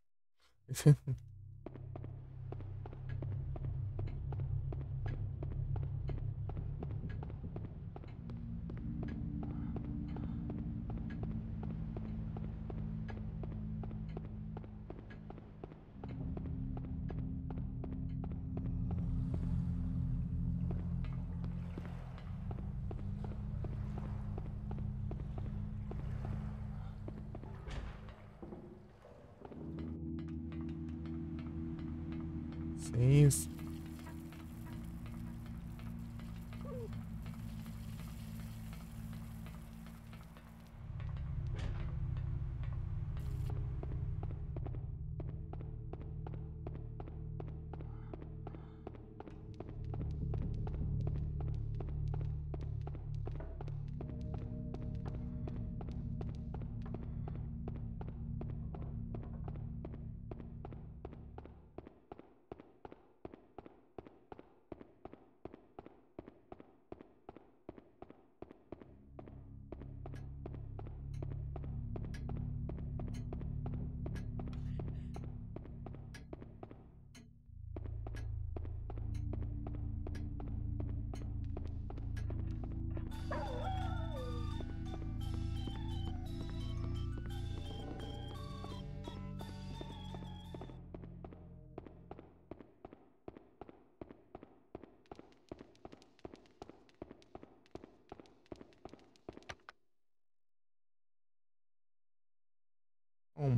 6.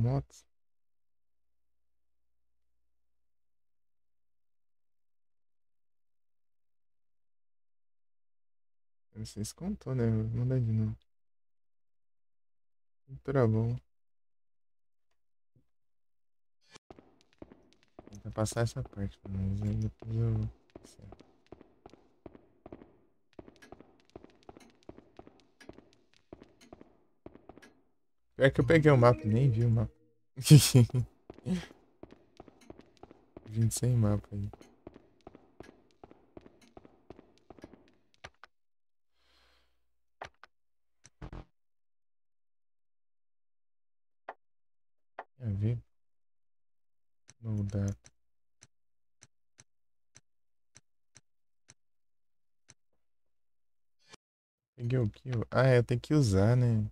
Motos. Não sei se contou, né? Vou mandar de novo. Muito bom. Tentar passar essa parte, mas aí depois eu. Pior que eu peguei o mapa, nem vi o mapa. Vim sem mapa aí. A ver. No data. Peguei o kill. Ah, é, tem que usar, né?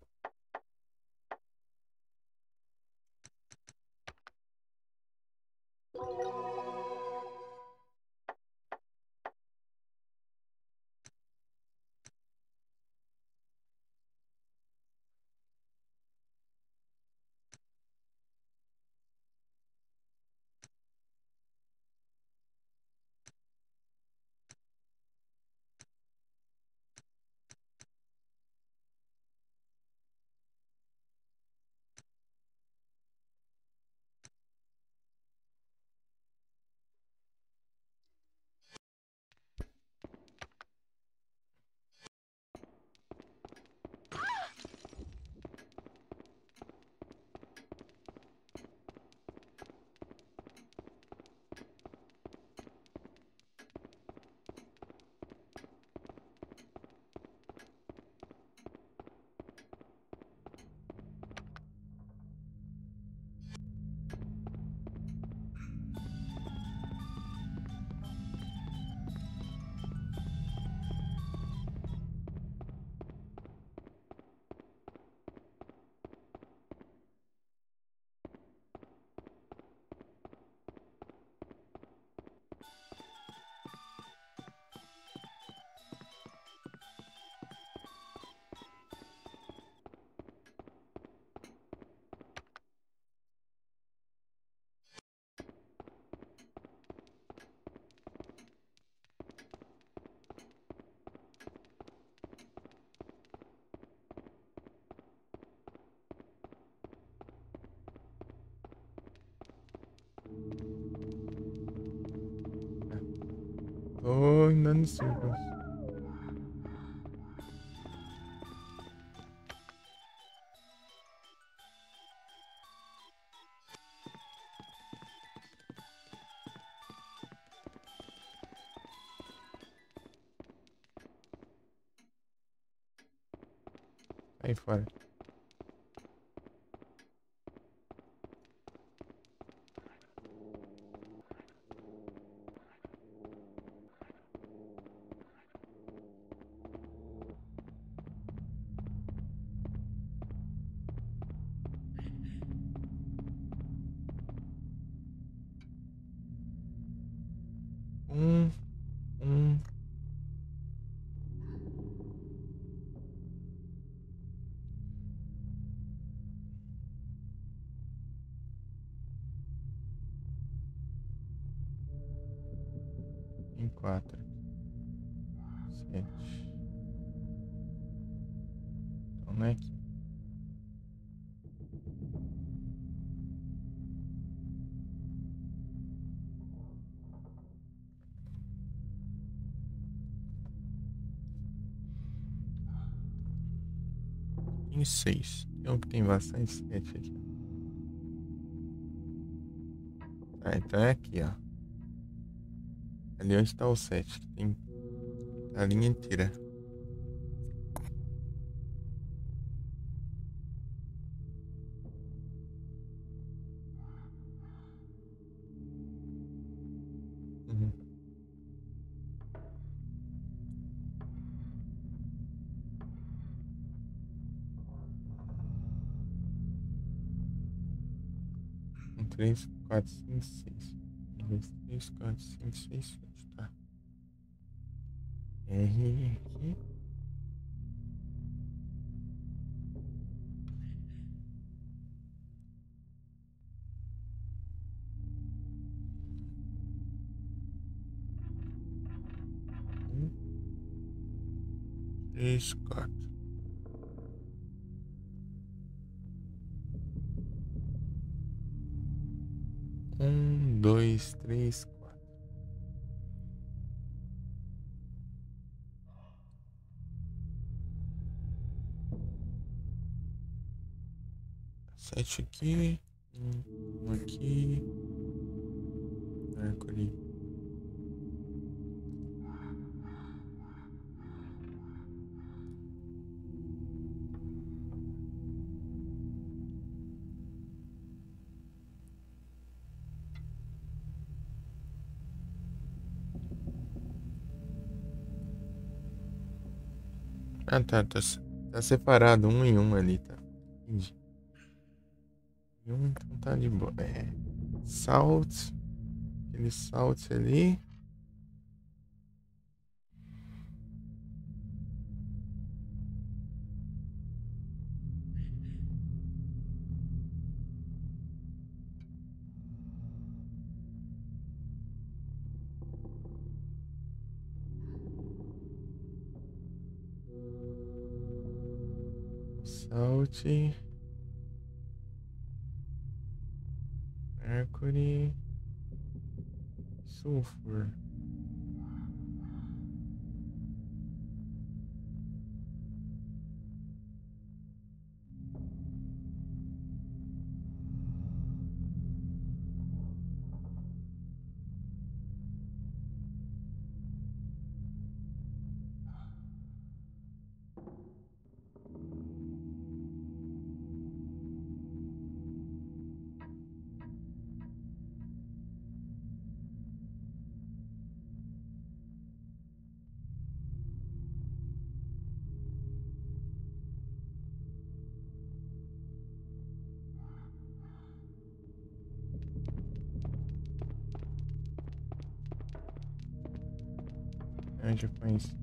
Tô andando em círculos. Aí fora. Um, um. 4, 7. Então não é aqui. Tem 6. Tem um que tem bastante 7 aqui. Ah, então é aqui, ó. Ali onde tá o 7. Tem a linha inteira. Uhum. Um, 3, 4, 5, 6. 1, 2, 3, 4, 5, 6, 7. Tá. R aqui. Um, 3, 4. 1, 2, 3, 4. 7 aqui. Um aqui. Mercury. Ah, tá. Tá separado um em um ali, tá? Entendi. Então tá de boa. É. Salt. Aquele salt ali. Salt. Mercury. Sulfur. Eu já conheci.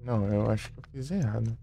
Não, eu acho que eu fiz errado.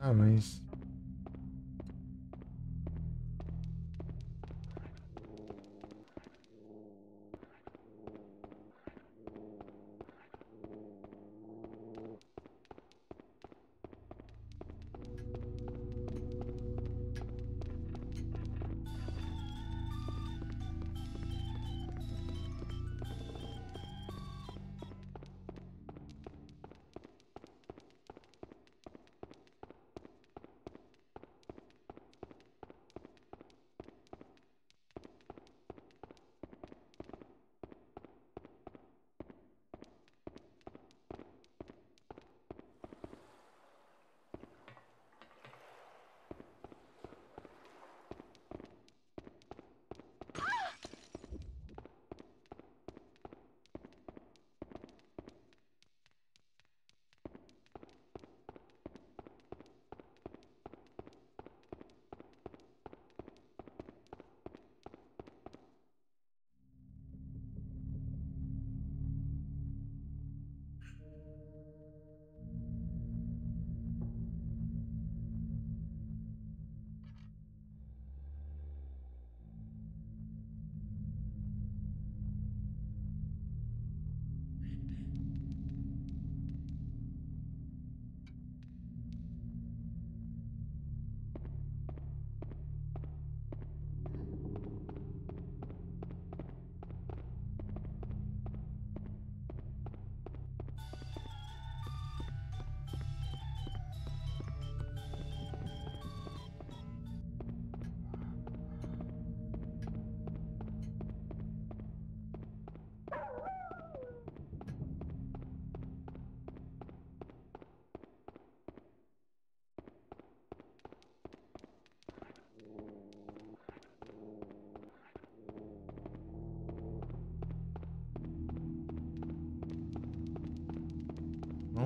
Ah, mas...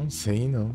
Não sei, não.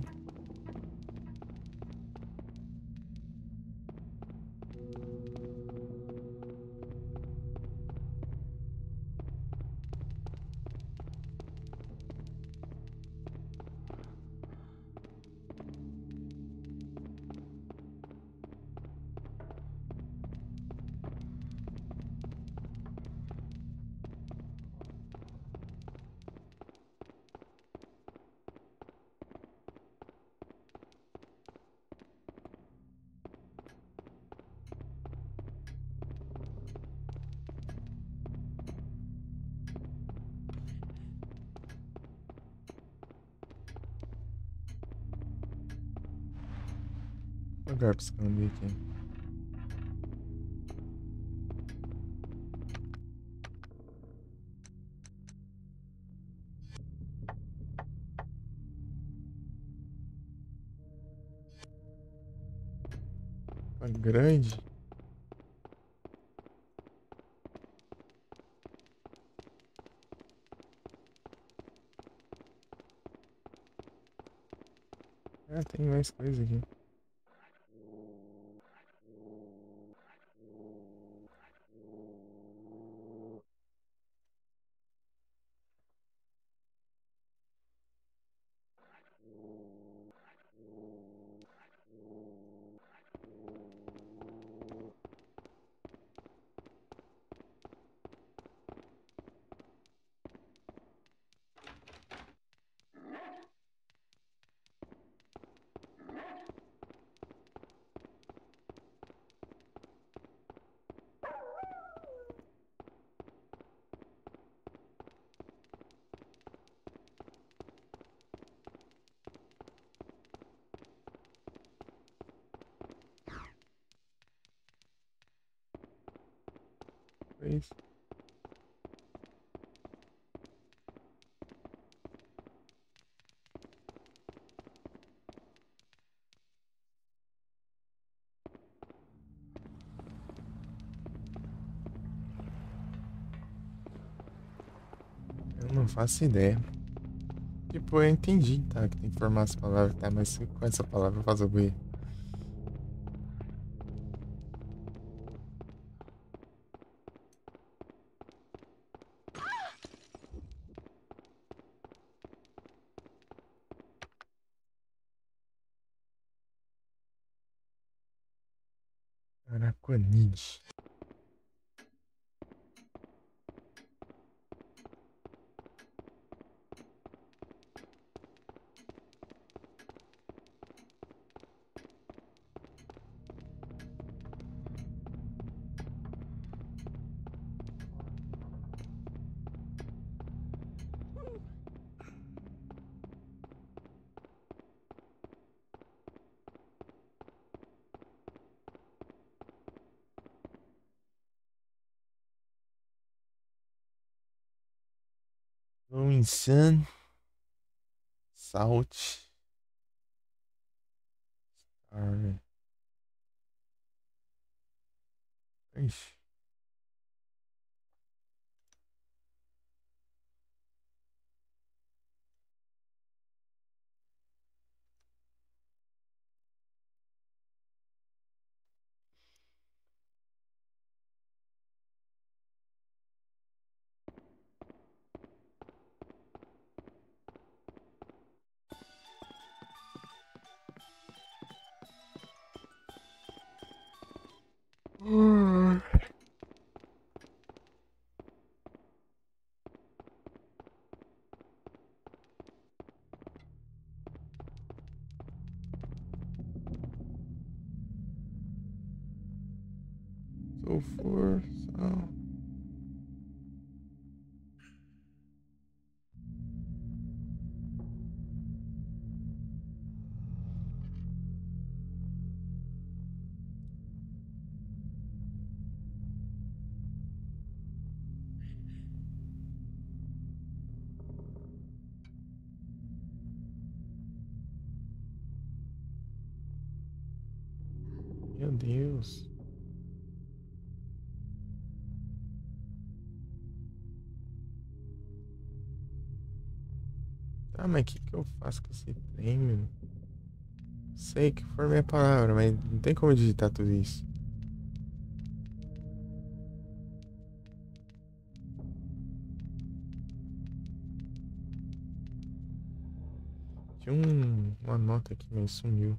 Lugar pra esconder aqui. Tá grande. Ah, tem mais coisa aqui. É isso. Eu não faço ideia. Tipo, eu entendi, tá? Que tem que formar as palavras, tá? Mas com essa palavra faz o quê? Araquanide. Going Sun, Salt, Star. Ixi. So forth, so. Meu Deus. Tá, mas o que eu faço com esse trem, meu? Sei que for minha palavra, mas não tem como digitar tudo isso. Tinha uma nota aqui, mas sumiu.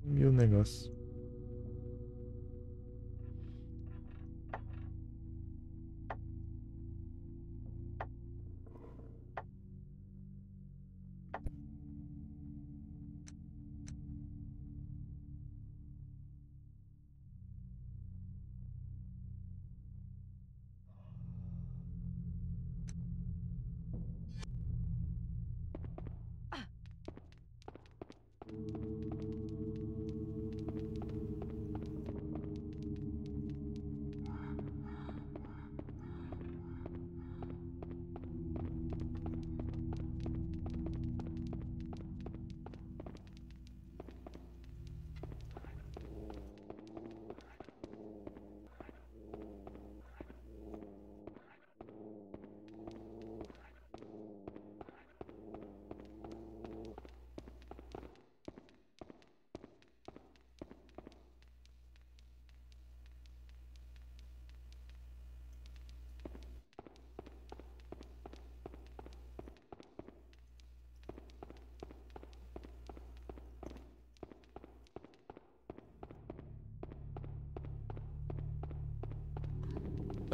Sumiu o negócio.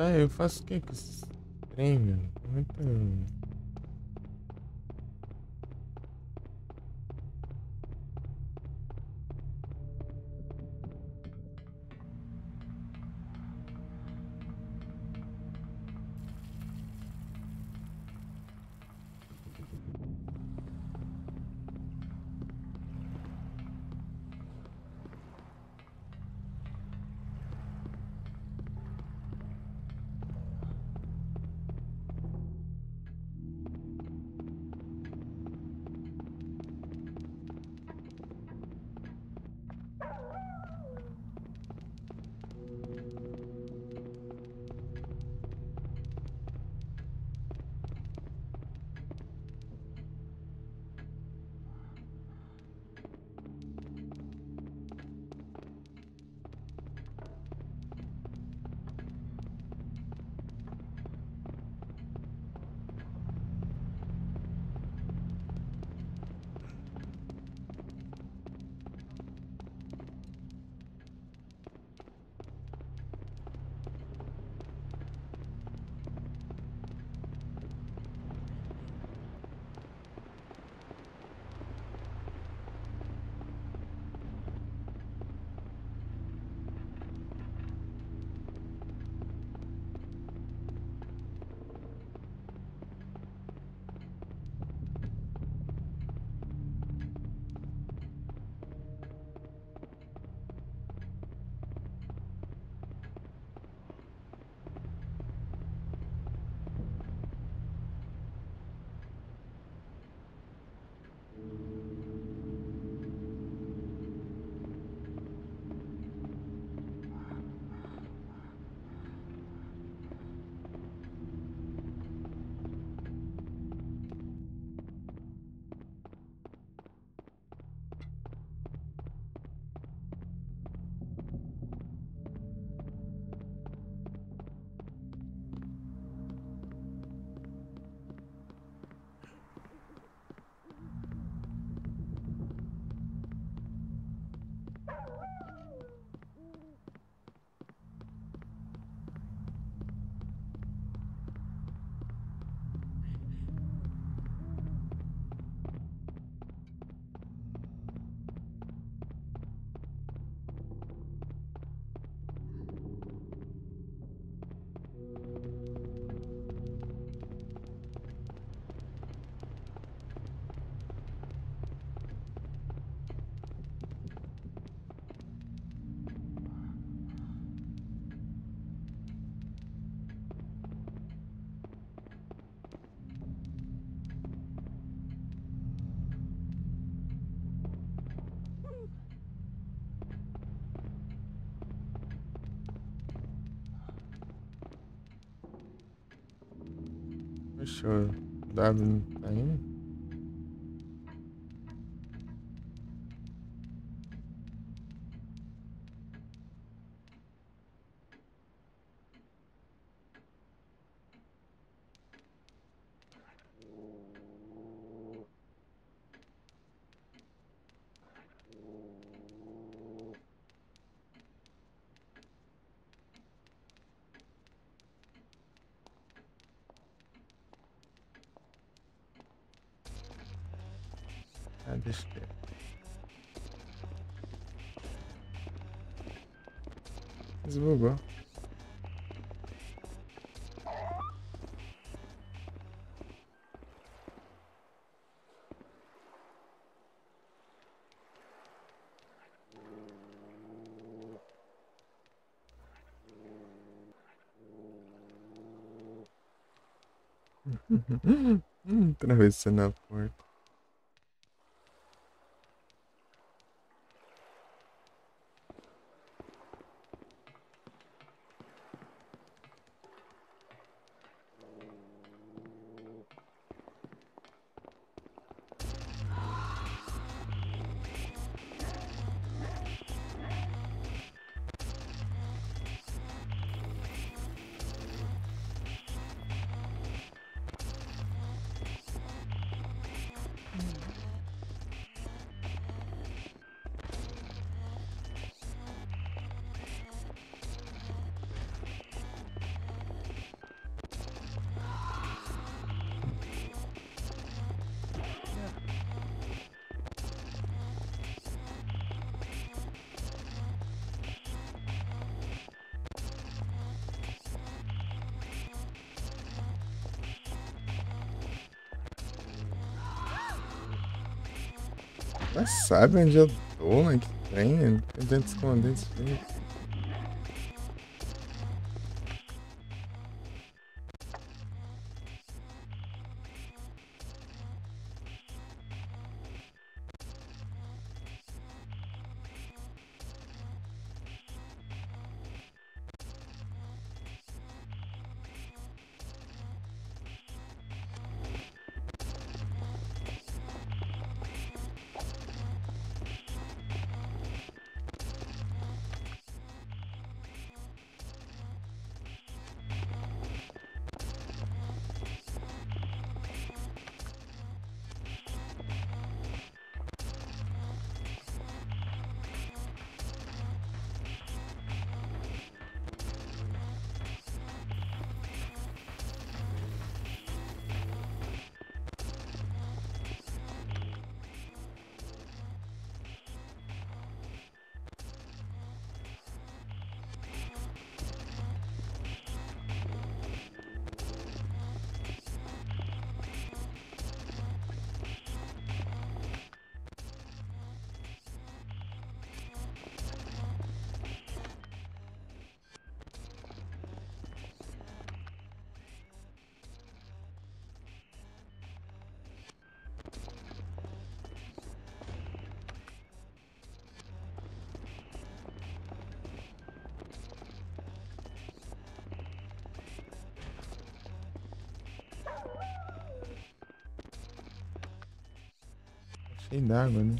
Tá, eu faço o que com esse trem, meu? Muito. Fechou. W não tá indo? Ah, deixa eu ver. Desbugou. Atravessando a porta. Mas sabe onde eu tô, né? Que tem? Eu tento esconder isso aí. Cheio d'água, né?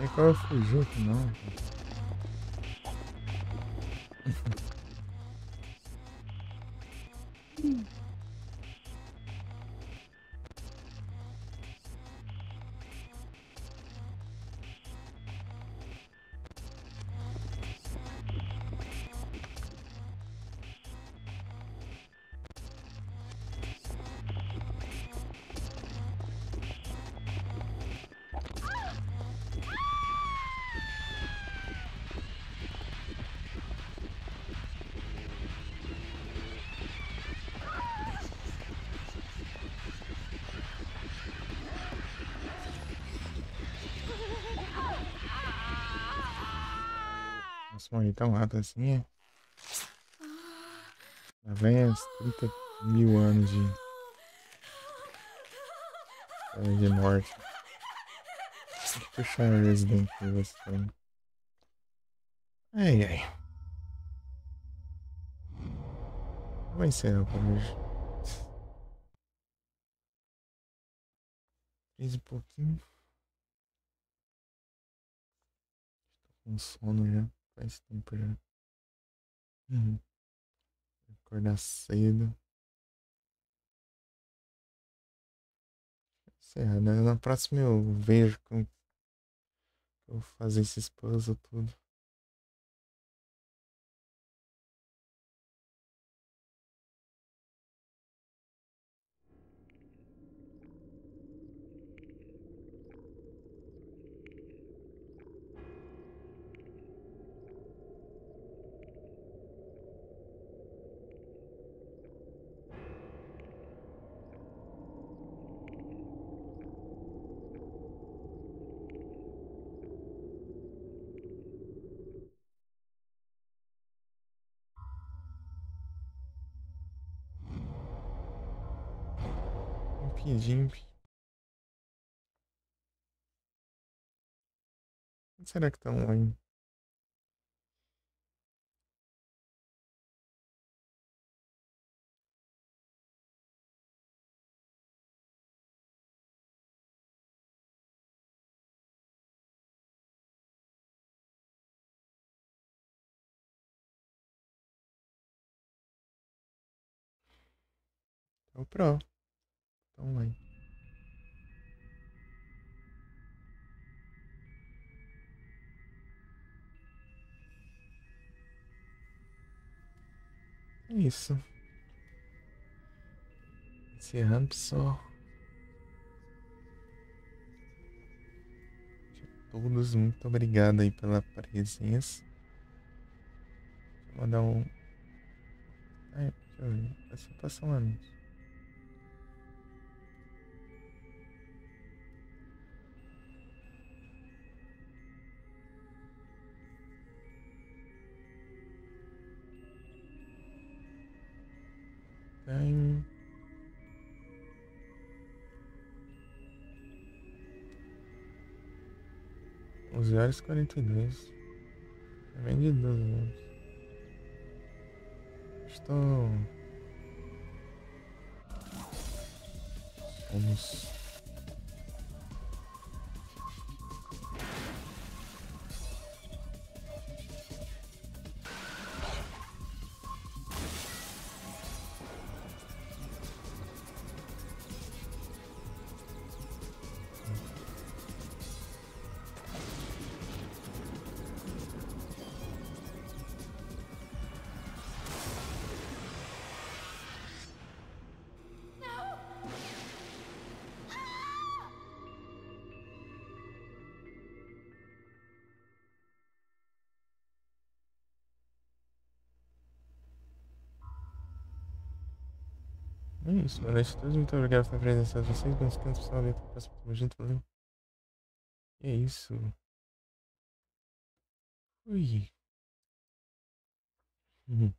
Aí qual fugiu que não. Nossa, morri tão rápido assim, é? Lá vem uns 30 mil anos de morte. Tem que puxar o Resident Evil também. Ai, ai. Vou encerrar por hoje. 3 e pouquinho. Tô com sono já. Faz tempo já. Uhum. Acordar cedo. Encerrar, né? Na próxima eu vejo como que eu vou fazer esses puzzles tudo. Imp. Onde será que estão lá, hein? É o Pro. Então vai. É isso. Encerrando, pessoal. Todos, muito obrigado aí pela presença. Deixa eu mandar um. Ai, deixa eu ver. É só passar um anúncio. Tem. 11h42. É bem de 12 anos. Estou. Vamos. É isso, boa noite a todos. Muito obrigado pela presença de vocês. Não esqueça, pessoal. Até a próxima. Tamo junto, valeu. E é isso. Ui. Uhum.